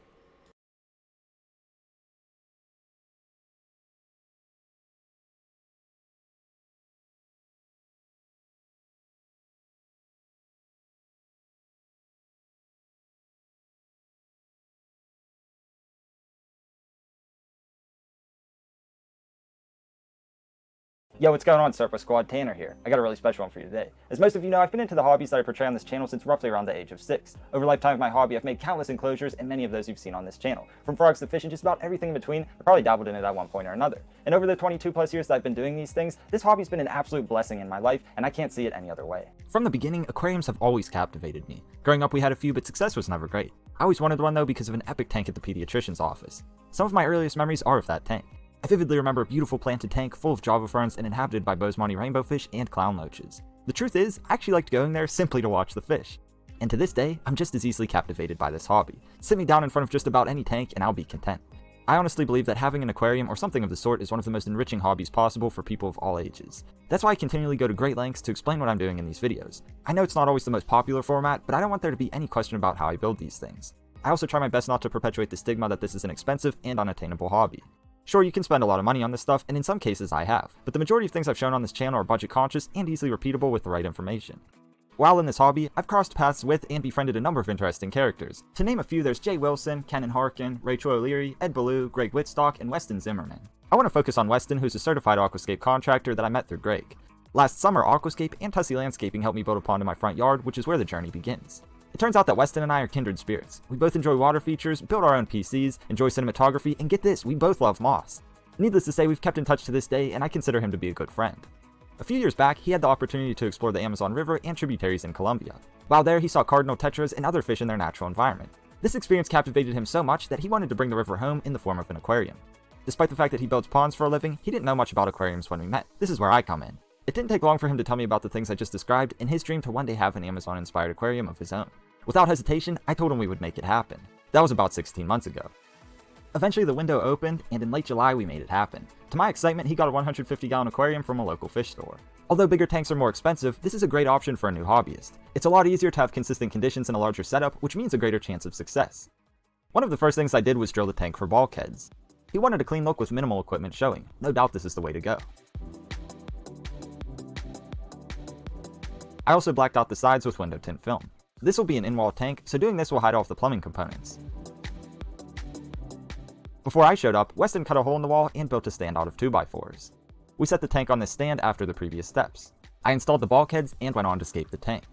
Yo, what's going on, Surfer Squad? Tanner here. I got a really special one for you today. As most of you know, I've been into the hobbies that I portray on this channel since roughly around the age of 6. Over the lifetime of my hobby, I've made countless enclosures, and many of those you've seen on this channel. From frogs to fish and just about everything in between, I probably dabbled in it at one point or another. And over the 22 plus years that I've been doing these things, this hobby's been an absolute blessing in my life, and I can't see it any other way. From the beginning, aquariums have always captivated me. Growing up, we had a few, but success was never great. I always wanted one though because of an epic tank at the pediatrician's office. Some of my earliest memories are of that tank. I vividly remember a beautiful planted tank full of Java ferns and inhabited by Bozemonte rainbow fish and clown loaches. The truth is, I actually liked going there simply to watch the fish. And to this day, I'm just as easily captivated by this hobby. Sit me down in front of just about any tank and I'll be content. I honestly believe that having an aquarium or something of the sort is one of the most enriching hobbies possible for people of all ages. That's why I continually go to great lengths to explain what I'm doing in these videos. I know it's not always the most popular format, but I don't want there to be any question about how I build these things. I also try my best not to perpetuate the stigma that this is an expensive and unattainable hobby. Sure, you can spend a lot of money on this stuff, and in some cases I have, but the majority of things I've shown on this channel are budget conscious and easily repeatable with the right information. While in this hobby, I've crossed paths with and befriended a number of interesting characters. To name a few, there's Jay Wilson, Kenan Harkin, Rachel O'Leary, Ed Ballou, Greg Whitstock, and Weston Zimmerman. I want to focus on Weston, who's a certified aquascape contractor that I met through Greg. Last summer, Aquascape and Tussey Landscaping helped me build a pond in my front yard, which is where the journey begins. It turns out that Weston and I are kindred spirits. We both enjoy water features, build our own PCs, enjoy cinematography, and get this, we both love moss. Needless to say, we've kept in touch to this day, and I consider him to be a good friend. A few years back, he had the opportunity to explore the Amazon River and tributaries in Colombia. While there, he saw cardinal tetras and other fish in their natural environment. This experience captivated him so much that he wanted to bring the river home in the form of an aquarium. Despite the fact that he builds ponds for a living, he didn't know much about aquariums when we met. This is where I come in. It didn't take long for him to tell me about the things I just described and his dream to one day have an Amazon-inspired aquarium of his own. Without hesitation, I told him we would make it happen. That was about 16 months ago. Eventually the window opened, and in late July we made it happen. To my excitement, he got a 150-gallon aquarium from a local fish store. Although bigger tanks are more expensive, this is a great option for a new hobbyist. It's a lot easier to have consistent conditions in a larger setup, which means a greater chance of success. One of the first things I did was drill the tank for bulkheads. He wanted a clean look with minimal equipment showing. No doubt this is the way to go. I also blacked out the sides with window tint film. This will be an in-wall tank, so doing this will hide off the plumbing components. Before I showed up, Weston cut a hole in the wall and built a stand out of 2x4s. We set the tank on this stand after the previous steps. I installed the bulkheads and went on to scape the tank.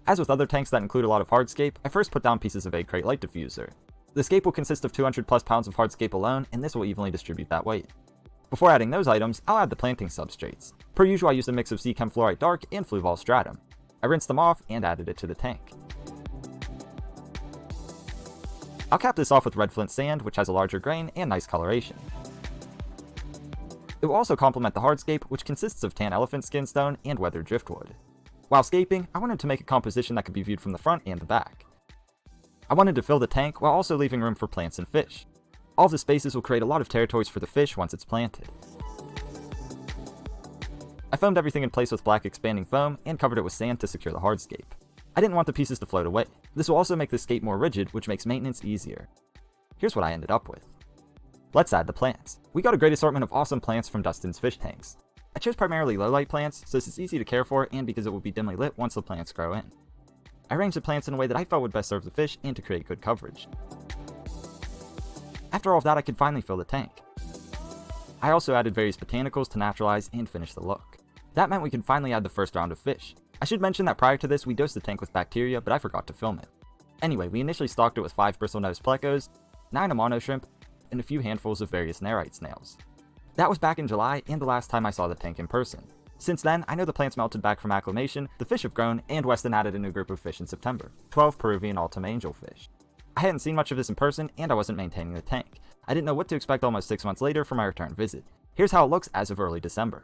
As with other tanks that include a lot of hardscape, I first put down pieces of egg crate light diffuser. The scape will consist of 200 plus pounds of hardscape alone, and this will evenly distribute that weight. Before adding those items, I'll add the planting substrates. Per usual, I used a mix of Seachem Fluorite Dark and Fluval Stratum. I rinsed them off and added it to the tank. I'll cap this off with red flint sand, which has a larger grain and nice coloration. It will also complement the hardscape, which consists of tan elephant skin stone and weathered driftwood. While scaping, I wanted to make a composition that could be viewed from the front and the back. I wanted to fill the tank while also leaving room for plants and fish. All of the spaces will create a lot of territories for the fish once it's planted. I foamed everything in place with black expanding foam and covered it with sand to secure the hardscape. I didn't want the pieces to float away. This will also make the scape more rigid, which makes maintenance easier. Here's what I ended up with. Let's add the plants. We got a great assortment of awesome plants from Dustin's fish tanks. I chose primarily low light plants, so this is easy to care for and because it will be dimly lit once the plants grow in. I arranged the plants in a way that I felt would best serve the fish and to create good coverage. After all of that, I could finally fill the tank. I also added various botanicals to naturalize and finish the look. That meant we could finally add the first round of fish. I should mention that prior to this, we dosed the tank with bacteria, but I forgot to film it. Anyway, we initially stocked it with 5 bristlenose plecos, 9 amano shrimp, and a few handfuls of various nerite snails. That was back in July and the last time I saw the tank in person. Since then, I know the plants melted back from acclimation, the fish have grown, and Weston added a new group of fish in September, 12 Peruvian Altum angelfish. I hadn't seen much of this in person, and I wasn't maintaining the tank. I didn't know what to expect almost 6 months later for my return visit. Here's how it looks as of early December.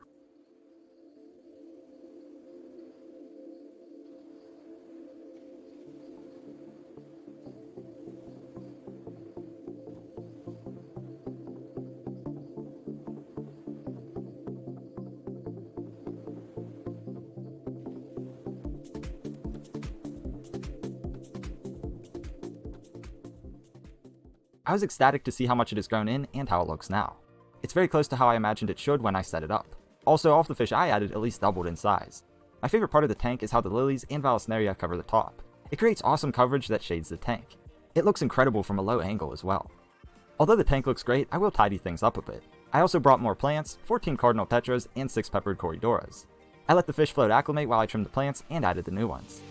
I was ecstatic to see how much it has grown in and how it looks now. It's very close to how I imagined it should when I set it up. Also, all of the fish I added at least doubled in size. My favorite part of the tank is how the lilies and Vallisneria cover the top. It creates awesome coverage that shades the tank. It looks incredible from a low angle as well. Although the tank looks great, I will tidy things up a bit. I also brought more plants, 14 cardinal tetras, and 6 peppered corridoras. I let the fish float acclimate while I trimmed the plants and added the new ones.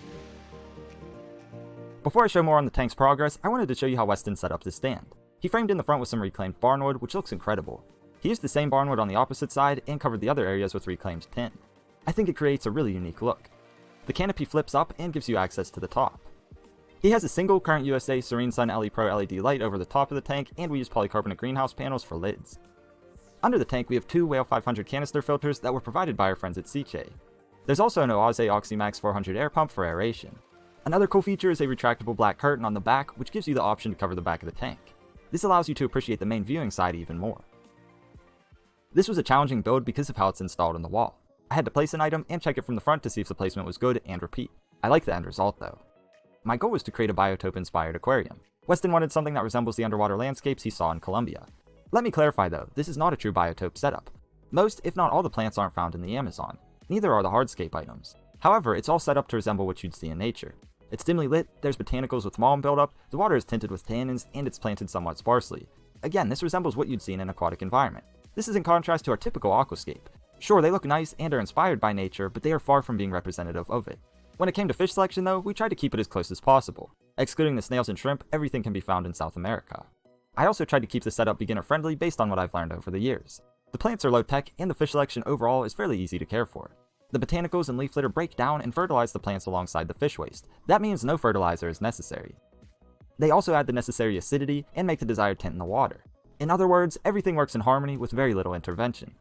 Before I show more on the tank's progress, I wanted to show you how Weston set up this stand. He framed in the front with some reclaimed barnwood, which looks incredible. He used the same barnwood on the opposite side and covered the other areas with reclaimed tin. I think it creates a really unique look. The canopy flips up and gives you access to the top. He has a single Current USA Serene Sun LE Pro LED light over the top of the tank, and we use polycarbonate greenhouse panels for lids. Under the tank we have 2 Whale 500 canister filters that were provided by our friends at Seche. There's also an Oase Oxymax 400 air pump for aeration. Another cool feature is a retractable black curtain on the back, which gives you the option to cover the back of the tank. This allows you to appreciate the main viewing side even more. This was a challenging build because of how it's installed in the wall. I had to place an item and check it from the front to see if the placement was good and repeat. I like the end result though. My goal was to create a biotope-inspired aquarium. Weston wanted something that resembles the underwater landscapes he saw in Colombia. Let me clarify though, this is not a true biotope setup. Most, if not all, the plants aren't found in the Amazon. Neither are the hardscape items. However, it's all set up to resemble what you'd see in nature. It's dimly lit, there's botanicals with malm buildup, the water is tinted with tannins, and it's planted somewhat sparsely. Again, this resembles what you'd see in an aquatic environment. This is in contrast to our typical aquascape. Sure, they look nice and are inspired by nature, but they are far from being representative of it. When it came to fish selection though, we tried to keep it as close as possible. Excluding the snails and shrimp, everything can be found in South America. I also tried to keep the setup beginner friendly based on what I've learned over the years. The plants are low tech, and the fish selection overall is fairly easy to care for. The botanicals and leaf litter break down and fertilize the plants alongside the fish waste. That means no fertilizer is necessary. They also add the necessary acidity and make the desired tint in the water. In other words, everything works in harmony with very little intervention.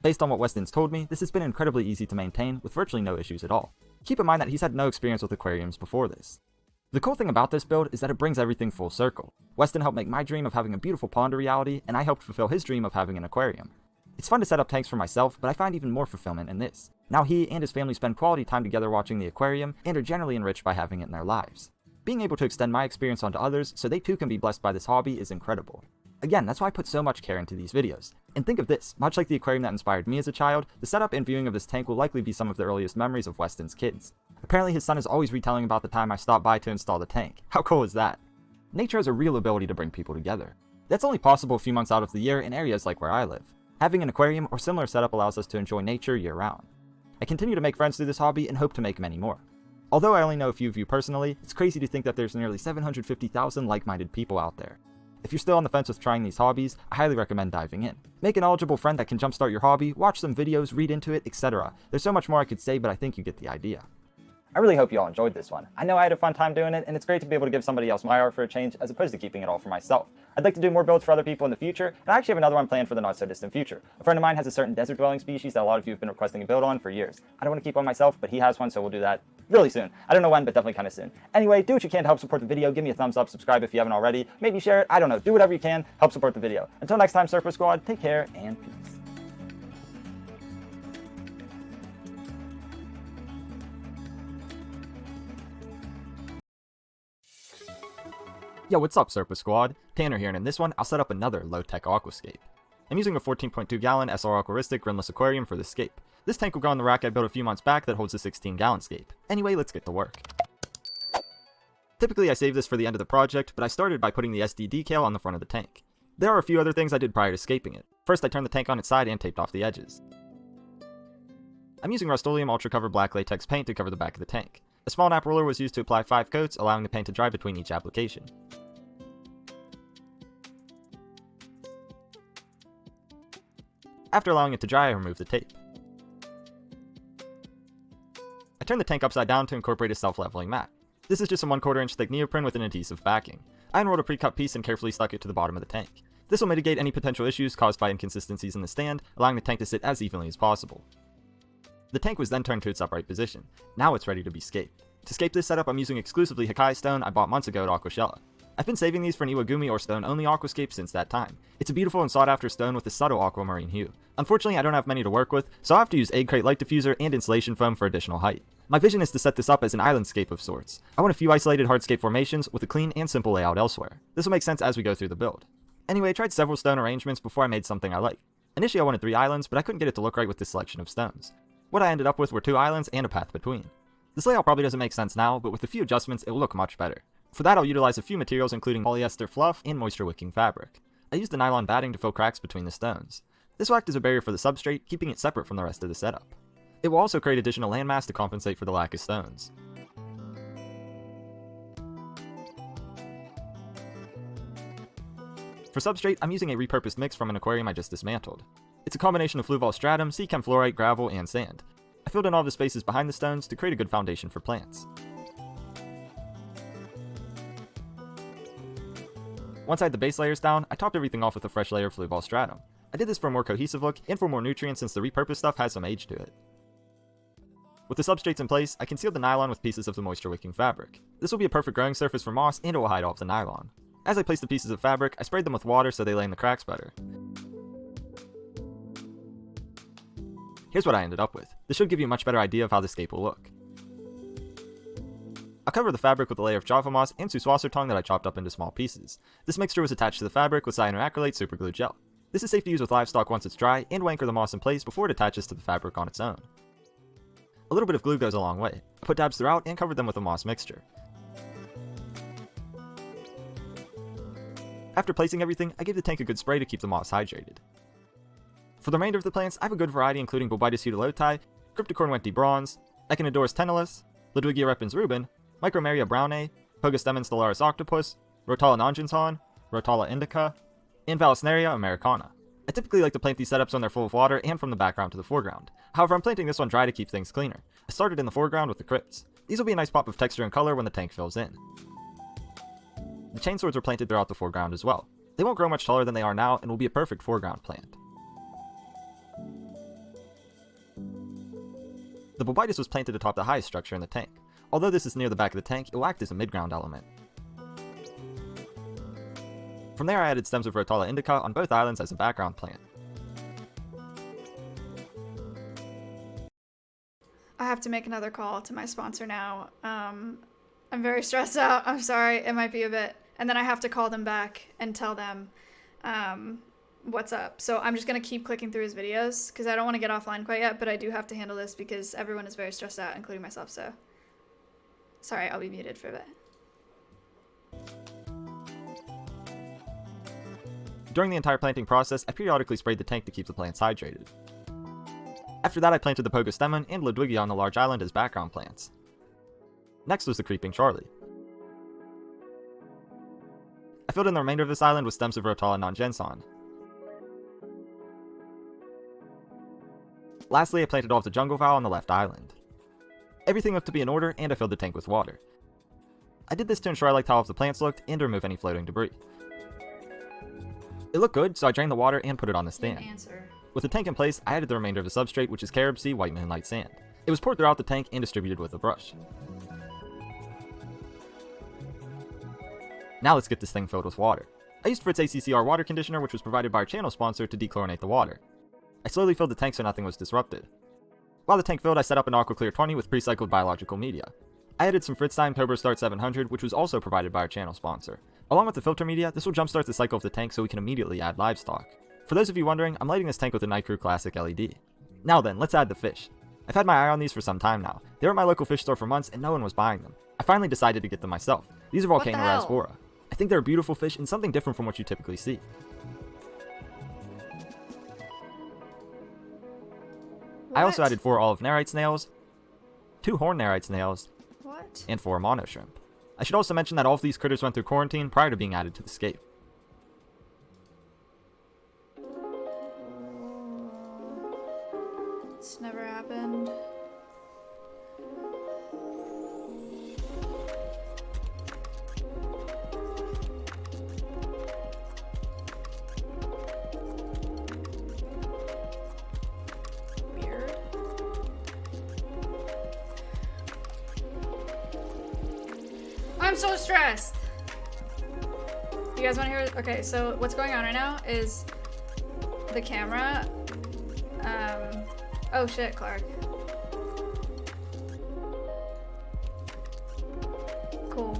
Based on what Weston's told me, this has been incredibly easy to maintain with virtually no issues at all. Keep in mind that he's had no experience with aquariums before this. The cool thing about this build is that it brings everything full circle. Weston helped make my dream of having a beautiful pond a reality, and I helped fulfill his dream of having an aquarium. It's fun to set up tanks for myself, but I find even more fulfillment in this. Now he and his family spend quality time together watching the aquarium, and are generally enriched by having it in their lives. Being able to extend my experience onto others so they too can be blessed by this hobby is incredible. Again, that's why I put so much care into these videos. And think of this, much like the aquarium that inspired me as a child, the setup and viewing of this tank will likely be some of the earliest memories of Weston's kids. Apparently his son is always retelling about the time I stopped by to install the tank. How cool is that? Nature has a real ability to bring people together. That's only possible a few months out of the year in areas like where I live. Having an aquarium or similar setup allows us to enjoy nature year-round. I continue to make friends through this hobby and hope to make many more. Although I only know a few of you personally, it's crazy to think that there's nearly 750,000 like-minded people out there. If you're still on the fence with trying these hobbies, I highly recommend diving in. Make an eligible friend that can jumpstart your hobby, watch some videos, read into it, etc. There's so much more I could say, but I think you get the idea. I really hope you all enjoyed this one. I know I had a fun time doing it, and it's great to be able to give somebody else my art for a change as opposed to keeping it all for myself. I'd like to do more builds for other people in the future, and I actually have another one planned for the not so distant future. A friend of mine has a certain desert dwelling species that a lot of you have been requesting a build on for years. I don't want to keep one myself, but he has one, so we'll do that really soon. I don't know when, but definitely kind of soon. Anyway, do what you can to help support the video. Give me a thumbs up, subscribe if you haven't already, maybe share it, I don't know. Do whatever you can, help support the video. Until next time, Surfer Squad, take care and peace. Yo, what's up, Serpa Squad? Tanner here, and in this one, I'll set up another low-tech aquascape. I'm using a 14.2 gallon SR Aquaristic rimless aquarium for this scape. This tank will go on the rack I built a few months back that holds a 16 gallon scape. Anyway, let's get to work. Typically I save this for the end of the project, but I started by putting the SD decal on the front of the tank. There are a few other things I did prior to scaping it. First, I turned the tank on its side and taped off the edges. I'm using Rust-Oleum Ultra Cover Black Latex paint to cover the back of the tank. A small nap roller was used to apply 5 coats, allowing the paint to dry between each application. After allowing it to dry, I removed the tape. I turned the tank upside down to incorporate a self-leveling mat. This is just a 1/4 inch thick neoprene with an adhesive backing. I unrolled a pre-cut piece and carefully stuck it to the bottom of the tank. This will mitigate any potential issues caused by inconsistencies in the stand, allowing the tank to sit as evenly as possible. The tank was then turned to its upright position. Now it's ready to be scaped. To scape this setup, I'm using exclusively Hakai stone I bought months ago at Aquashella. I've been saving these for an Iwagumi or stone-only aquascape since that time. It's a beautiful and sought-after stone with a subtle aquamarine hue. Unfortunately, I don't have many to work with, so I'll have to use egg crate light diffuser and insulation foam for additional height. My vision is to set this up as an islandscape of sorts. I want a few isolated hardscape formations with a clean and simple layout elsewhere. This will make sense as we go through the build. Anyway, I tried several stone arrangements before I made something I like. Initially I wanted 3 islands, but I couldn't get it to look right with this selection of stones. What I ended up with were 2 islands and a path between. This layout probably doesn't make sense now, but with a few adjustments it will look much better. For that I'll utilize a few materials including polyester fluff and moisture wicking fabric. I used the nylon batting to fill cracks between the stones. This will act as a barrier for the substrate, keeping it separate from the rest of the setup. It will also create additional landmass to compensate for the lack of stones. For substrate, I'm using a repurposed mix from an aquarium I just dismantled. It's a combination of fluval stratum, sea chem fluorite, gravel, and sand. I filled in all the spaces behind the stones to create a good foundation for plants. Once I had the base layers down, I topped everything off with a fresh layer of fluval stratum. I did this for a more cohesive look and for more nutrients since the repurposed stuff has some age to it. With the substrates in place, I concealed the nylon with pieces of the moisture wicking fabric. This will be a perfect growing surface for moss and it will hide off the nylon. As I placed the pieces of fabric, I sprayed them with water so they lay in the cracks better. Here's what I ended up with. This should give you a much better idea of how the scape will look. I'll cover the fabric with a layer of java moss and Süßwasser tongue that I chopped up into small pieces. This mixture was attached to the fabric with cyanoacrylate superglue gel. This is safe to use with livestock once it's dry and will anchor the moss in place before it attaches to the fabric on its own. A little bit of glue goes a long way. I put dabs throughout and covered them with a moss mixture. After placing everything, I gave the tank a good spray to keep the moss hydrated. For the remainder of the plants, I have a good variety including Bobitis hudoloti, Cryptocornuenti bronze, Echinodorus tenulis, Ludwigia repens rubin, Micromeria brownae, Pogostemon stellaris octopus, Rotala nongenshon, Rotala indica, and Vallisneria americana. I typically like to plant these setups when they're full of water and from the background to the foreground. However, I'm planting this one dry to keep things cleaner. I started in the foreground with the crypts. These will be a nice pop of texture and color when the tank fills in. The chainswords were planted throughout the foreground as well. They won't grow much taller than they are now and will be a perfect foreground plant. The Bobitis was planted atop the highest structure in the tank. Although this is near the back of the tank, it will act as a mid-ground element. From there I added stems of Rotala indica on both islands as a background plant. I have to make another call to my sponsor now. I'm very stressed out. I'm sorry. It might be a bit. And then I have to call them back and tell them what's up. So I'm just going to keep clicking through his videos because I don't want to get offline quite yet, but I do have to handle this because everyone is very stressed out, including myself. So sorry, I'll be muted for a bit. During the entire planting process, I periodically sprayed the tank to keep the plants hydrated. After that I planted the Pogostemon and Ludwigia on the large island as background plants. Next was the Creeping Charlie. I filled in the remainder of this island with stems of Rotala nongenshon. Lastly, I planted all of the jungle vow on the left island. Everything looked to be in order, and I filled the tank with water. I did this to ensure I liked how all of the plants looked and to remove any floating debris. It looked good, so I drained the water and put it on the stand. With the tank in place, I added the remainder of the substrate, which is carob sea white moonlight sand. It was poured throughout the tank and distributed with a brush. Now let's get this thing filled with water. I used Fritz ACCR water conditioner, which was provided by our channel sponsor, to dechlorinate the water. I slowly filled the tank so nothing was disrupted. While the tank filled, I set up an AquaClear 20 with pre-cycled biological media. I added some Fritzstein TurboStart 700, which was also provided by our channel sponsor. Along with the filter media, this will jumpstart the cycle of the tank so we can immediately add livestock. For those of you wondering, I'm lighting this tank with a Night Crew Classic LED. Now then, let's add the fish. I've had my eye on these for some time now. They were at my local fish store for months and no one was buying them. I finally decided to get them myself. These are Volcano Rasbora. I think they're a beautiful fish and something different from what you typically see. I also added 4 olive nerite snails, 2 horn nerite snails, and 4 mono shrimp. I should also mention that all of these critters went through quarantine prior to being added to the scape. It's never happened. Weird. I'm so stressed. You guys want to hear? Okay, so what's going on right now is the camera. Oh shit, Clark. Cool.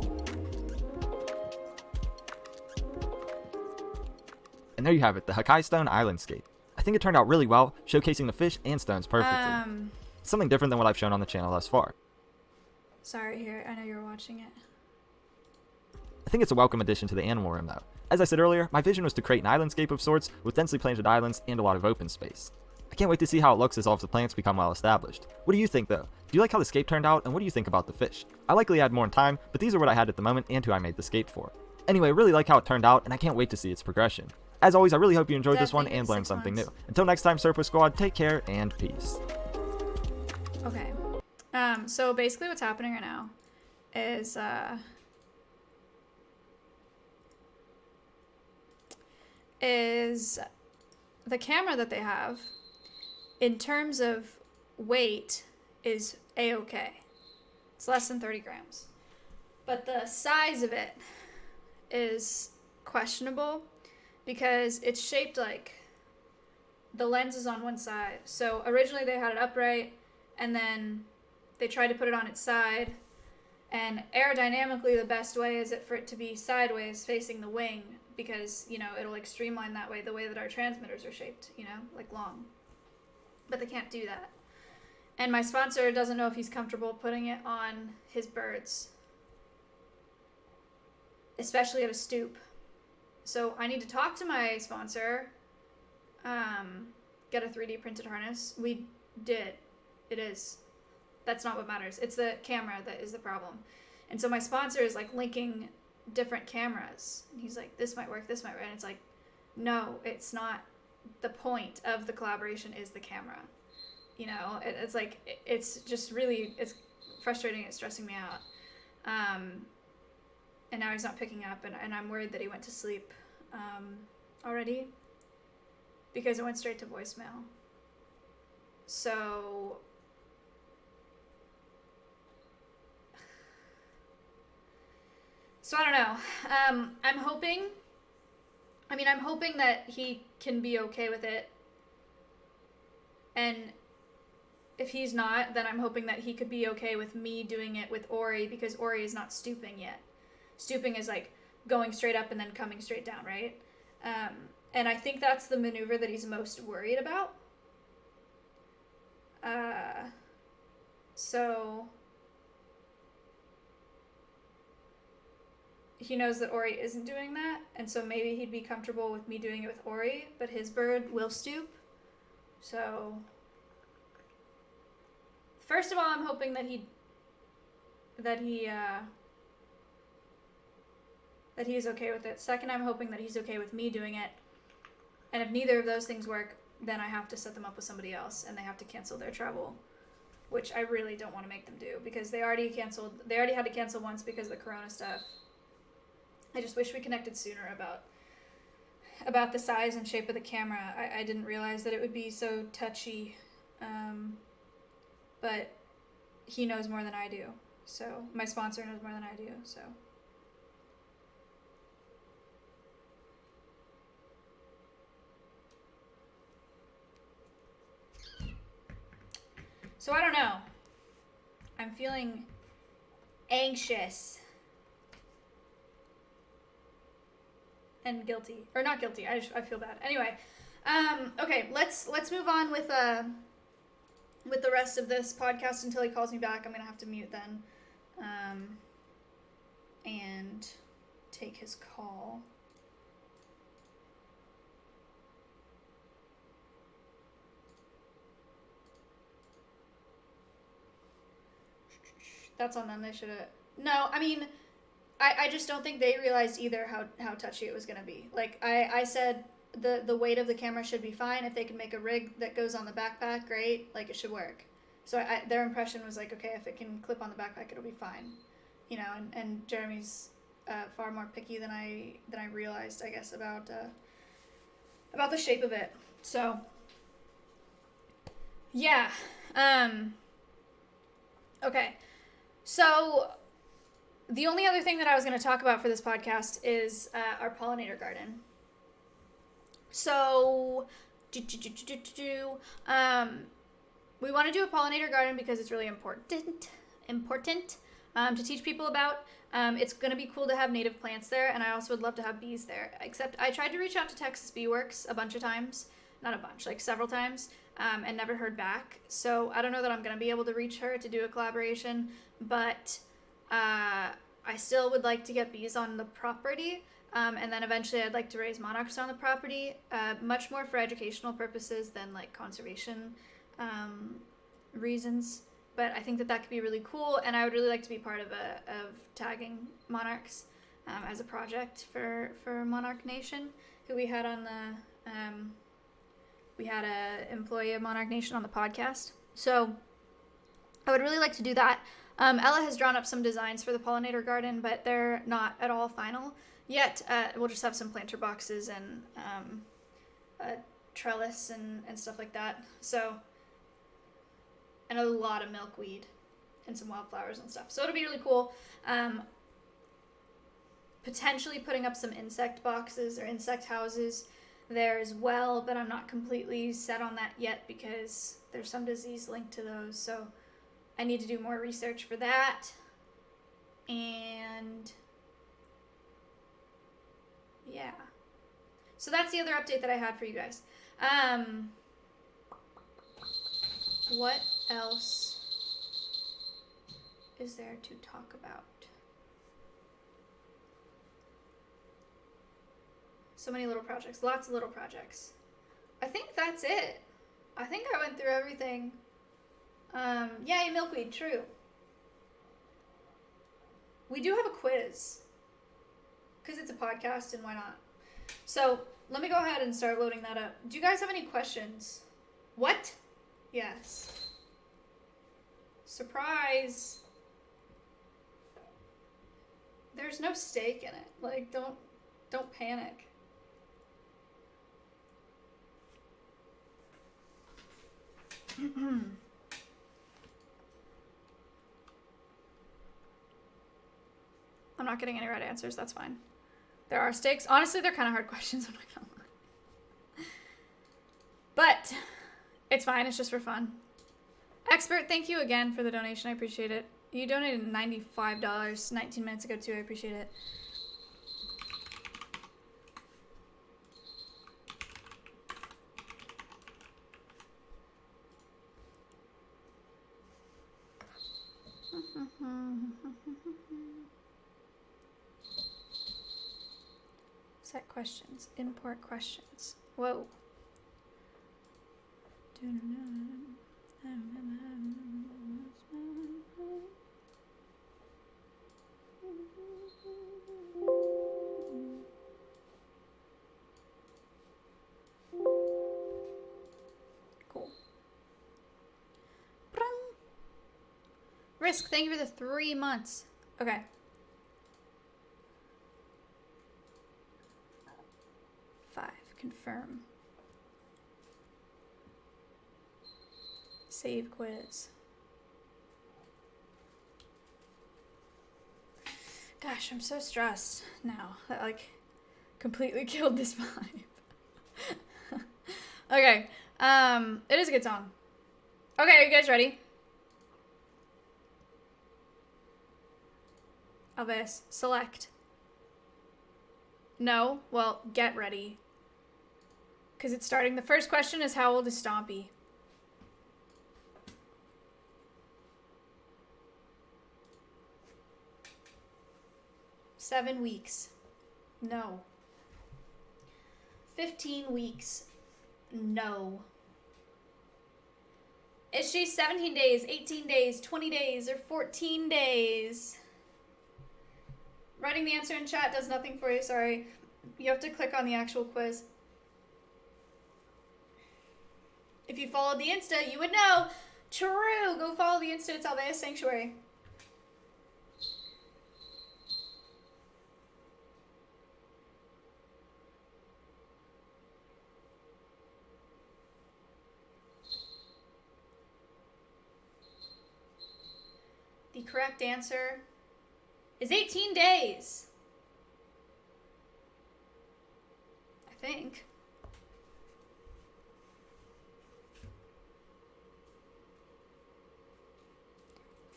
And there you have it, the Hakai Stone Islandscape. I think it turned out really well, showcasing the fish and stones perfectly. Something different than what I've shown on the channel thus far. Sorry, here. I know you're watching it. I think it's a welcome addition to the animal room though. As I said earlier, my vision was to create an islandscape of sorts with densely planted islands and a lot of open space. I can't wait to see how it looks as all of the plants become well established. What do you think though? Do you like how the scape turned out, and what do you think about the fish? I'll likely add more in time, but these are what I had at the moment and who I made the scape for. Anyway, I really like how it turned out, and I can't wait to see its progression. As always, I really hope you enjoyed this one and learned something new. Until next time, Surfer Squad, take care and peace. Okay. So basically what's happening right now is the camera that they have, in terms of weight, is a-okay. It's less than 30 grams. But the size of it is questionable because it's shaped like the lens is on one side. So originally they had it upright and then they tried to put it on its side. And aerodynamically, the best way is for it to be sideways facing the wing because, you know, it'll like streamline that way, the way that our transmitters are shaped, you know, like long. But they can't do that. And my sponsor doesn't know if he's comfortable putting it on his birds, especially at a stoop. So I need to talk to my sponsor, get a 3D printed harness. We did. It is. That's not what matters. It's the camera that is the problem. And so my sponsor is like linking different cameras. And he's like, this might work, this might work. And it's like, no, it's not. The point of the collaboration is the camera. You know, it's like, it's just really, it's frustrating. It's stressing me out. And now he's not picking up, and I'm worried that he went to sleep already because it went straight to voicemail. So I don't know. I'm hoping that he can be okay with it. And if he's not, then I'm hoping that he could be okay with me doing it with Ori, because Ori is not stooping yet. Stooping is like going straight up and then coming straight down, right? And I think that's the maneuver that he's most worried about. So he knows that Ori isn't doing that, and so maybe he'd be comfortable with me doing it with Ori, but his bird will stoop. So first of all, I'm hoping that he is okay with it. Second, I'm hoping that he's okay with me doing it. And if neither of those things work, then I have to set them up with somebody else, and they have to cancel their travel which I really don't want to make them do because they already had to cancel once because of the corona stuff. I just wish we connected sooner about the size and shape of the camera. I didn't realize that it would be so touchy, but he knows more than I do. So my sponsor knows more than I do. So I don't know. I'm feeling anxious and guilty, or not guilty. I feel bad. Anyway, okay, let's move on with the rest of this podcast until he calls me back. I'm gonna have to mute then, and take his call. That's on them. They should have. No, I mean, I just don't think they realized either how touchy it was gonna be. Like I said, the weight of the camera should be fine. If they can make a rig that goes on the backpack, great. Like it should work. So their impression was like, okay, if it can clip on the backpack, it'll be fine. You know, and Jeremy's far more picky than I realized, I guess, about the shape of it. So yeah. Okay. So the only other thing that I was going to talk about for this podcast is our pollinator garden. So, we want to do a pollinator garden because it's really important to teach people about. It's going to be cool to have native plants there, and I also would love to have bees there. Except I tried to reach out to Texas Bee Works a bunch of times. Not a bunch, like several times, and never heard back. So I don't know that I'm going to be able to reach her to do a collaboration, but I still would like to get bees on the property, and then eventually I'd like to raise monarchs on the property, much more for educational purposes than like conservation reasons. But I think that could be really cool, and I would really like to be part of tagging monarchs as a project for Monarch Nation, who we had on the we had a employee of Monarch Nation on the podcast. So I would really like to do that. Ella has drawn up some designs for the pollinator garden, but they're not at all final yet. We'll just have some planter boxes and a trellis and stuff like that. So, and a lot of milkweed and some wildflowers and stuff. So it'll be really cool. Potentially putting up some insect boxes or insect houses there as well, but I'm not completely set on that yet because there's some disease linked to those. So I need to do more research for that. And yeah. So that's the other update that I had for you guys. What else is there to talk about? So many little projects, lots of little projects. I think that's it. I think I went through everything. Yay, milkweed, true. We do have a quiz. Because it's a podcast and why not? So, let me go ahead and start loading that up. Do you guys have any questions? What? Yes. Surprise. There's no steak in it. Like, don't panic. I'm not getting any right answers. That's fine. There are stakes. Honestly, they're kind of hard questions. I'm not gonna lie. But it's fine. It's just for fun. Expert, thank you again for the donation. I appreciate it. You donated $95 19 minutes ago too. I appreciate it. Set questions. Import questions. Whoa. Cool. Risk, thank you for the 3 months. Okay. Five, confirm. Save quiz. Gosh, I'm so stressed now. That like completely killed this vibe. Okay. It is a good song. Okay, are you guys ready? Alveus, select. No? Well, get ready. Because it's starting. The first question is, how old is Stompy? Seven weeks. No. 15 weeks. No. Is she 17 days, 18 days, 20 days, or 14 days? Writing the answer in chat does nothing for you, sorry. You have to click on the actual quiz. If you followed the Insta, you would know. True! Go follow the Insta, it's Alveus Sanctuary. The correct answer is 18 days. I think.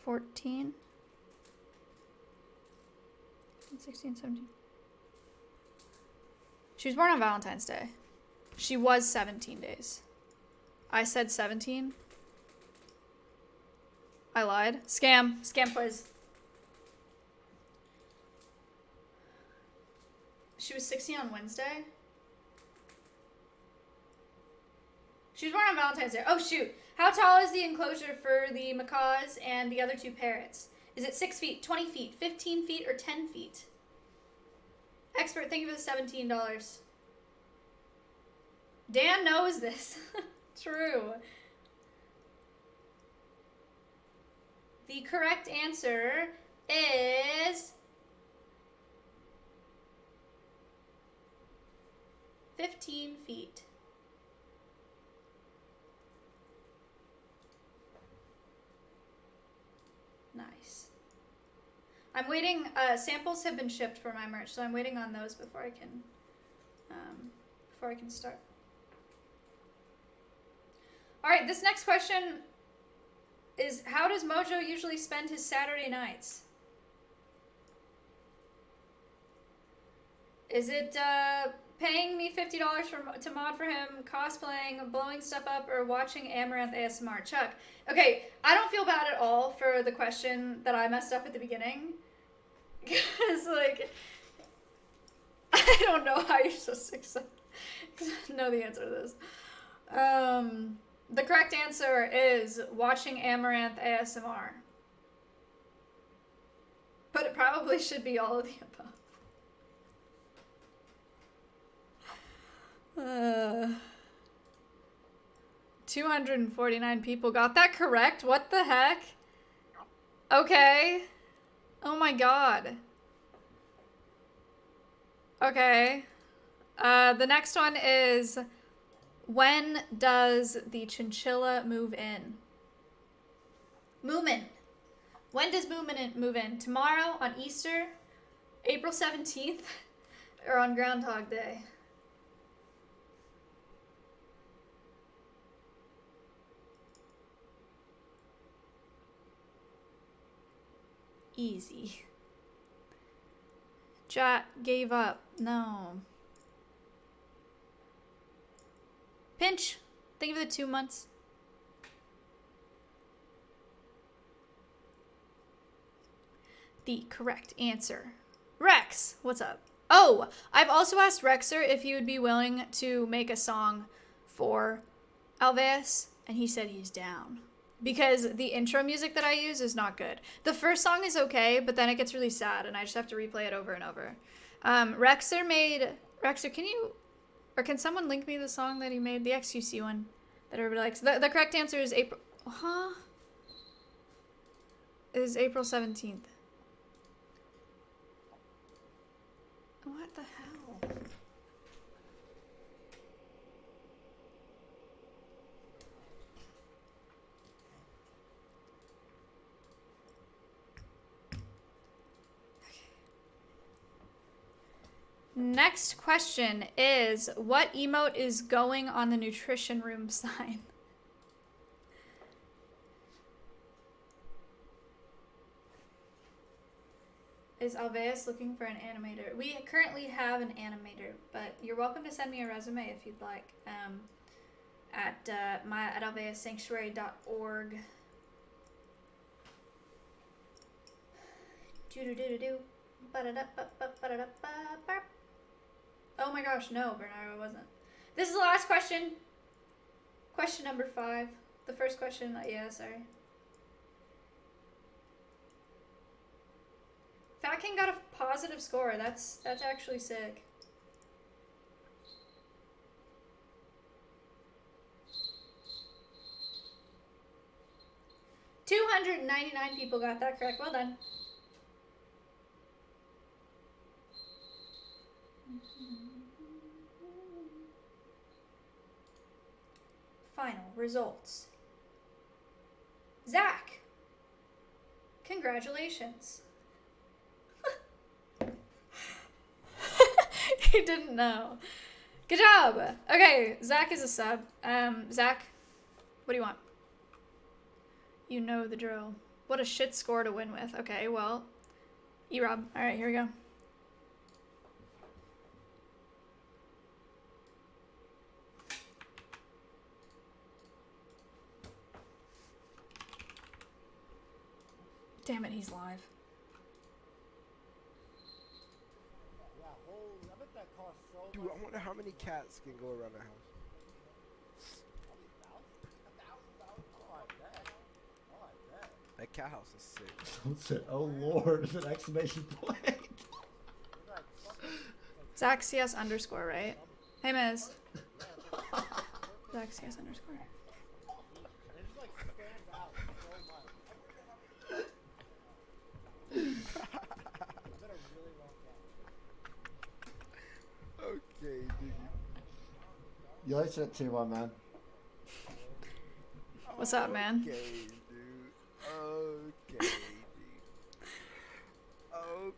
$14, 16, 17. She was born on Valentine's Day. She was 17 days. I said 17. I lied. Scam. Scam quiz. She was 16 on Wednesday. She was born on Valentine's Day. Oh, shoot. How tall is the enclosure for the macaws and the other two parrots? Is it 6 feet, 20 feet, 15 feet, or 10 feet? Expert, thank you for the $17. Dan knows this. True. The correct answer is 15 feet. Nice. I'm waiting, samples have been shipped for my merch, so I'm waiting on those before I can start. All right, this next question is, how does Mojo usually spend his Saturday nights? Is it paying me $50 to mod for him, cosplaying, blowing stuff up, or watching Amaranth ASMR? Chuck. Okay, I don't feel bad at all for the question that I messed up at the beginning. Because, like, I don't know how you're supposed to know the answer to this. The correct answer is watching Amaranth ASMR. But it probably should be all of the above. 249 people got that correct? What the heck? Okay. Oh my god. Okay. The next one is, when does the chinchilla move in? Moomin. When does Moomin move in? Tomorrow, on Easter, April 17th, or on Groundhog Day? Easy. Chat gave up. No. Pinch, thank you for the 2 months. The correct answer. Rex, what's up? Oh, I've also asked Rexer if he would be willing to make a song for Alveus, and he said he's down. Because the intro music that I use is not good. The first song is okay, but then it gets really sad, and I just have to replay it over and over. Rexer, can you... Or can someone link me the song that he made? The XQC one that everybody likes. The correct answer is April... Huh? is April 17th. What the hell? Next question is, what emote is going on the nutrition room sign? Is Alveus looking for an animator? We currently have an animator, but you're welcome to send me a resume if you'd like. At alveussanctuary.org. Do-do-do-do-do. Ba-da-da-ba-ba-ba-da-da-ba-ba. Oh my gosh, no, Bernardo wasn't. This is the last question. Question number 5. The first question, yeah, sorry. Fat King got a positive score. That's actually sick. $299 people got that correct. Well done. Final results. Zach, congratulations. He didn't know. Good job. Okay, Zach is a sub. Zach, what do you want? You know the drill. What a shit score to win with. Okay, well, E-Rob. All right, here we go. Damn it, he's live. Dude, I wonder how many cats can go around the house. That cat house is sick. Oh lord, with an exclamation point. Zach CS underscore, right? Hey, Miz. Zach CS underscore. Okay, dude. You like that too, my man. What's up, man? Okay, dude. Okay, dude.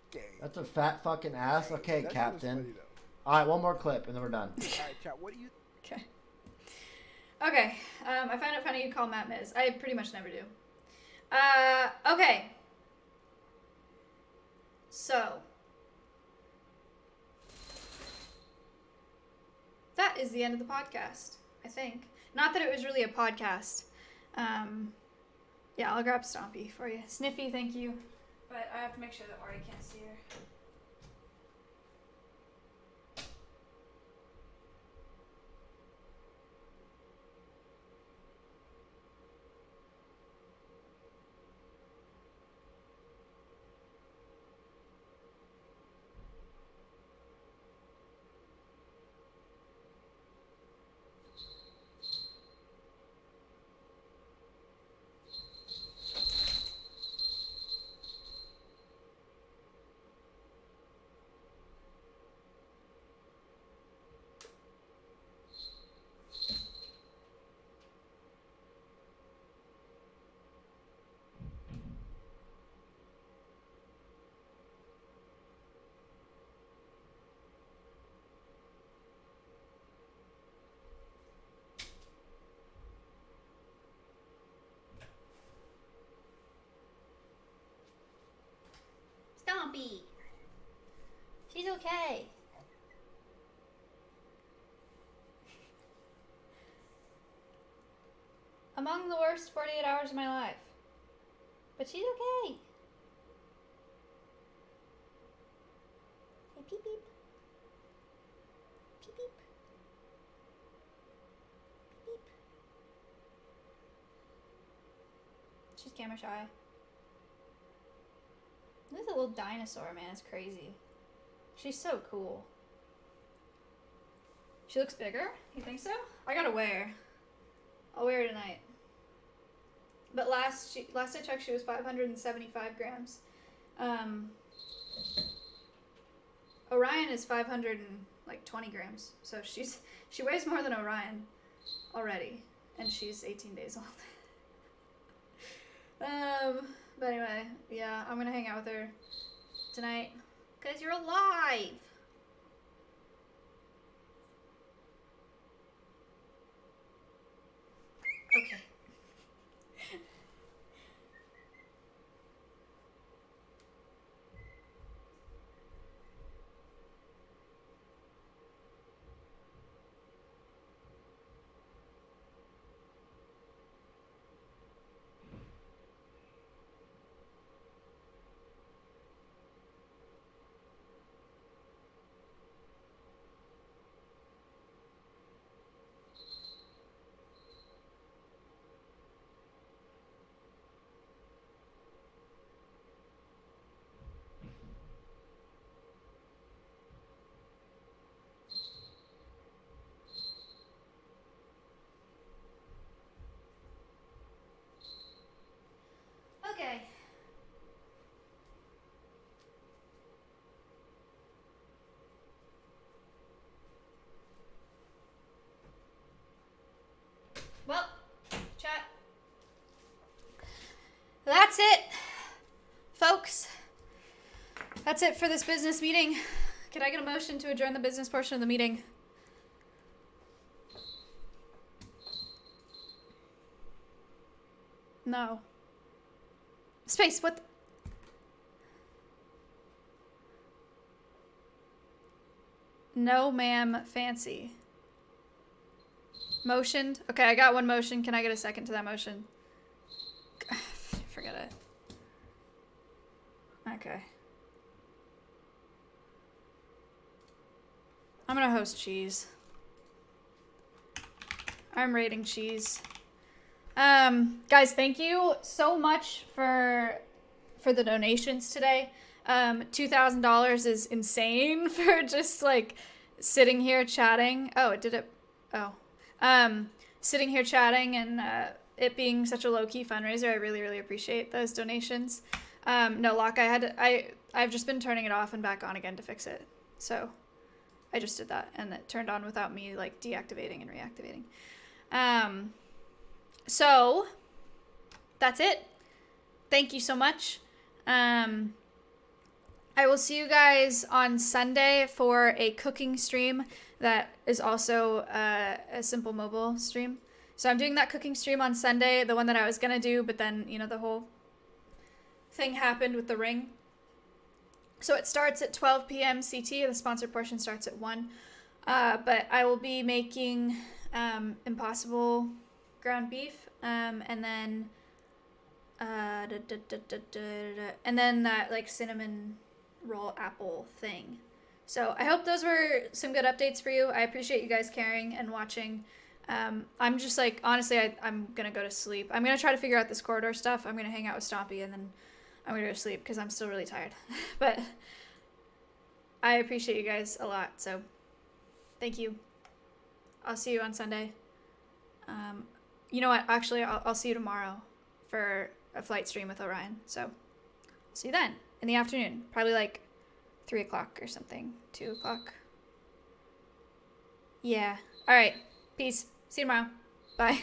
Okay. That's a fat fucking ass. Okay, That was Captain. funny, though. Alright, one more clip and then we're done. Alright, chat, what do you... Okay. Okay. I find it funny you call Matt Miz. I pretty much never do. Okay. So. That is the end of the podcast, I think. Not that it was really a podcast. Yeah, I'll grab Stompy for you. Sniffy, thank you. But I have to make sure that Artie can't see her. Stompy. She's okay. Among the worst 48 hours of my life. But she's okay. Hey, peep peep. Peep peep. Peep peep. She's camera shy. Look at the little dinosaur, man. It's crazy. She's so cool. She looks bigger? You think so? I gotta wear her. I'll wear her tonight. But last I checked, she was 575 grams. Orion is 520 grams, so she weighs more than Orion already, and she's 18 days old. But anyway, yeah, I'm gonna hang out with her tonight, 'cause you're alive! Okay. Okay. Well, chat. That's it, folks. That's it for this business meeting. Can I get a motion to adjourn the business portion of the meeting? No. Space, what? No, ma'am, fancy. Motioned? Okay, I got one motion. Can I get a second to that motion? Forget it. Okay. I'm gonna host cheese. I'm rating cheese. Guys, thank you so much for the donations today. $2,000 is insane for just like sitting here chatting. Oh, it did it. Oh, sitting here chatting and it being such a low-key fundraiser. I really, really appreciate those donations. No, Locke, I've just been turning it off and back on again to fix it. So I just did that and it turned on without me like deactivating and reactivating. So that's it. Thank you so much. I will see you guys on Sunday for a cooking stream that is also a simple mobile stream. So I'm doing that cooking stream on Sunday, the one that I was gonna do, but then, you know, the whole thing happened with the ring. So it starts at 12 p.m. CT. The sponsored portion starts at 1. But I will be making Impossible ground beef, and then and then that like cinnamon roll apple thing. So I hope those were some good updates for you. I appreciate you guys caring and watching. I'm just like, honestly, I'm gonna go to sleep. I'm gonna try to figure out this corridor stuff. I'm gonna hang out with Stompy and then I'm gonna go to sleep because I'm still really tired. But I appreciate you guys a lot, so thank you. I'll see you on Sunday. You know what? Actually, I'll see you tomorrow for a flight stream with Orion. So see you then in the afternoon, probably like 3 o'clock or something, 2 o'clock. Yeah. All right. Peace. See you tomorrow. Bye.